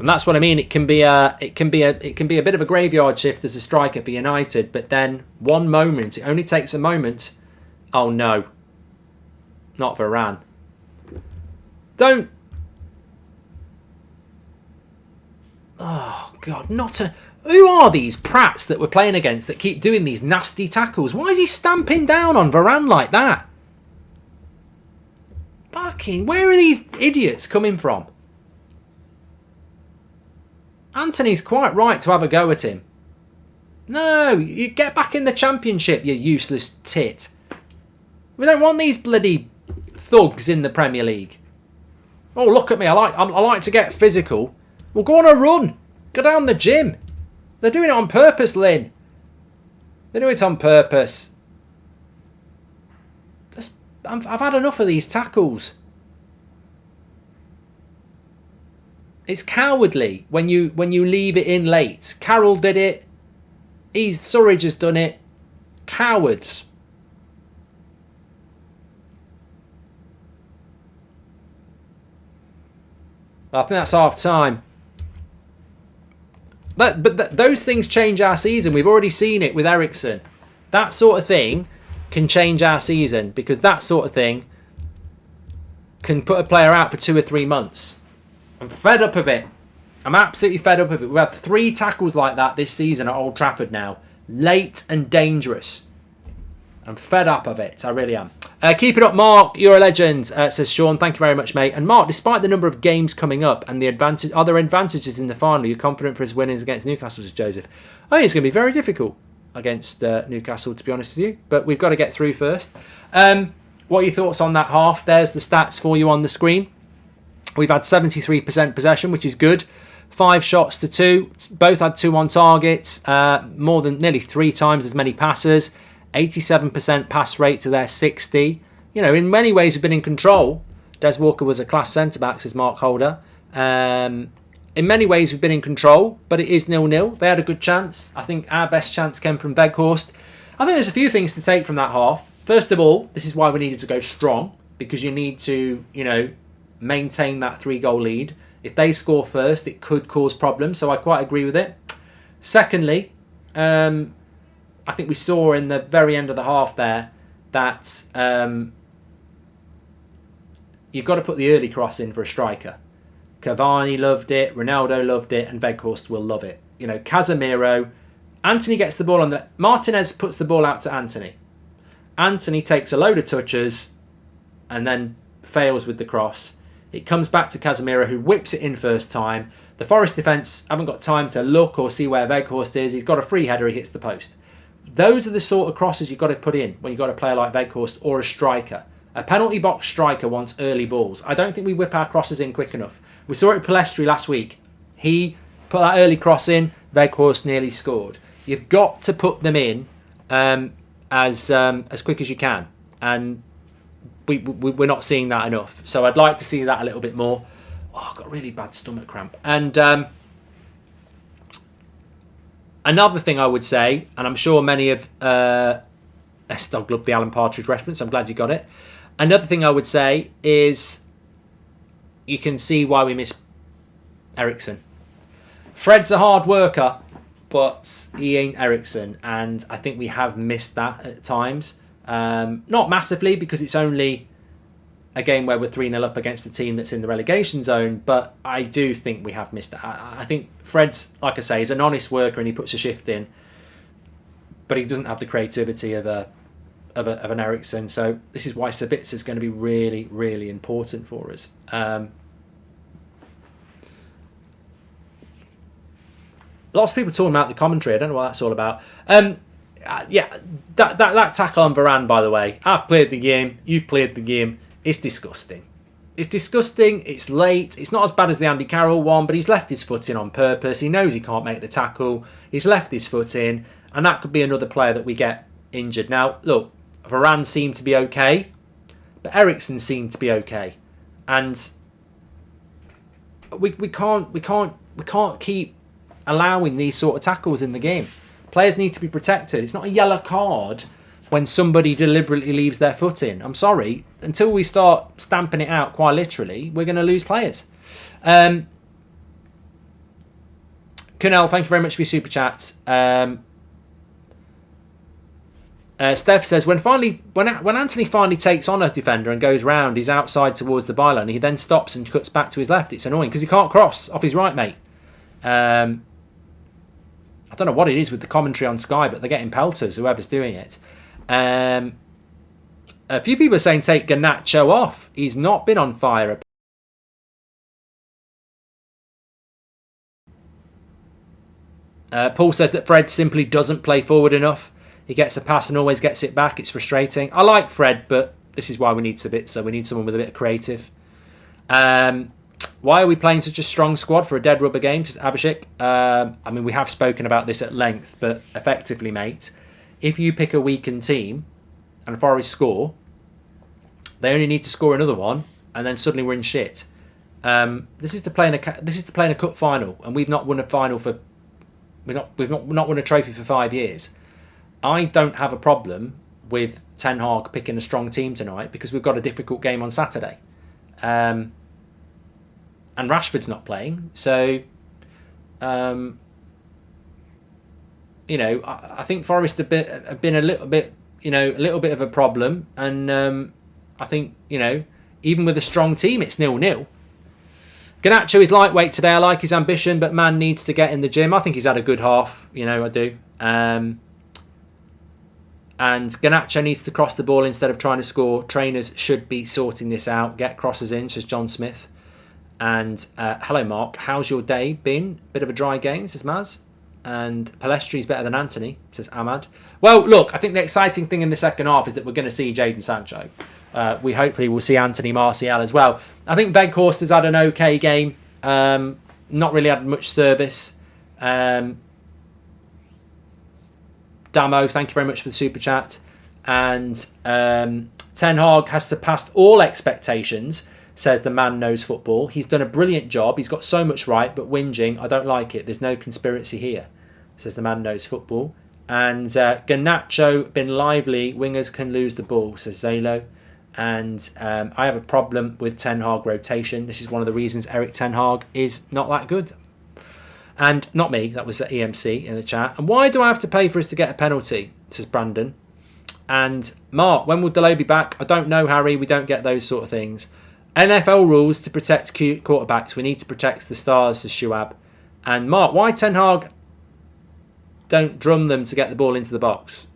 And that's what I mean. It can be a bit of a graveyard shift as a striker for United, but then one moment, it only takes a moment. Oh no, not Varane. Don't. Oh God, not a. Who are these prats that we're playing against that keep doing these nasty tackles? Why is he stamping down on Varane like that? Fucking, where are these idiots coming from? Anthony's quite right to have a go at him. No, you get back in the Championship, you useless tit. We don't want these bloody thugs in the Premier League. Oh, look at me. I like to get physical. Well, go on a run. Go down the gym. They're doing it on purpose, Lynn. They do it on purpose. I've had enough of these tackles. It's cowardly when you leave it in late. Carroll did it. Surridge has done it. Cowards. I think that's half time. But those things change our season. We've already seen it with Eriksen. That sort of thing can change our season because that sort of thing can put a player out for 2 or 3 months. I'm fed up of it. I'm absolutely fed up of it. We've had 3 tackles like that this season at Old Trafford now. Late and dangerous. I'm fed up of it. I really am. Keep it up, Mark. You're a legend, says Sean. Thank you very much, mate. And Mark, despite the number of games coming up and the other advantages in the final, you're confident for his winnings against Newcastle, says Joseph. I think it's going to be very difficult against Newcastle, to be honest with you. But we've got to get through first. What are your thoughts on that half? There's the stats for you on the screen. We've had 73% possession, which is good. 5 shots to 2. Both had 2 on target. More than nearly 3 times as many passes. 87% pass rate to their 60. You know, in many ways, we've been in control. Des Walker was a class centre-back, says Mark Holder. In many ways, we've been in control, but it is 0-0. They had a good chance. I think our best chance came from Weghorst. I think there's a few things to take from that half. First of all, this is why we needed to go strong, because you need to, maintain that 3-goal lead. If they score first, it could cause problems, so I quite agree with it. Secondly, I think we saw in the very end of the half there that you've got to put the early cross in for a striker. Cavani loved it, Ronaldo loved it, and Weghorst will love it. Casemiro, Anthony gets the ball on the... Martinez puts the ball out to Anthony. Anthony takes a load of touches and then fails with the cross. It comes back to Casemiro, who whips it in first time. The Forest defence haven't got time to look or see where Weghorst is. He's got a free header, he hits the post. Those are the sort of crosses you've got to put in when you've got a player like Weghorst or a striker. A penalty box striker wants early balls. I don't think we whip our crosses in quick enough. We saw it with Palestri last week. He put that early cross in, Weghorst nearly scored. You've got to put them in, and as quick as you can, and we're not seeing that enough. So I'd like to see that a little bit more. Oh, I've got a really bad stomach cramp. And another thing I would say, and I'm sure many of S-Dog loved the Alan Partridge reference. I'm glad you got it. Another thing I would say is you can see why we miss Ericsson. Fred's a hard worker, but he ain't Ericsson, and I think we have missed that at times. Not massively, because it's only a game where we're 3-0 up against a team that's in the relegation zone, but I do think we have missed it. I think Fred's, like I say, is an honest worker and he puts a shift in, but he doesn't have the creativity of an Ericsson. So this is why Sabitzer is going to be really, really important for us. Lots of people talking about the commentary. I don't know what that's all about. Yeah, that tackle on Varane, by the way. I've played the game. You've played the game. It's disgusting. It's disgusting. It's late. It's not as bad as the Andy Carroll one, but he's left his foot in on purpose. He knows he can't make the tackle. He's left his foot in, and that could be another player that we get injured. Now, look, Varane seemed to be okay, but Ericsson seemed to be okay, and we can't keep allowing these sort of tackles in the game. Players need to be protected. It's not a yellow card when somebody deliberately leaves their foot in. I'm sorry. Until we start stamping it out quite literally, we're going to lose players. Kunal, thank you very much for your super chat. Steph says, when Anthony finally takes on a defender and goes round, he's outside towards the byline. He then stops and cuts back to his left. It's annoying because he can't cross off his right, mate. I don't know what it is with the commentary on Sky, but they're getting pelters, whoever's doing it. A few people are saying take Garnacho off. He's not been on fire. Paul says that Fred simply doesn't play forward enough. He gets a pass and always gets it back. It's frustrating. I like Fred, but this is why we need Sabitzer. We need someone with a bit of creative. Why are we playing such a strong squad for a dead rubber game? Says Abhishek. I mean, we have spoken about this at length, but effectively, mate, if you pick a weakened team and Forest score, they only need to score another one, and then suddenly we're in shit. This is to play in a cup final, and we've not won a final for we've not won a trophy for 5 years. I don't have a problem with Ten Hag picking a strong team tonight because we've got a difficult game on Saturday. And Rashford's not playing, so I think Forest have been a little bit of a problem, and I think even with a strong team, it's 0-0. Garnacho is lightweight today. I like his ambition, but man needs to get in the gym. I think he's had a good half. I do. And Garnacho needs to cross the ball instead of trying to score. Trainers should be sorting this out. Get crosses in, says John Smith. And hello, Mark. How's your day been? Bit of a dry game, says Maz. And Palestri's better than Anthony, says Ahmad. Well, look, I think the exciting thing in the second half is that we're going to see Jadon Sancho. We hopefully will see Anthony Martial as well. I think Weghorst has had an okay game. Not really had much service. Damo, thank you very much for the super chat. And Ten Hag has surpassed all expectations, says the man knows football. He's done a brilliant job. He's got so much right, but whinging, I don't like it. There's no conspiracy here, says the man knows football. And Garnacho been lively. Wingers can lose the ball, says Zalo. And I have a problem with Ten Hag rotation. This is one of the reasons Eric Ten Hag is not that good. And not me, that was at EMC in the chat. And why do I have to pay for us to get a penalty, says Brandon. And Mark, when will Delay be back? I don't know, Harry. We don't get those sort of things. NFL rules to protect quarterbacks. We need to protect the stars, says Shuab. And Mark, why Ten Hag don't drum them to get the ball into the box?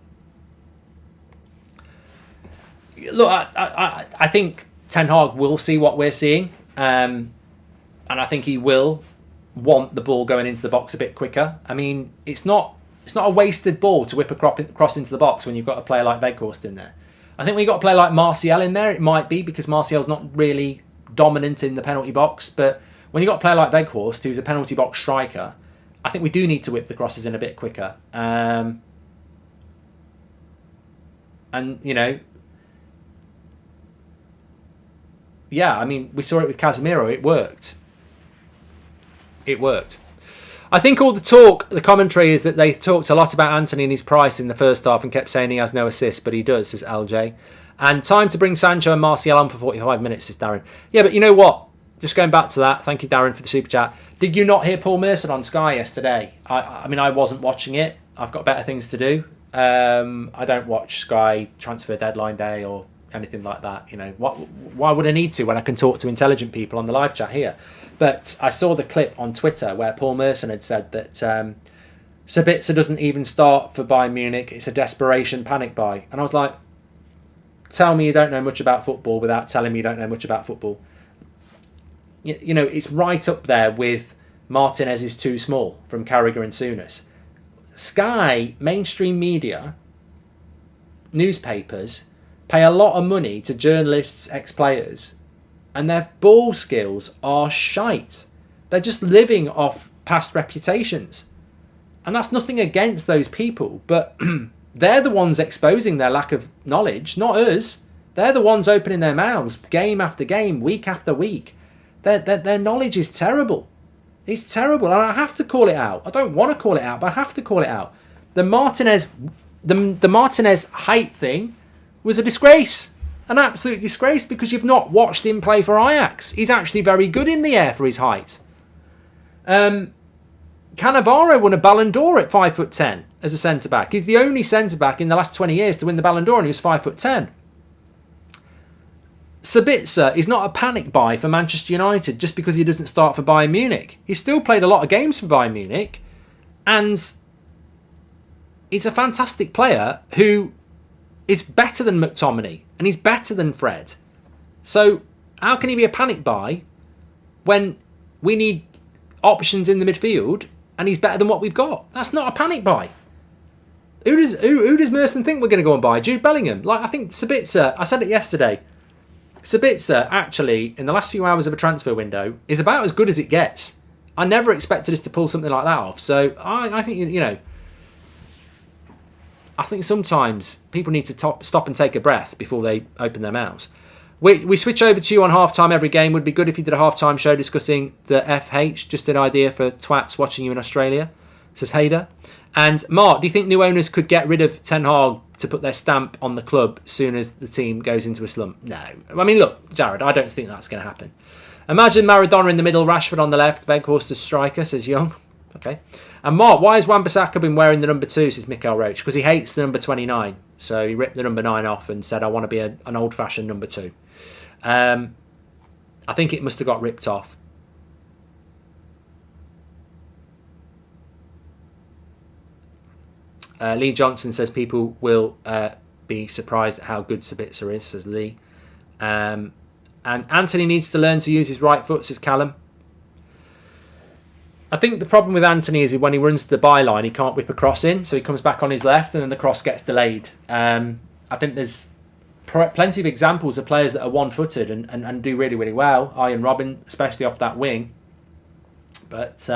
Look, I think Ten Hag will see what we're seeing. And I think he will want the ball going into the box a bit quicker. I mean, it's not a wasted ball to whip across into the box when you've got a player like Weghorst in there. I think when you've got a player like Martial in there, it might be because Martial's not really dominant in the penalty box. But when you've got a player like Weghorst, who's a penalty box striker, I think we do need to whip the crosses in a bit quicker. And, yeah, I mean, we saw it with Casemiro. It worked. It worked. I think all the talk, the commentary is that they talked a lot about Anthony and his price in the first half and kept saying he has no assists, but he does, says LJ. And time to bring Sancho and Martial on for 45 minutes, says Darren. Yeah, but you know what? Just going back to that, thank you, Darren, for the super chat. Did you not hear Paul Merson on Sky yesterday? I mean, I wasn't watching it. I've got better things to do. I don't watch Sky Transfer Deadline Day or anything like that. Why would I need to when I can talk to intelligent people on the live chat here? But I saw the clip on Twitter where Paul Merson had said that Sabitzer doesn't even start for Bayern Munich. It's a desperation panic buy. And I was like, tell me you don't know much about football without telling me you don't know much about football. It's right up there with Martinez is too small from Carragher and Souness. Sky, mainstream media, newspapers, pay a lot of money to journalists, ex-players, and their ball skills are shite. They're just living off past reputations. And that's nothing against those people, but they're the ones exposing their lack of knowledge, not us. They're the ones opening their mouths game after game, week after week. Their knowledge is terrible. It's terrible, and I have to call it out. I don't want to call it out, but I have to call it out. The Martinez height thing was a disgrace. An absolute disgrace, because you've not watched him play for Ajax. He's actually very good in the air for his height. Cannavaro won a Ballon d'Or at 5'10" as a centre-back. He's the only centre-back in the last 20 years to win the Ballon d'Or, and he was 5'10". Sabitzer is not a panic buy for Manchester United just because he doesn't start for Bayern Munich. He's still played a lot of games for Bayern Munich, and he's a fantastic player who is better than McTominay, and he's better than Fred. So how can he be a panic buy when we need options in the midfield and he's better than what we've got? That's not a panic buy. Who does Merson think we're going to go and buy? Jude Bellingham? I think Sabitzer, I said it yesterday, Sabitzer actually, in the last few hours of a transfer window, is about as good as it gets. I never expected us to pull something like that off. So I think, I think sometimes people need to stop and take a breath before they open their mouths. We switch over to you on halftime every game. Would be good if you did a halftime show discussing the FH. Just an idea for twats watching you in Australia, says Hader. And Mark, do you think new owners could get rid of Ten Hag to put their stamp on the club as soon as the team goes into a slump? No. I mean, look, Jared, I don't think that's going to happen. Imagine Maradona in the middle, Rashford on the left, Weghorst as striker, says Young. Okay. And Mark, why has Wan-Bissaka been wearing the number 2, says Mikael Roach? Because he hates the number 29. So he ripped the number 9 off and said, I want to be an old-fashioned number 2. I think it must have got ripped off. Lee Johnson says people will be surprised at how good Sabitzer is, says Lee. And Anthony needs to learn to use his right foot, says Callum. I think the problem with Anthony is when he runs to the byline, he can't whip a cross in, so he comes back on his left and then the cross gets delayed. I think there's plenty of examples of players that are one-footed and do really, really well. Ian Robin, especially off that wing. But,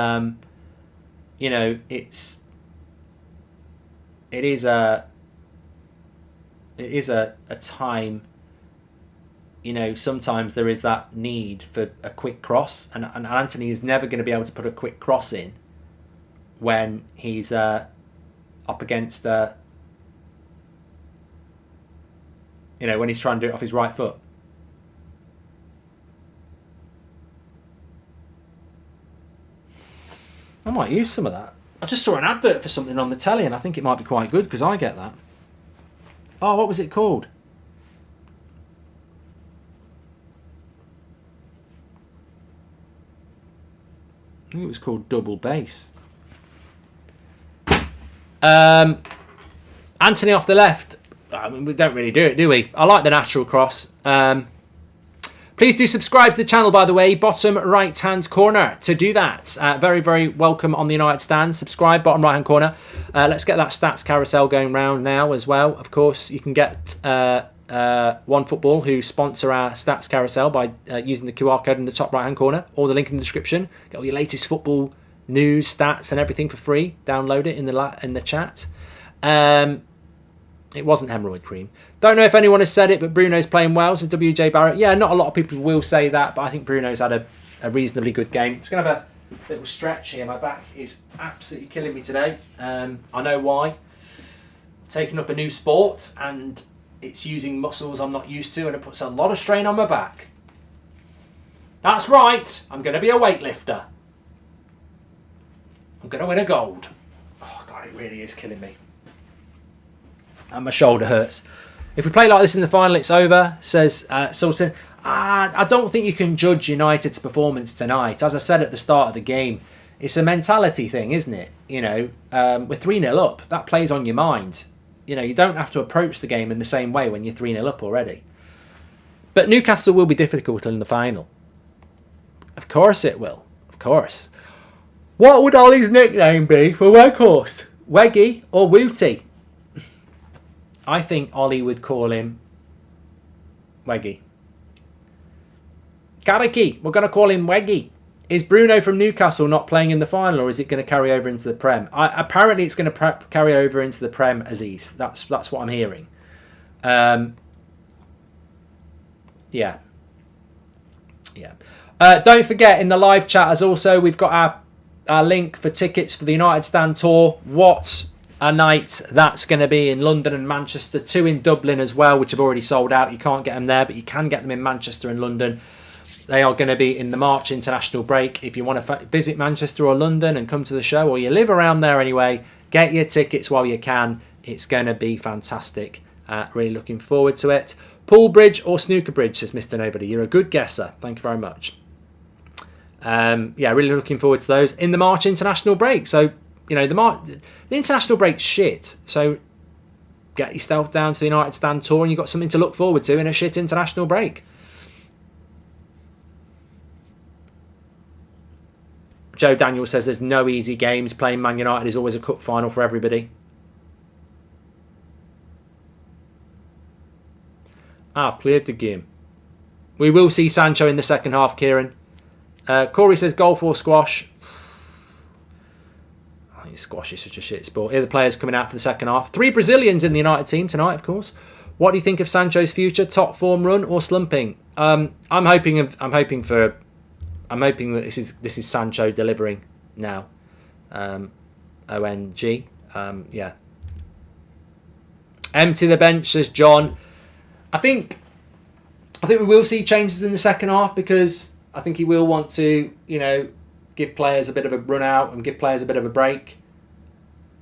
it is a time, sometimes there is that need for a quick cross, and Anthony is never going to be able to put a quick cross in when he's up against when he's trying to do it off his right foot. I might use some of that. I just saw an advert for something on the telly and I think it might be quite good because I get that. Oh, what was it called? I think it was called Double Bass. Anthony off the left. I mean, we don't really do it, do we? I like the natural cross. Please do subscribe to the channel, by the way, bottom right-hand corner. To do that, very, very welcome on the United Stand. Subscribe, bottom right-hand corner. Let's get that stats carousel going round now as well. Of course, you can get OneFootball, who sponsor our stats carousel by using the QR code in the top right-hand corner or the link in the description. Get all your latest football news, stats, and everything for free. Download it in the chat. It wasn't hemorrhoid cream. Don't know if anyone has said it, but Bruno's playing well, says WJ Barrett. Yeah, not a lot of people will say that, but I think Bruno's had a reasonably good game. I'm just going to have a little stretch here. My back is absolutely killing me today. I know why. Taking up a new sport, and it's using muscles I'm not used to, and it puts a lot of strain on my back. That's right. I'm going to be a weightlifter. I'm going to win a gold. Oh, God, it really is killing me. And my shoulder hurts. If we play like this in the final, it's over, says Sultan. I don't think you can judge United's performance tonight. As I said at the start of the game, it's a mentality thing, isn't it? You know, we're 3-0 up. That plays on your mind. You know, you don't have to approach the game in the same way when you're 3-0 up already. But Newcastle will be difficult in the final. Of course it will. Of course. What would Ollie's nickname be for Weghorst? Weggy or Wooty? I think Ollie would call him Weggy. Garricky, we're going to call him Weggy. Is Bruno from Newcastle not playing in the final, or is it going to carry over into the Prem? Apparently it's going to carry over into the Prem, Aziz. That's what I'm hearing. Yeah. Don't forget, in the live chat, as also, we've got our link for tickets for the United Stand Tour. What a night that's going to be in London and Manchester. 2 in Dublin as well, which have already sold out. You can't get them there, but you can get them in Manchester and London. They are going to be in the March international break. If you want to visit Manchester or London and come to the show, or you live around there anyway, get your tickets while you can. It's going to be fantastic. Really looking forward to it. Pool Bridge or Snooker Bridge, says Mr. Nobody. You're a good guesser. Thank you very much. Yeah, really looking forward to those in the March international break. So, you know, the international break's shit. So get yourself down to the United Stand Tour and you've got something to look forward to in a shit international break. Joe Daniel says there's no easy games. Playing Man United is always a cup final for everybody. I've played the game. We will see Sancho in the second half, Kieran. Corey says golf or squash. I think squash is such a shit sport. Here are the players coming out for the second half. 3 Brazilians in the United team tonight, of course. What do you think of Sancho's future? Top form run or slumping? I'm hoping that this is Sancho delivering now. ONG. Yeah. Empty the bench, says John. I think we will see changes in the second half, because I think he will want to, you know, give players a bit of a run out and give players a bit of a break.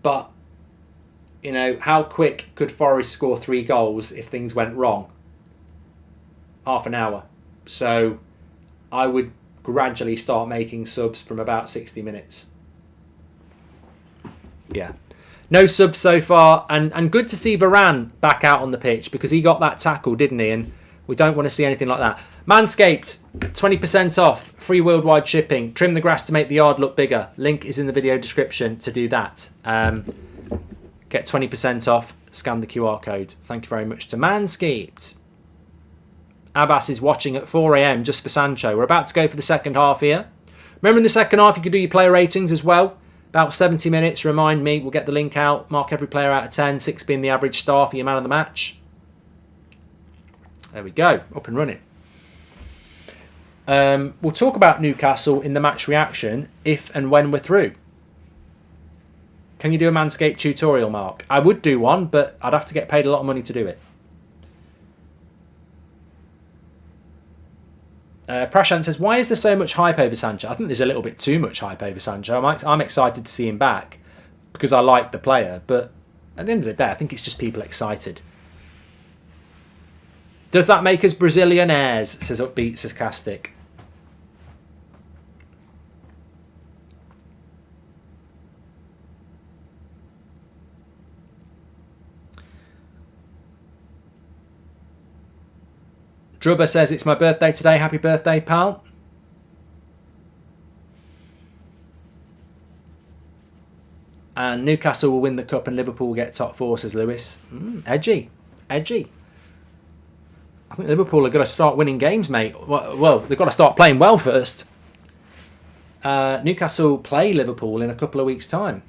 But, you know, how quick could Forest score 3 goals if things went wrong? Half an hour. So I would gradually start making subs from about 60 minutes. Yeah. No subs so far, and good to see Varane back out on the pitch, because he got that tackle, didn't he? And we don't want to see anything like that. Manscaped, 20% off, free worldwide shipping. Trim the grass to make the yard look bigger. Link is in the video description to do that. Get 20% off, scan the QR code. Thank you very much to Manscaped. Abbas is watching at 4 a.m. just for Sancho. We're about to go for the second half here. Remember, in the second half, you can do your player ratings as well. About 70 minutes, remind me, we'll get the link out, mark every player out of 10, 6 being the average star for your man of the match. There we go, up and running. We'll talk about Newcastle in the match reaction if and when we're through. Can you do a Manscaped tutorial, Mark? I would do one, but I'd have to get paid a lot of money to do it. Prashant says, why is there so much hype over Sancho? I think there's a little bit too much hype over Sancho. I'm excited to see him back because I like the player. But at the end of the day, I think it's just people excited. Does that make us Brazilianaires? Says Upbeat Sarcastic. Drubber says, it's my birthday today. Happy birthday, pal. And Newcastle will win the cup and Liverpool will get top 4, says Lewis. Edgy. I think Liverpool are going to start winning games, mate. Well, they've got to start playing well first. Newcastle play Liverpool in a couple of weeks' time.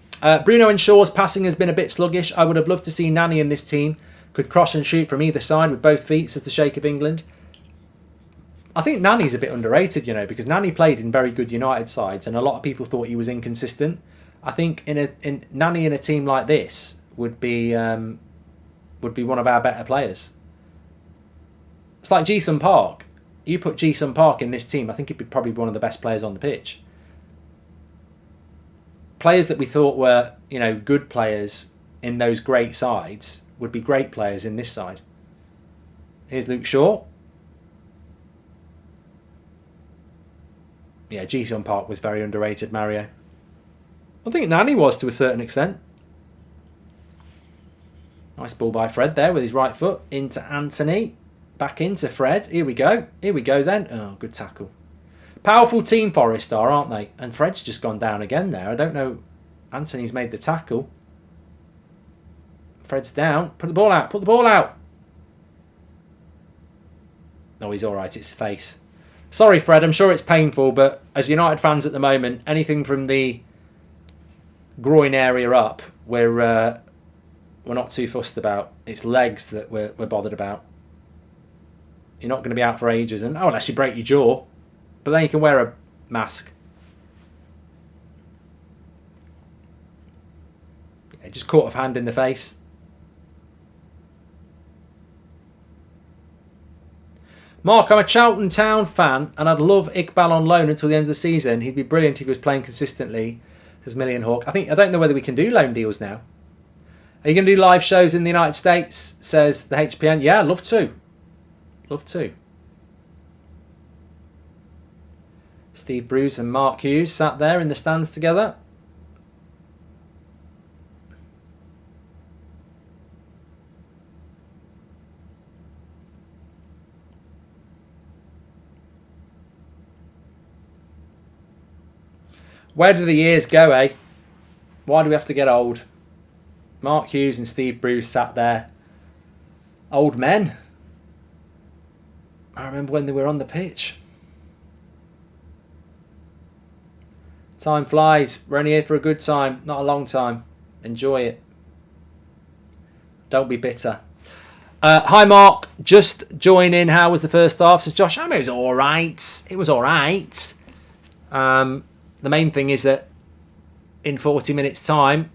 Bruno and Shaw's passing has been a bit sluggish. I would have loved to see Nani in this team. Could cross and shoot from either side with both feet, says the Sheikh of England. I think Nani's a bit underrated, you know, because Nani played in very good United sides, and a lot of people thought he was inconsistent. I think Nani in a team like this would be one of our better players. It's like Ji-sung Park. You put Ji-sung Park in this team, I think he'd be probably one of the best players on the pitch. Players that we thought were, you know, good players in those great sides would be great players in this side. Here's Luke Shaw. Yeah, Ji-sung Park was very underrated, Mario. I think Nani was to a certain extent. Nice ball by Fred there with his right foot into Anthony. Back into Fred. Here we go. Here we go then. Oh, good tackle. Powerful team, Forest are, aren't they? And Fred's just gone down again there. I don't know. Anthony's made the tackle. Fred's down. Put the ball out. Put the ball out. No, he's all right. It's his face. Sorry, Fred. I'm sure it's painful, but as United fans at the moment, anything from the groin area up, we're not too fussed about. It's legs that we're bothered about. You're not going to be out for ages, and unless you break your jaw, but then you can wear a mask. Yeah, just caught of hand in the face. Mark, I'm a Charlton Town fan and I'd love Iqbal on loan until the end of the season. He'd be brilliant if he was playing consistently, says Million Hawk. I don't know whether we can do loan deals now. Are you going to do live shows in the United States, says the HPN? Yeah, I'd love to. Love to. Steve Bruce and Mark Hughes sat there in the stands together. Where do the years go, eh? Why do we have to get old? Mark Hughes and Steve Bruce sat there. Old men. I remember when they were on the pitch. Time flies. We're only here for a good time, not a long time. Enjoy it. Don't be bitter. Hi, Mark. Just join in. How was the first half? Says Josh. I mean, it was all right. It was all right. The main thing is that in 40 minutes' time,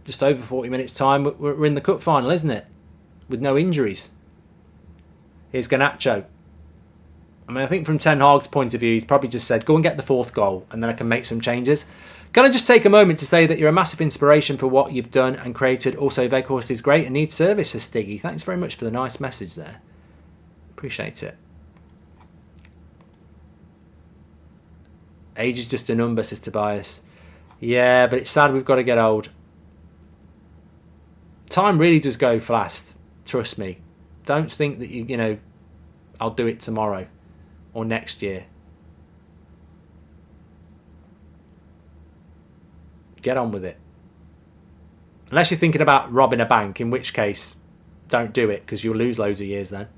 just over 40 minutes' time, we're in the cup final, isn't it? With no injuries. Here's Garnacho. I mean, I think from Ten Hag's point of view, he's probably just said, go and get the fourth goal, and then I can make some changes. Can I just take a moment to say that you're a massive inspiration for what you've done and created. Also, Veghorst is great and needs service, says Stiggy. Thanks very much for the nice message there. Appreciate it. Age is just a number, says Tobias. Yeah, but it's sad we've got to get old. Time really does go fast. Trust me. Don't think that you know, I'll do it tomorrow or next year. Get on with it. Unless you're thinking about robbing a bank, in which case, don't do it because you'll lose loads of years then.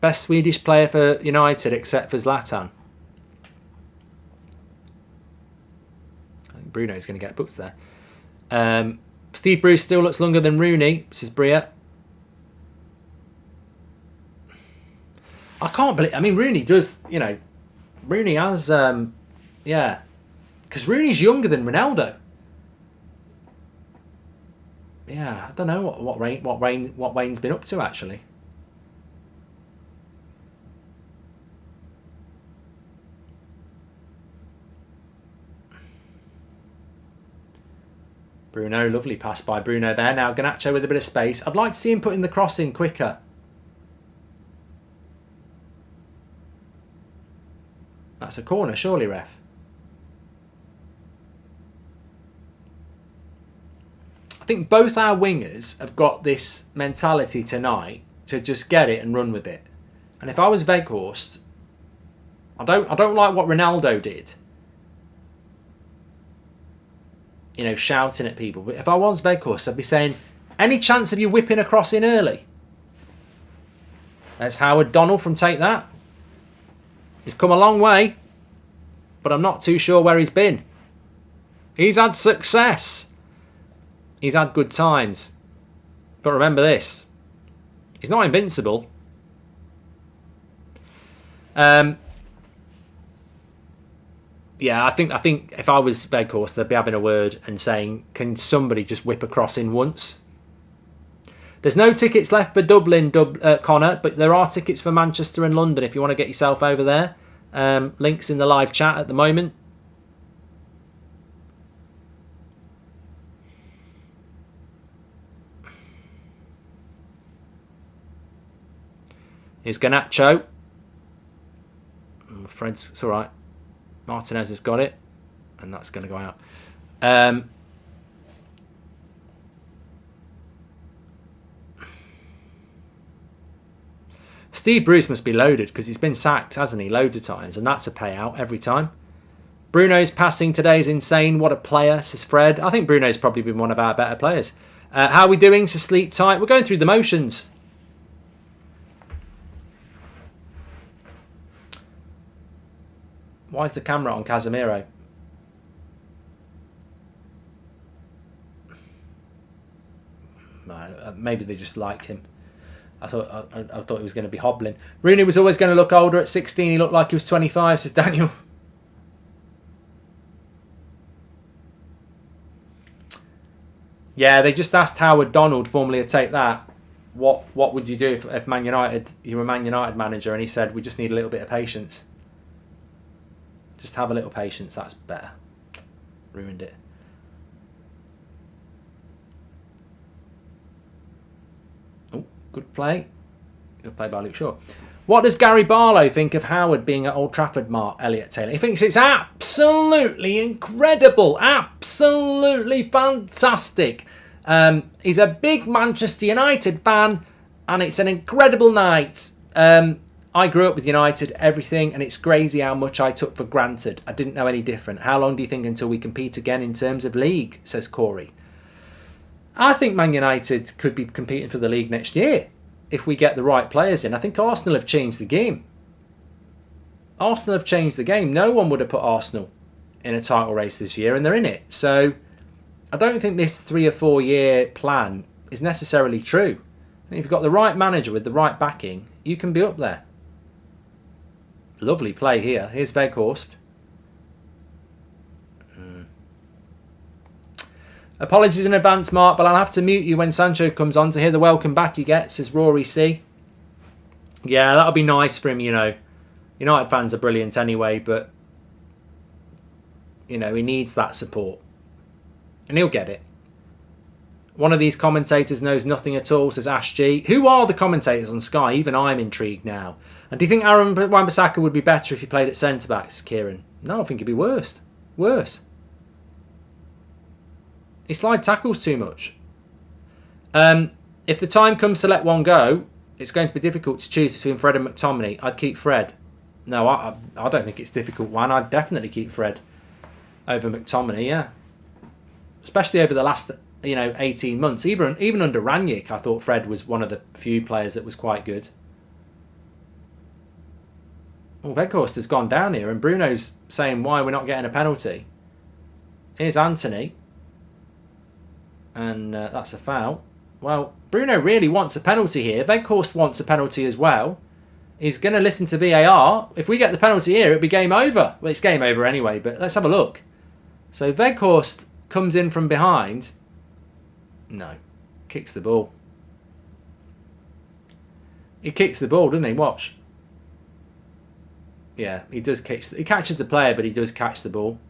Best Swedish player for United except for Zlatan. I think Bruno's going to get booked there. Steve Bruce still looks longer than Rooney, says Bria. I can't believe... I mean, Rooney does, you know... Rooney has... yeah. Because Rooney's younger than Ronaldo. Yeah, I don't know what Wayne's been up to, actually. Bruno, lovely pass by Bruno there. Now Garnacho with a bit of space. I'd like to see him putting the cross in quicker. That's a corner, surely, ref. I think both our wingers have got this mentality tonight to just get it and run with it. And if I was Veghorst, I don't like what Ronaldo did. You know, shouting at people. But if I was Veghorst, I'd be saying, any chance of you whipping a cross in early? There's Howard Donald from Take That. He's come a long way, but I'm not too sure where he's been. He's had success. He's had good times. But remember this. He's not invincible. Yeah, I think if I was Veghorst, they'd be having a word and saying, can somebody just whip a cross in once? There's no tickets left for Dublin, Connor, but there are tickets for Manchester and London if you want to get yourself over there. Links in the live chat at the moment. Here's Garnacho. Fred's, it's all right. Martinez has got it, and that's going to go out. Steve Bruce must be loaded because he's been sacked, hasn't he, loads of times, and that's a payout every time. Bruno's passing today is insane. What a player, says Fred. I think Bruno's probably been one of our better players. How are we doing to sleep tight? We're going through the motions. Why is the camera on Casemiro? Maybe they just like him. I thought he was going to be hobbling. Rooney was always going to look older at 16. He looked like he was 25, says Daniel. Yeah, they just asked Howard Donald, formerly of Take That, what would you do if Man United, you were a Man United manager, and he said, we just need a little bit of patience. Just have a little patience, that's better. Ruined it. Oh, good play. Good play by Luke Shaw. What does Gary Barlow think of Howard being at Old Trafford, Mark Elliott Taylor? He thinks it's absolutely incredible. Absolutely fantastic. He's a big Manchester United fan, and it's an incredible night. I grew up with United, everything, and it's crazy how much I took for granted. I didn't know any different. How long do you think until we compete again in terms of league, says Corey. I think Man United could be competing for the league next year if we get the right players in. I think Arsenal have changed the game. Arsenal have changed the game. No one would have put Arsenal in a title race this year, and they're in it. So I don't think this 3 or 4 year plan is necessarily true. If you've got the right manager with the right backing, you can be up there. Lovely play here. Here's Veghorst. Apologies in advance, Mark, but I'll have to mute you when Sancho comes on to hear the welcome back you get, says Rory C. Yeah, that'll be nice for him, you know. United fans are brilliant anyway, but, you know, he needs that support. And he'll get it. One of these commentators knows nothing at all, says Ash G. Who are the commentators on Sky? Even I'm intrigued now. And do you think Aaron Wan-Bissaka would be better if he played at centre-back, says Kieran? No, I think he'd be worse. Worse. He slide tackles too much. If the time comes to let one go, it's going to be difficult to choose between Fred and McTominay. I'd keep Fred. No, I don't think it's a difficult one. I'd definitely keep Fred over McTominay, yeah. Especially over the last 18 months. Even under Ranić, I thought Fred was one of the few players that was quite good. Well, Veghorst has gone down here, and Bruno's saying why we're not getting a penalty. Here's Anthony. And that's a foul. Well, Bruno really wants a penalty here. Veghorst wants a penalty as well. He's going to listen to VAR. If we get the penalty here, it'll be game over. Well, it's game over anyway, but let's have a look. So Veghorst comes in from behind. No. Kicks the ball. He kicks the ball, doesn't he? Watch. Yeah, he does catch. He catches the player, but he does catch the ball.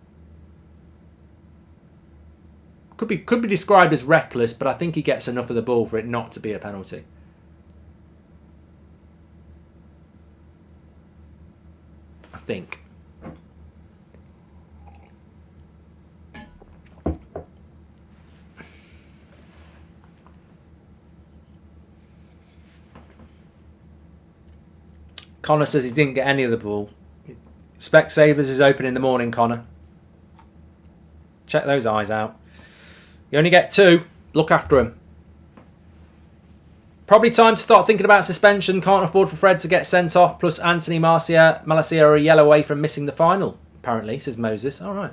Could be described as reckless, but I think he gets enough of the ball for it not to be a penalty. I think. Connor says he didn't get any of the ball. Specsavers is open in the morning, Connor. Check those eyes out. You only get 2. Look after them. Probably time to start thinking about suspension. Can't afford for Fred to get sent off. Plus Anthony Malacia are a yellow away from missing the final, apparently, says Moses. All right.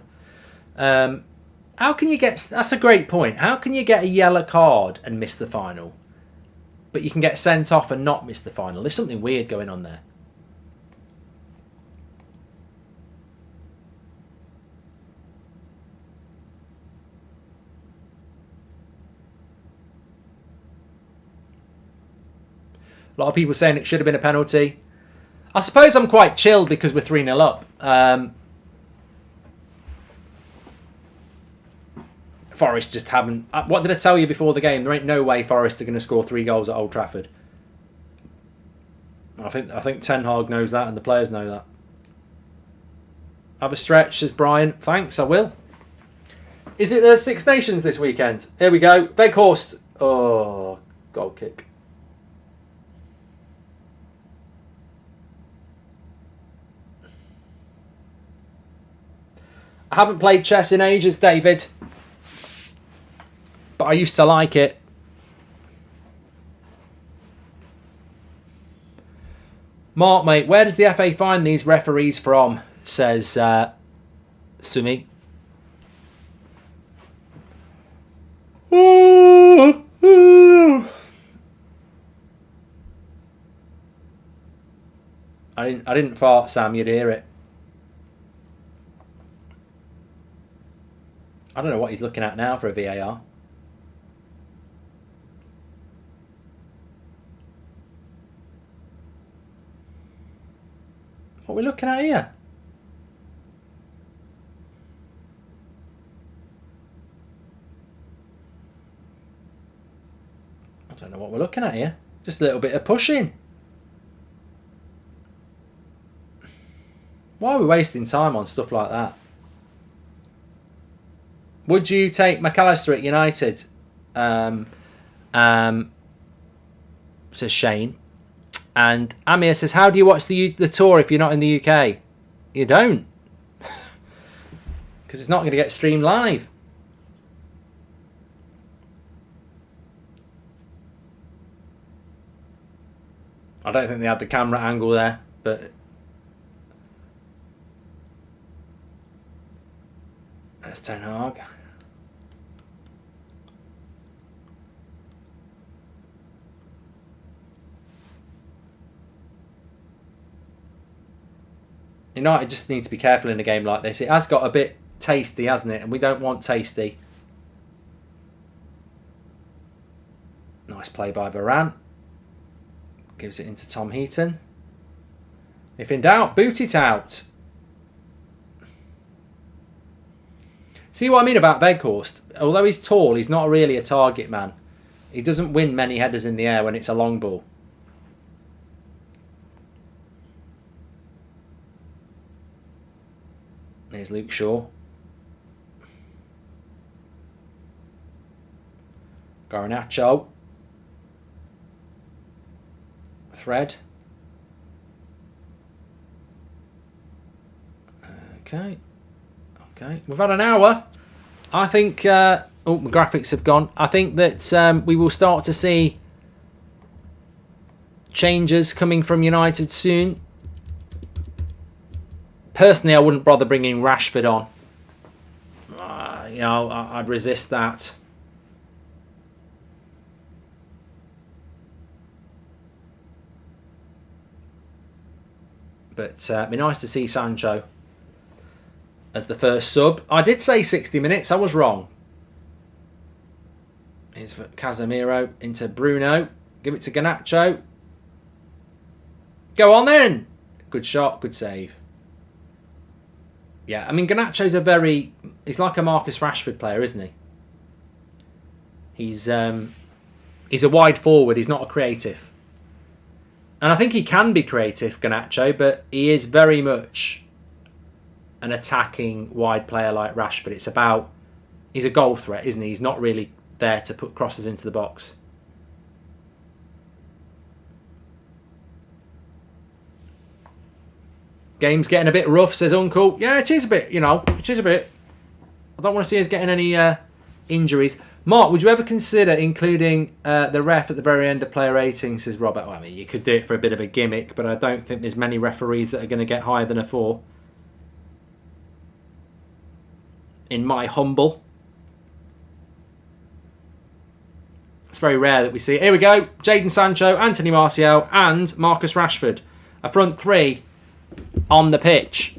How can you get... That's a great point. How can you get a yellow card and miss the final, but you can get sent off and not miss the final? There's something weird going on there. A lot of people saying it should have been a penalty. I suppose I'm quite chilled because we're 3-0 up. Forest just haven't... What did I tell you before the game? There ain't no way Forest are going to score 3 goals at Old Trafford. I think Ten Hag knows that and the players know that. Have a stretch, says Brian. Thanks, I will. Is it the Six Nations this weekend? Here we go. Weghorst. Oh, goal kick. I haven't played chess in ages, David, but I used to like it. Mark, mate, where does the FA find these referees from? Says Sumi. I didn't fart, Sam. You'd hear it. I don't know what he's looking at now for a VAR. What are we looking at here? I don't know what we're looking at here. Just a little bit of pushing. Why are we wasting time on stuff like that? Would you take McAllister at United? Says Shane. And Amir says, how do you watch the tour if you're not in the UK? You don't. Because it's not going to get streamed live. I don't think they had the camera angle there, but... That's Ten Hag. United just need to be careful in a game like this. It has got a bit tasty, hasn't it? And we don't want tasty. Nice play by Varane. Gives it into Tom Heaton. If in doubt, boot it out. See what I mean about Weghorst? Although he's tall, he's not really a target man. He doesn't win many headers in the air when it's a long ball. There's Luke Shaw. Garnacho. Fred. Okay. Okay. We've had an hour. I think... oh, the graphics have gone. I think that we will start to see changes coming from United soon. Personally, I wouldn't bother bringing Rashford on. You know, I'd resist that. But it'd be nice to see Sancho as the first sub. I did say 60 minutes. I was wrong. Here's for Casemiro into Bruno. Give it to Garnacho. Go on then. Good shot. Good save. Yeah, I mean, Garnacho's he's like a Marcus Rashford player, isn't he? He's a wide forward. He's not a creative. And I think he can be creative, Garnacho, but he is very much an attacking wide player like Rashford. It's about... He's a goal threat, isn't he? He's not really there to put crosses into the box. Game's getting a bit rough, says Uncle. Yeah, it is a bit, you know. It is a bit. I don't want to see us getting any injuries. Mark, would you ever consider including the ref at the very end of player rating, says Robert? Well, I mean, you could do it for a bit of a gimmick, but I don't think there's many referees that are going to get higher than a 4. In my humble. It's very rare that we see it. Here we go. Jadon Sancho, Anthony Martial and Marcus Rashford. A front 3 on the pitch.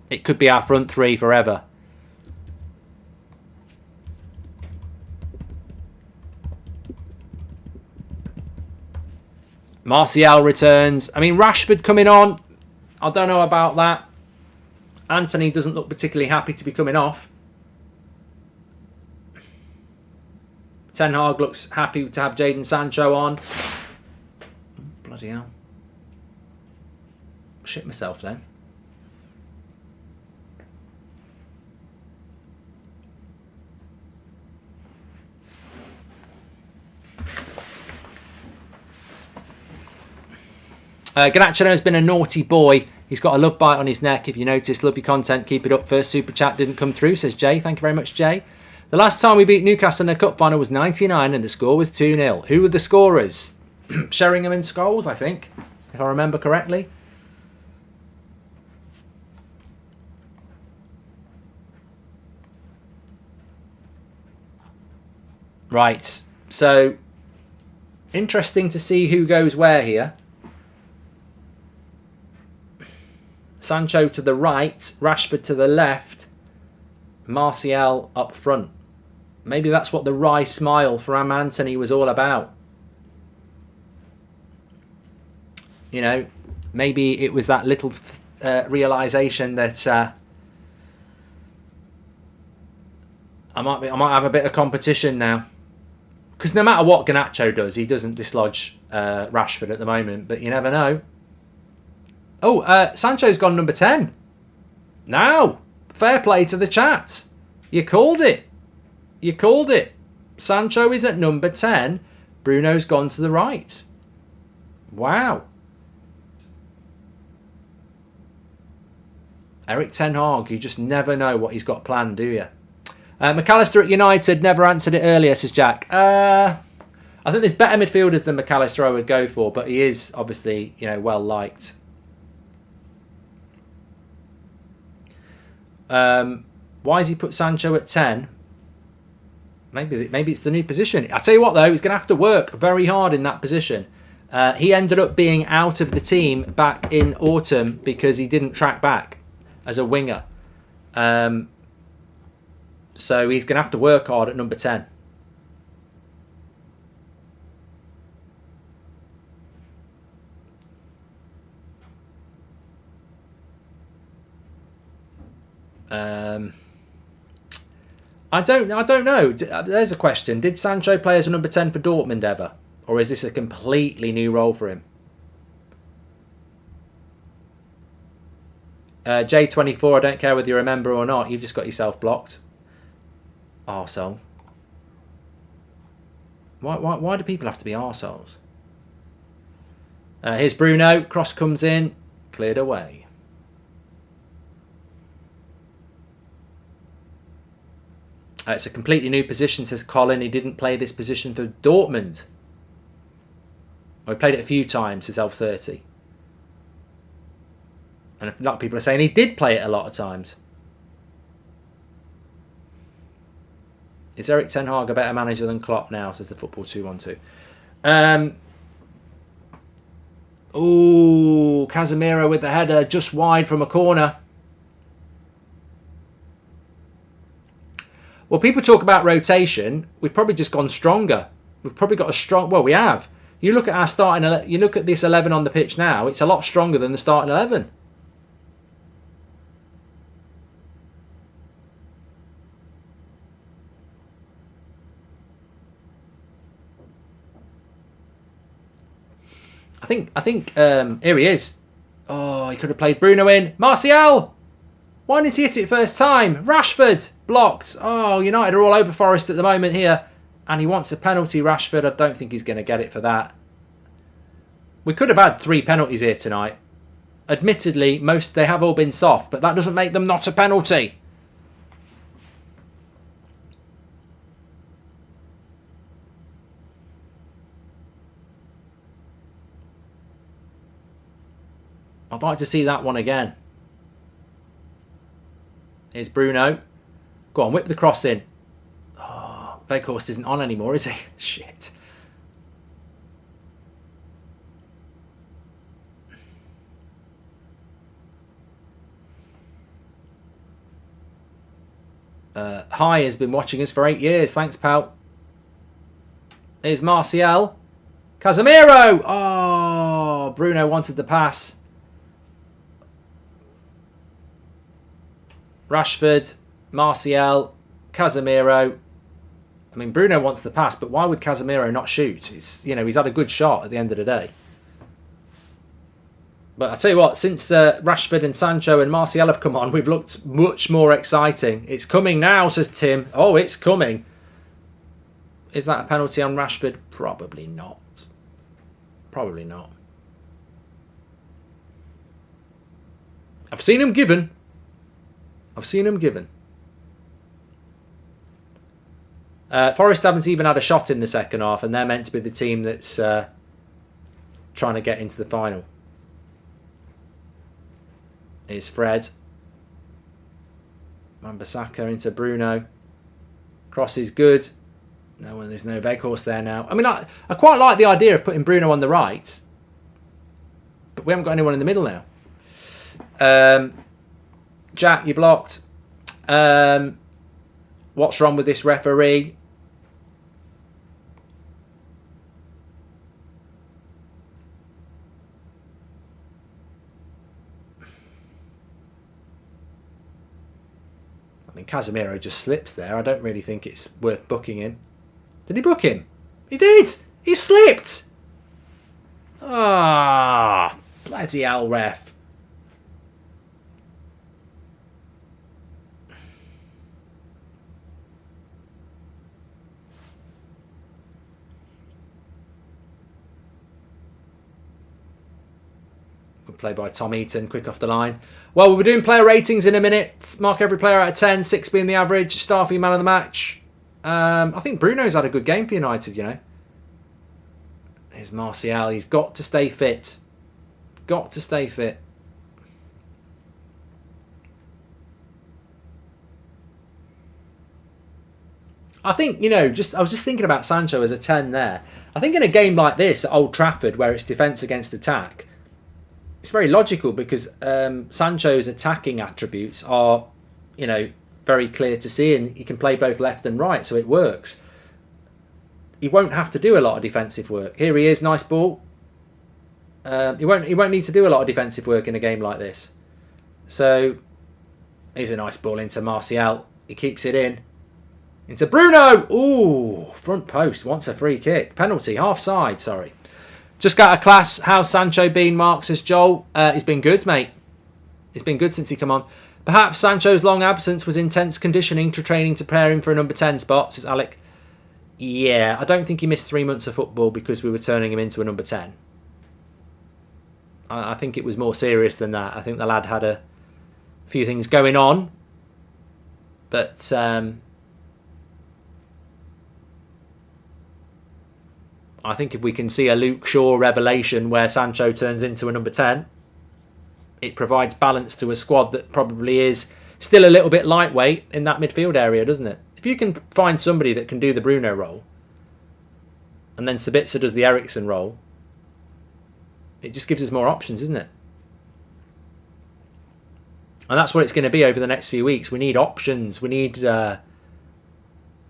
It could be our front 3 forever. Martial returns. I mean, Rashford coming on. I don't know about that. Anthony doesn't look particularly happy to be coming off. Ten Hag looks happy to have Jadon Sancho on. Bloody hell. Shit myself then. Ganacho has been a naughty boy. He's got a love bite on his neck. If you noticed, love your content. Keep it up. First super chat didn't come through, says Jay. Thank you very much, Jay. The last time we beat Newcastle in a cup final was 99 and the score was 2-0. Who were the scorers? Sheringham and Scholes, I think, if I remember correctly. Right. So, interesting to see who goes where here. Sancho to the right, Rashford to the left, Martial up front. Maybe that's what the wry smile from Anthony was all about. You know, maybe it was that little realisation that I might have a bit of competition now. Because no matter what Ganacho does, he doesn't dislodge Rashford at the moment, but you never know. Oh, Sancho's gone number 10. Now, fair play to the chat. You called it. You called it. Sancho is at number 10. Bruno's gone to the right. Wow. Eric Ten Hag, you just never know what he's got planned, do you? McAllister at United, never answered it earlier, says Jack. I think there's better midfielders than McAllister I would go for, but he is obviously, you know, well liked. Why has he put Sancho at 10? Maybe it's the new position. I tell you what though, he's going to have to work very hard in that position. He ended up being out of the team back in autumn because he didn't track back as a winger. So he's going to have to work hard at number 10. I don't know. There's a question. Did Sancho play as a number 10 for Dortmund ever? Or is this a completely new role for him? J24, I don't care whether you remember or not. You've just got yourself blocked. Arsehole. Why do people have to be arseholes? Here's Bruno. Cross comes in. Cleared away. It's a completely new position, says Colin. He didn't play this position for Dortmund. Well, he played it a few times, says Elf30. And a lot of people are saying he did play it a lot of times. Is Eric Ten Hag a better manager than Klopp now, says the Football 212. Ooh, Casemiro with the header just wide from a corner. Well, people talk about rotation. We've probably just gone stronger. We've probably got a strong... Well, we have. You look at our starting... You look at this 11 on the pitch now. It's a lot stronger than the starting 11. I think. Here he is. Oh, he could have played Bruno in. Martial! Why didn't he hit it first time? Rashford! Blocked. Oh, United are all over Forest at the moment here. And he wants a penalty, Rashford. I don't think he's going to get it for that. We could have had 3 penalties here tonight. Admittedly, they have all been soft, but that doesn't make them not a penalty. I'd like to see that one again. Here's Bruno. Go on, whip the cross in. Oh, Weghorst isn't on anymore, is he? Shit. Hi has been watching us for 8 years. Thanks, pal. Here's Martial. Casemiro! Oh, Bruno wanted the pass. Rashford, Martial, Casemiro. I mean, Bruno wants the pass, but why would Casemiro not shoot? He's had a good shot at the end of the day. But I tell you what, since Rashford and Sancho and Martial have come on, we've looked much more exciting. It's coming now, says Tim. Oh, it's coming. Is that a penalty on Rashford? Probably not. Probably not. I've seen him given. I've seen him given. Forest haven't even had a shot in the second half, and they're meant to be the team that's trying to get into the final. Here's Fred. Wan-Bissaka into Bruno. Cross is good. No, well, there's no Weghorst there now. I mean, I quite like the idea of putting Bruno on the right, but we haven't got anyone in the middle now. Jack, you blocked. What's wrong with this referee? I mean, Casemiro just slips there. I don't really think it's worth booking him. Did he book him? He did! He slipped! Ah, bloody hell, ref. Good play by Tom Eaton, quick off the line. Well, we'll be doing player ratings in a minute. Mark every player out of 10, 6 being the average. Star for your man of the match. I think Bruno's had a good game for United, you know. Here's Martial. He's got to stay fit. Got to stay fit. I think, you know, I was just thinking about Sancho as a 10 there. I think in a game like this at Old Trafford, where it's defence against attack, it's very logical because Sancho's attacking attributes are, you know, very clear to see, and he can play both left and right, so it works. He won't have to do a lot of defensive work. Here he is, nice ball. He won't need to do a lot of defensive work in a game like this. So here's a nice ball into Martial. He keeps it in. Into Bruno. Ooh, front post. Wants a free kick. Penalty. Half side, sorry. Just got a class. How's Sancho been, Mark? Says Joel. He's been good, mate. He's been good since he come on. Perhaps Sancho's long absence was intense conditioning to training to prepare him for a number 10 spot, says Alec. Yeah, I don't think he missed 3 months of football because we were turning him into a number 10. I think it was more serious than that. I think the lad had a few things going on. But I think if we can see a Luke Shaw revelation where Sancho turns into a number 10, it provides balance to a squad that probably is still a little bit lightweight in that midfield area, doesn't it? If you can find somebody that can do the Bruno role, and then Sabitzer does the Eriksen role, it just gives us more options, isn't it? And that's what it's going to be over the next few weeks. We need options. We need, you know,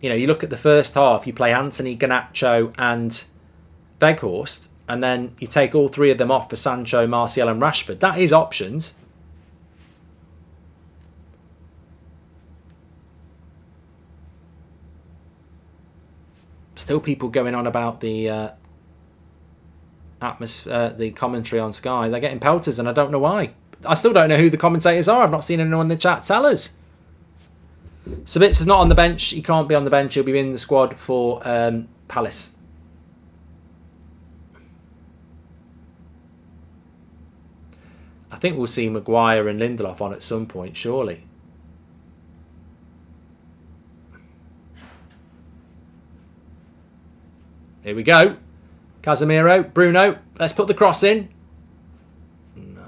you look at the first half, you play Anthony, Garnacho and Weghorst, and then you take all three of them off for Sancho, Martial and Rashford. That is options. Still people going on about the atmosphere, the commentary on Sky. They're getting pelters and I don't know why. I still don't know who the commentators are. I've not seen anyone in the chat tell us. Sabitzer's not on the bench. He can't be on the bench. He'll be in the squad for Palace. I think we'll see Maguire and Lindelof on at some point, surely. Here we go. Casemiro, Bruno. Let's put the cross in. No.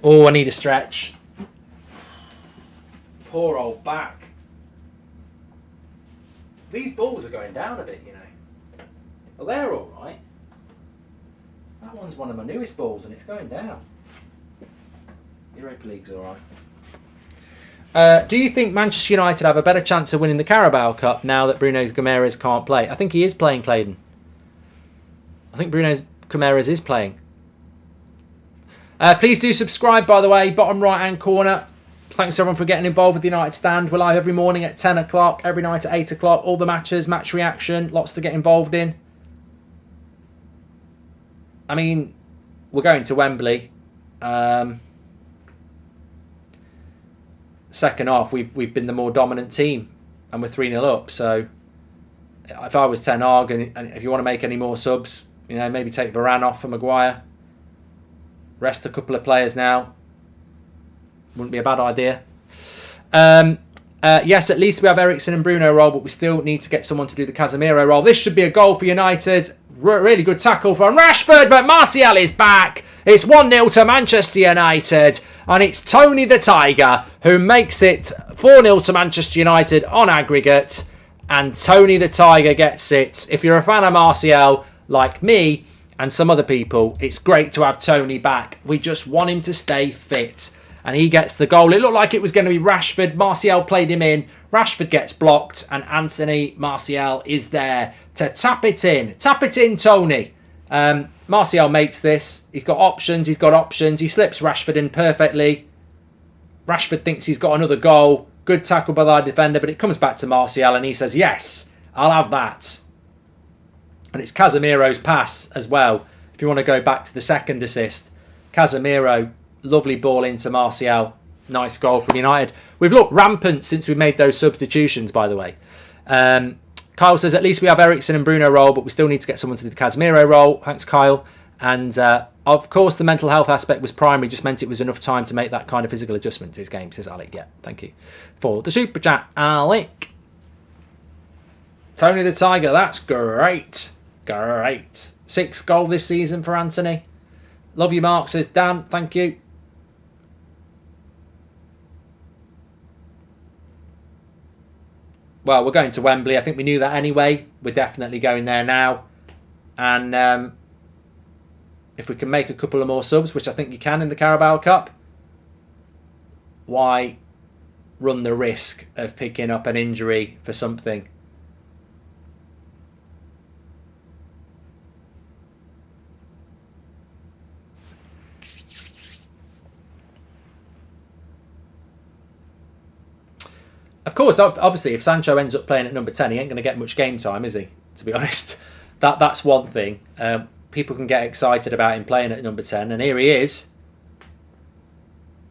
Oh, I need a stretch. Poor old back. These balls are going down a bit, you know. Well, they're all right. That one's one of my newest balls and it's going down. Europa League's all right. Do you think Manchester United have a better chance of winning the Carabao Cup now that Bruno Guimaraes can't play? I think he is playing, Clayton. I think Bruno Guimaraes is playing. Please do subscribe, by the way, bottom right-hand corner. Thanks everyone for getting involved with the United Stand. We're live every morning at 10 o'clock, every night at 8 o'clock. All the matches, match reaction, lots to get involved in. I mean, we're going to Wembley. Second half, we've been the more dominant team, and we're 3-0 up. So, if I was Ten Hag, and if you want to make any more subs, you know, maybe take Varane off for Maguire. Rest a couple of players now. Wouldn't be a bad idea. Yes, at least we have Eriksen and Bruno role, but we still need to get someone to do the Casemiro role. This should be a goal for United. Really good tackle from Rashford, but Martial is back. It's 1-0 to Manchester United, and it's Tony the Tiger who makes it 4-0 to Manchester United on aggregate, and Tony the Tiger gets it. If you're a fan of Martial, like me and some other people, it's great to have Tony back. We just want him to stay fit. And he gets the goal. It looked like it was going to be Rashford. Martial played him in. Rashford gets blocked. And Anthony Martial is there to tap it in. Tap it in, Tony. Martial makes this. He's got options. He slips Rashford in perfectly. Rashford thinks he's got another goal. Good tackle by the defender. But it comes back to Martial. And he says, yes, I'll have that. And it's Casemiro's pass as well. If you want to go back to the second assist. Casemiro, lovely ball into Martial. Nice goal from United. We've looked rampant since we made those substitutions, by the way. Kyle says, at least we have Eriksen and Bruno role, but we still need to get someone to do the Casemiro role. Thanks, Kyle. And of course, the mental health aspect was primary, just meant it was enough time to make that kind of physical adjustment to his game, says Alec. Yeah, thank you for the super chat, Alec. Tony the Tiger, that's great. Great. 6th goal this season for Anthony. Love you, Mark, says Dan. Thank you. Well, we're going to Wembley. I think we knew that anyway. We're definitely going there now. And if we can make a couple of more subs, which I think you can in the Carabao Cup, why run the risk of picking up an injury for something? Of course, obviously, if Sancho ends up playing at number 10, he ain't going to get much game time, is he? To be honest, that's one thing. People can get excited about him playing at number 10, and here he is.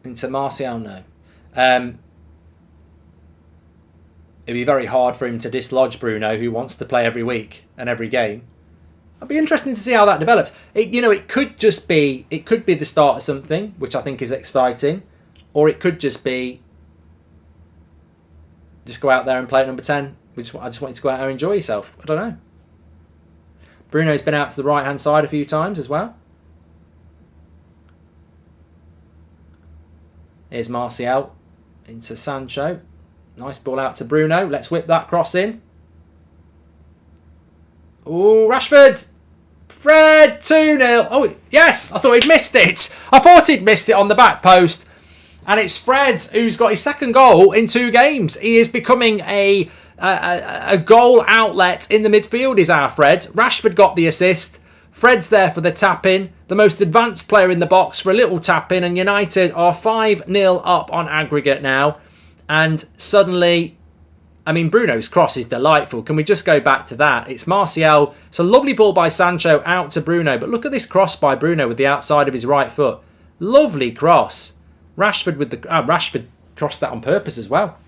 Into Martial, no. It'd be very hard for him to dislodge Bruno, who wants to play every week and every game. It'd be interesting to see how that develops. It could be the start of something, which I think is exciting, or it could just be just go out there and play at number 10. I just want you to go out there and enjoy yourself. I don't know. Bruno's been out to the right-hand side a few times as well. Here's Martial into Sancho. Nice ball out to Bruno. Let's whip that cross in. Oh, Rashford! Fred, 2-0. Oh, yes, I thought he'd missed it. I thought he'd missed it on the back post. And it's Fred who's got his second goal in 2 games. He is becoming a goal outlet in the midfield, is our Fred. Rashford got the assist. Fred's there for the tap-in. The most advanced player in the box for a little tap-in. And United are 5-0 up on aggregate now. And suddenly, I mean, Bruno's cross is delightful. Can we just go back to that? It's Martial. It's a lovely ball by Sancho out to Bruno. But look at this cross by Bruno with the outside of his right foot. Lovely cross. Rashford with the Rashford crossed that on purpose as well.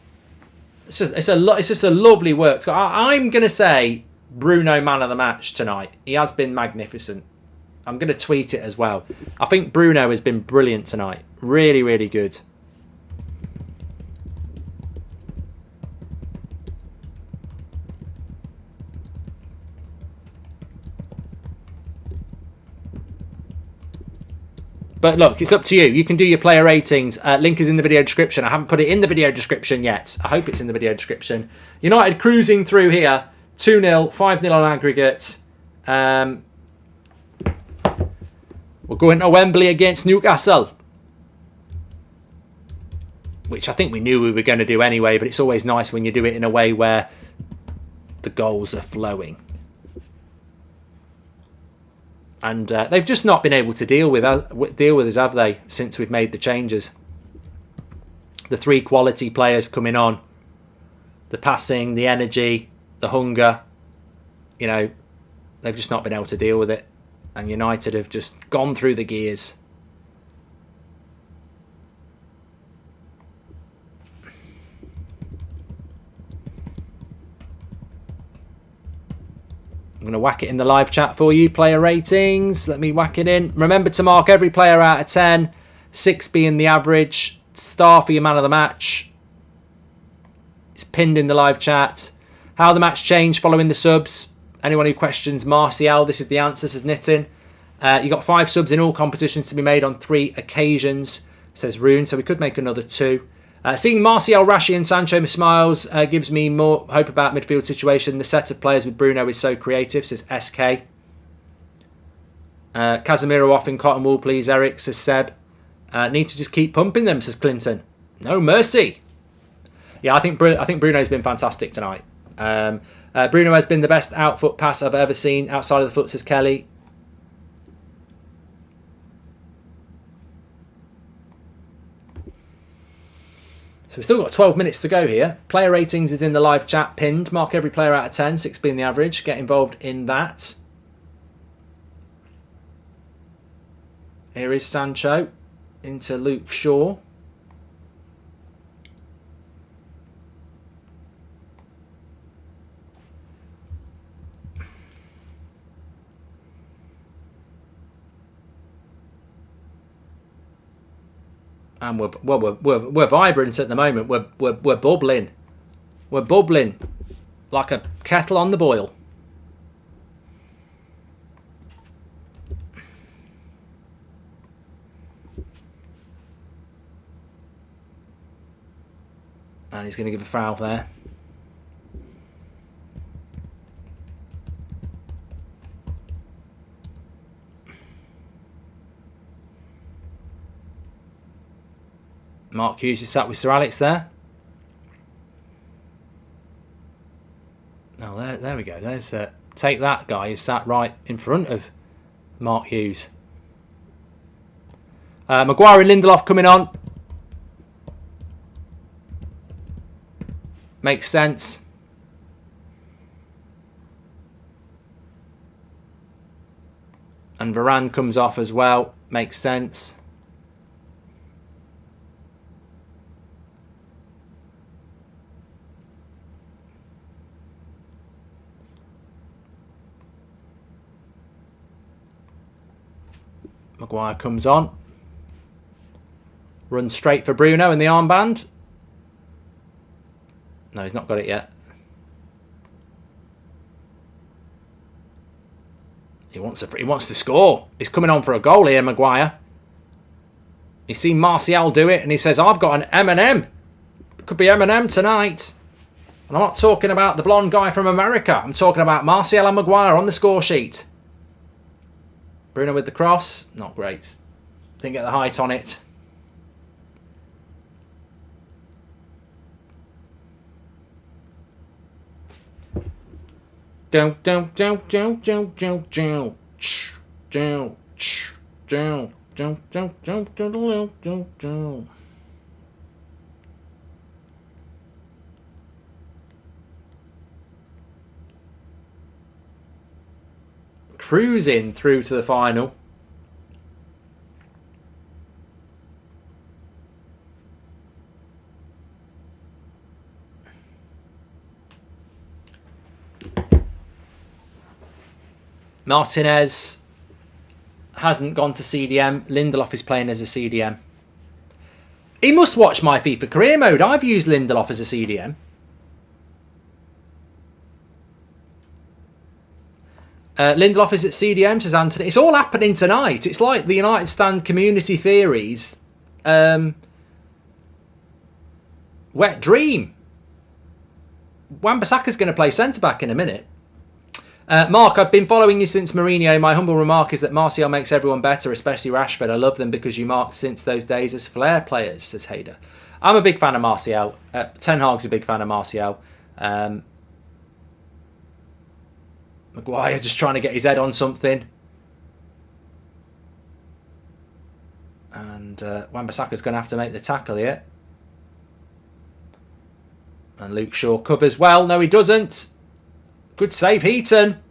It's just a lovely work. So I'm going to say Bruno man of the match tonight. He has been magnificent. I'm going to tweet it as well. I think Bruno has been brilliant tonight. Really, really good. But look, it's up to you. You can do your player ratings. Link is in the video description. I haven't put it in the video description yet. I hope it's in the video description. United cruising through here. 2-0, 5-0 on aggregate. We're going to Wembley against Newcastle, which I think we knew we were going to do anyway, but it's always nice when you do it in a way where the goals are flowing. And they've just not been able to deal with us, have they, since we've made the changes? The 3 quality players coming on, the passing, the energy, the hunger, you know, they've just not been able to deal with it. And United have just gone through the gears. I'm going to whack it in the live chat for you. Player ratings. Let me whack it in. Remember to mark every player out of 10. 6 being the average. Star for your man of the match. It's pinned in the live chat. How the match changed following the subs. Anyone who questions Martial, this is the answer, says Nitin. You got 5 subs in all competitions to be made on 3 occasions, says Rune. So we could make another 2. Seeing Martial, Rashi and Sancho smiles gives me more hope about midfield situation. The set of players with Bruno is so creative, says SK. Casemiro off in cotton wool, please, Eric, says Seb. Need to just keep pumping them, says Clinton. No mercy. Yeah, I think Bruno's been fantastic tonight. Bruno has been the best out-foot pass I've ever seen outside of the foot, says Kelly. So we've still got 12 minutes to go here. Player ratings is in the live chat pinned. Mark every player out of 10, 6 being the average. Get involved in that. Here is Sancho into Luke Shaw. And we're vibrant at the moment. We're bubbling. We're bubbling like a kettle on the boil. And he's going to give a foul there. Mark Hughes is sat with Sir Alex there. Oh, there we go. There's take that guy who's sat right in front of Mark Hughes. Maguire and Lindelof coming on. Makes sense. And Varane comes off as well. Makes sense. Maguire comes on. Runs straight for Bruno in the armband. No, he's not got it yet. He wants to score. He's coming on for a goal here, Maguire. He's seen Martial do it and he says, I've got an M&M. It could be M&M tonight. And I'm not talking about the blonde guy from America. I'm talking about Martial and Maguire on the score sheet. Bruno with the cross. Not great. Didn't get the height on it. Down. Cruising through to the final. Martinez hasn't gone to CDM. Lindelof is playing as a CDM. He must watch my FIFA career mode. I've used Lindelof as a CDM. Lindelof is at CDM, says Anthony. It's all happening tonight. It's like the United Stand community theories. Wet dream. Wan-Bissaka's going to play centre-back in a minute. Mark, I've been following you since Mourinho. My humble remark is that Martial makes everyone better, especially Rashford. I love them because you marked since those days as flair players, says Hader. I'm a big fan of Martial. Ten Hag's a big fan of Martial. Maguire just trying to get his head on something. And Wan-Bissaka's going to have to make the tackle here. And Luke Shaw covers well. No, he doesn't. Good save, Heaton.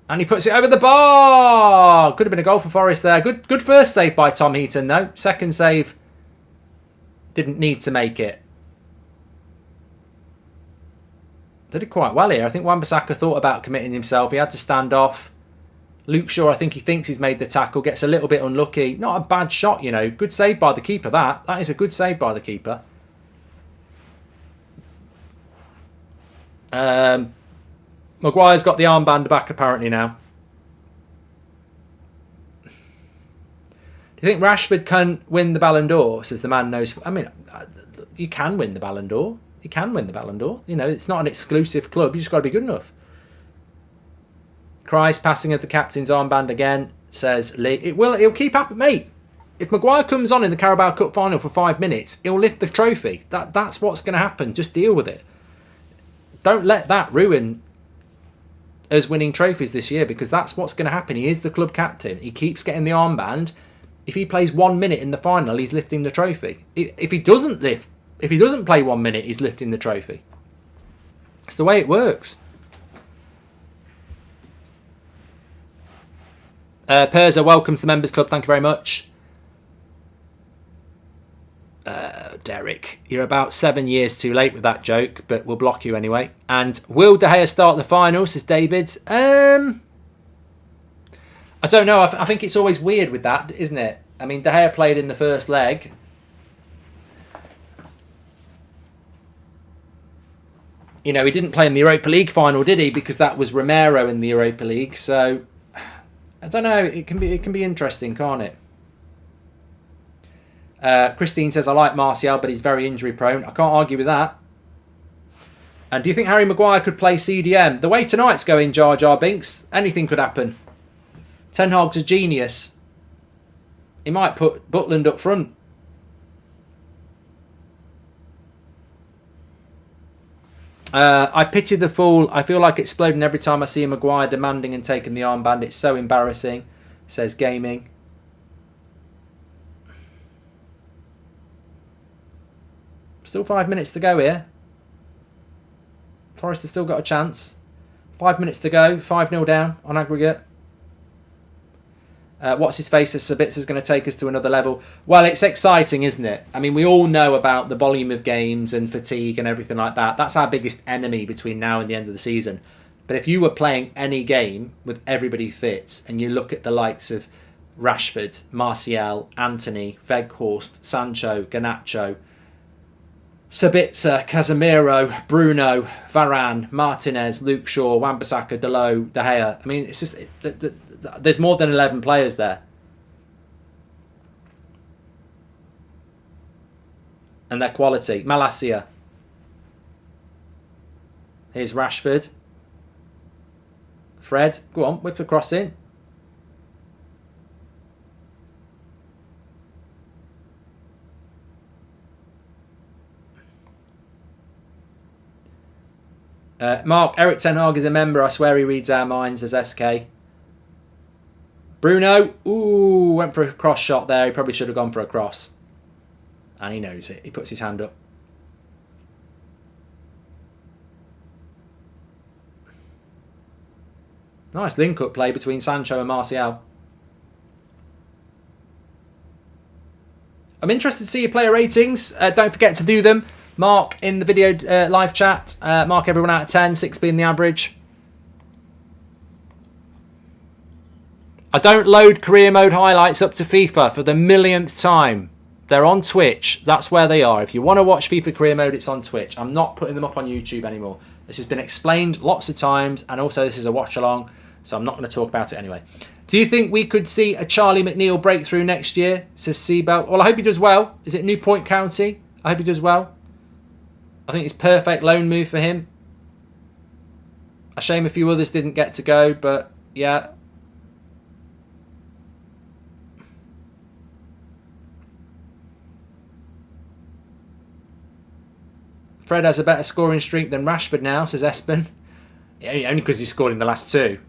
And he puts it over the bar. Could have been a goal for Forest there. Good first save by Tom Heaton, though. Second save. Didn't need to make it. They did quite well here. I think Wan-Bissaka thought about committing himself. He had to stand off. Luke Shaw, I think he thinks he's made the tackle. Gets a little bit unlucky. Not a bad shot, you know. Good save by the keeper, that. That is a good save by the keeper. Maguire's got the armband back apparently now. Do you think Rashford can win the Ballon d'Or? Says the man knows. I mean, you can win the Ballon d'Or. You can win the Ballon d'Or. You know, it's not an exclusive club. You just got to be good enough. Christ passing of the captain's armband again, says Lee. It'll keep happening, mate. If Maguire comes on in the Carabao Cup final for 5 minutes, he'll lift the trophy. That's what's going to happen. Just deal with it. Don't let that ruin us winning trophies this year, because that's what's going to happen. He is the club captain. He keeps getting the armband. If he plays 1 minute in the final, he's lifting the trophy. If he doesn't play 1 minute, he's lifting the trophy. It's the way it works. Perza, welcome to the Members Club. Thank you very much. Derek, you're about 7 years too late with that joke, but we'll block you anyway. And will De Gea start the final, says David? I don't know. I think it's always weird with that, isn't it? I mean, De Gea played in the first leg. You know, he didn't play in the Europa League final, did he? Because that was Romero in the Europa League. So, I don't know. It can be interesting, can't it? Christine says, I like Martial, but he's very injury prone. I can't argue with that. And do you think Harry Maguire could play CDM? The way tonight's going, Jar Jar Binks, anything could happen. Ten Hag's a genius. He might put Butland up front. I pity the fool. I feel like exploding every time I see Maguire demanding and taking the armband. It's so embarrassing, says Gaming. Still 5 minutes to go here. Forest has still got a chance. 5 minutes to go. 5-0 down on aggregate. What's his face? Sabitza's going to take us to another level. Well, it's exciting, isn't it? I mean, we all know about the volume of games and fatigue and everything like that. That's our biggest enemy between now and the end of the season. But if you were playing any game with everybody fit, and you look at the likes of Rashford, Martial, Anthony, Weghorst, Sancho, Garnacho, Sabitzer, Casemiro, Bruno, Varane, Martinez, Luke Shaw, Wan-Bissaka, Dalot, De Gea. I mean, it's just there's more than 11 players there, and their quality. Malacia. Here's Rashford. Fred, go on, whip the cross in. Mark, Eric Ten Hag is a member. I swear he reads our minds, as SK. Bruno, ooh, went for a cross shot there. He probably should have gone for a cross. And he knows it. He puts his hand up. Nice link-up play between Sancho and Martial. I'm interested to see your player ratings. Don't forget to do them. Mark in the video live chat. Mark everyone out of 10, 6 being the average. I don't load career mode highlights up to FIFA for the millionth time. They're on Twitch. That's where they are. If you want to watch FIFA career mode, it's on Twitch. I'm not putting them up on YouTube anymore. This has been explained lots of times, and also this is a watch along. so I'm not going to talk about it anyway. Do you think we could see a Charlie McNeil breakthrough next year, says Seabelt? Well, I hope he does well. Is it New Point County? I hope he does well. I think it's perfect loan move for him. A shame a few others didn't get to go, but yeah. Fred has a better scoring streak than Rashford now, says Espen. Yeah, only because he scored in the last 2.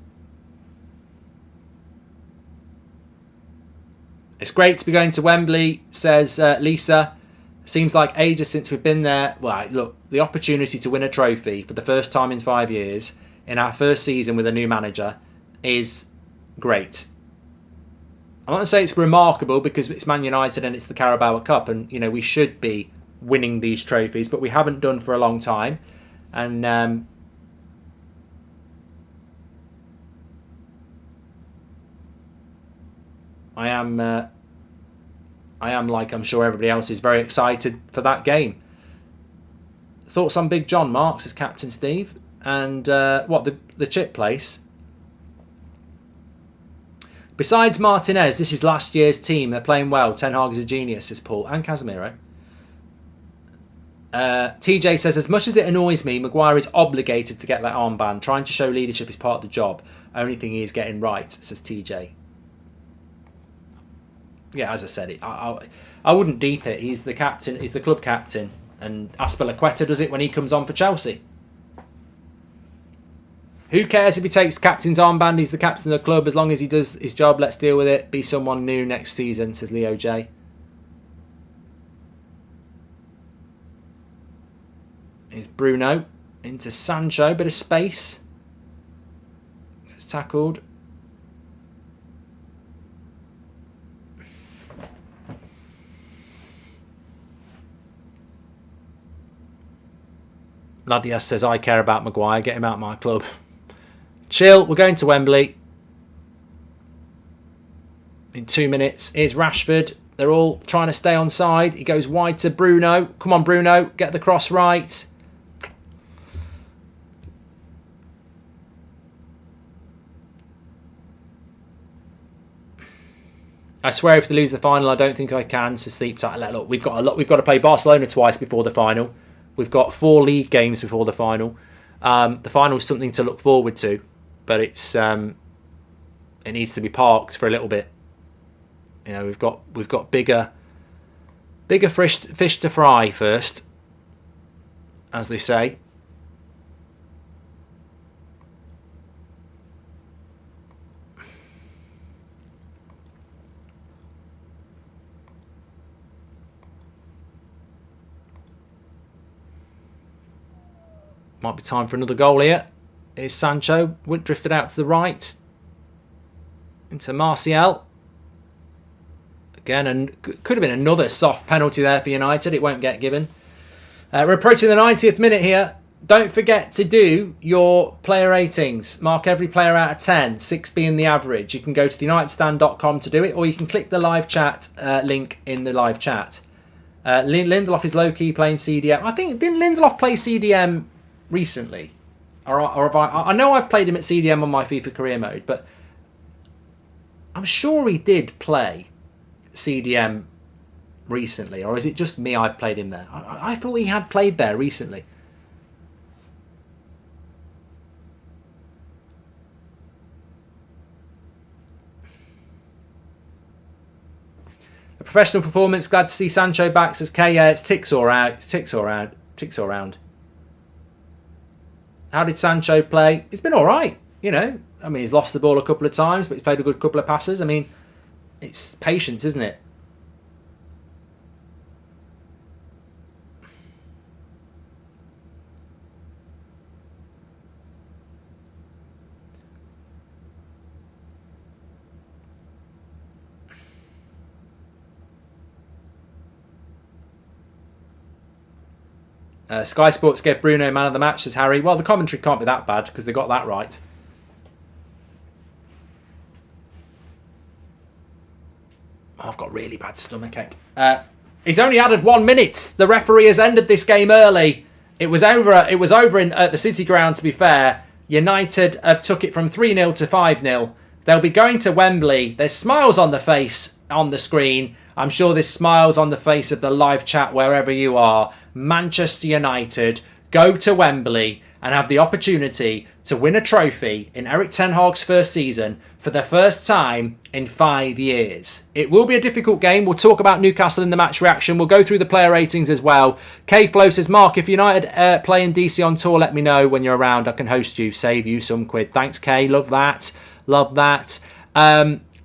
It's great to be going to Wembley, says Lisa. Seems like ages since we've been there. Well, look, the opportunity to win a trophy for the first time in 5 years in our first season with a new manager is great. I'm not going to say it's remarkable because it's Man United and it's the Carabao Cup, and you know we should be winning these trophies, but we haven't done for a long time. And I am, like I'm sure everybody else is, very excited for that game. Thoughts on Big John, Mark, says Captain Steve. And the chip place. Besides Martinez, this is last year's team. They're playing well. Ten Hag is a genius, says Paul. And Casemiro. TJ says, as much as it annoys me, Maguire is obligated to get that armband. Trying to show leadership is part of the job. Only thing he is getting right, says TJ. Yeah, as I said, I wouldn't deep it. He's the captain. He's the club captain, and Azpilicueta does it when he comes on for Chelsea. Who cares if he takes captain's armband? He's the captain of the club. As long as he does his job, let's deal with it. Be someone new next season, says Leo J. Here's Bruno into Sancho. Bit of space. Gets tackled. Nadia says, I care about Maguire. Get him out of my club. Chill. We're going to Wembley in 2 minutes. Here's Rashford. They're all trying to stay on side. He goes wide to Bruno. Come on, Bruno. Get the cross right. I swear if they lose the final, I don't think I can. So sleep tight. Look, we've got to play Barcelona twice before the final. We've got 4 league games before the final. The final is something to look forward to, but it needs to be parked for a little bit. You know, we've got bigger fish to fry first, as they say. Might be time for another goal here. Here's Sancho. Drifted out to the right. Into Martial. Again, and could have been another soft penalty there for United. It won't get given. We're approaching the 90th minute here. Don't forget to do your player ratings. Mark every player out of 10, 6 being the average. You can go to theunitedstand.com to do it, or you can click the live chat link in the live chat. Lindelof is low-key playing CDM. I think, didn't Lindelof play CDM recently? Or have I know I've played him at CDM on my FIFA career mode, but I'm sure he did play CDM recently. Or is it just me I've played him there? I thought he had played there recently. A professional performance. Glad to see Sancho back, says K. Yeah, it's ticks all out. It's ticks all round. Ticks all round. How did Sancho play? He's been all right, you know. I mean, he's lost the ball a couple of times, but he's played a good couple of passes. I mean, it's patience, isn't it? Sky Sports gave Bruno man of the match, says Harry. Well, the commentary can't be that bad because they got that right. Oh, I've got really bad stomachache. He's only added 1 minute. The referee has ended this game early. It was over at the City Ground, to be fair. United have took it from 3-0 to 5-0. They'll be going to Wembley. There's smiles on the face on the screen. I'm sure there's smiles on the face of the live chat wherever you are. Manchester United go to Wembley and have the opportunity to win a trophy in Erik ten Hag's first season for the first time in 5 years. It will be a difficult game. We'll talk about Newcastle in the match reaction. We'll go through the player ratings as well. K-Flow says, Mark, if United play in DC on tour, let me know when you're around. I can host you, save you some quid. Thanks, Kay. Love that. Love that.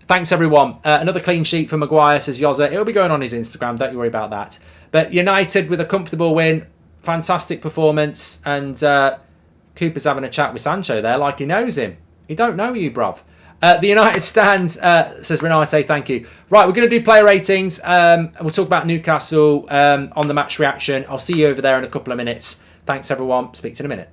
Thanks, everyone. Another clean sheet for Maguire, says Yoza. It'll be going on his Instagram. Don't you worry about that. But United with a comfortable win. Fantastic performance. And Cooper's having a chat with Sancho there like he knows him. He don't know you, bruv. The United stands, says Renate, thank you. Right, we're going to do player ratings. We'll talk about Newcastle on the match reaction. I'll see you over there in a couple of minutes. Thanks, everyone. Speak to you in a minute.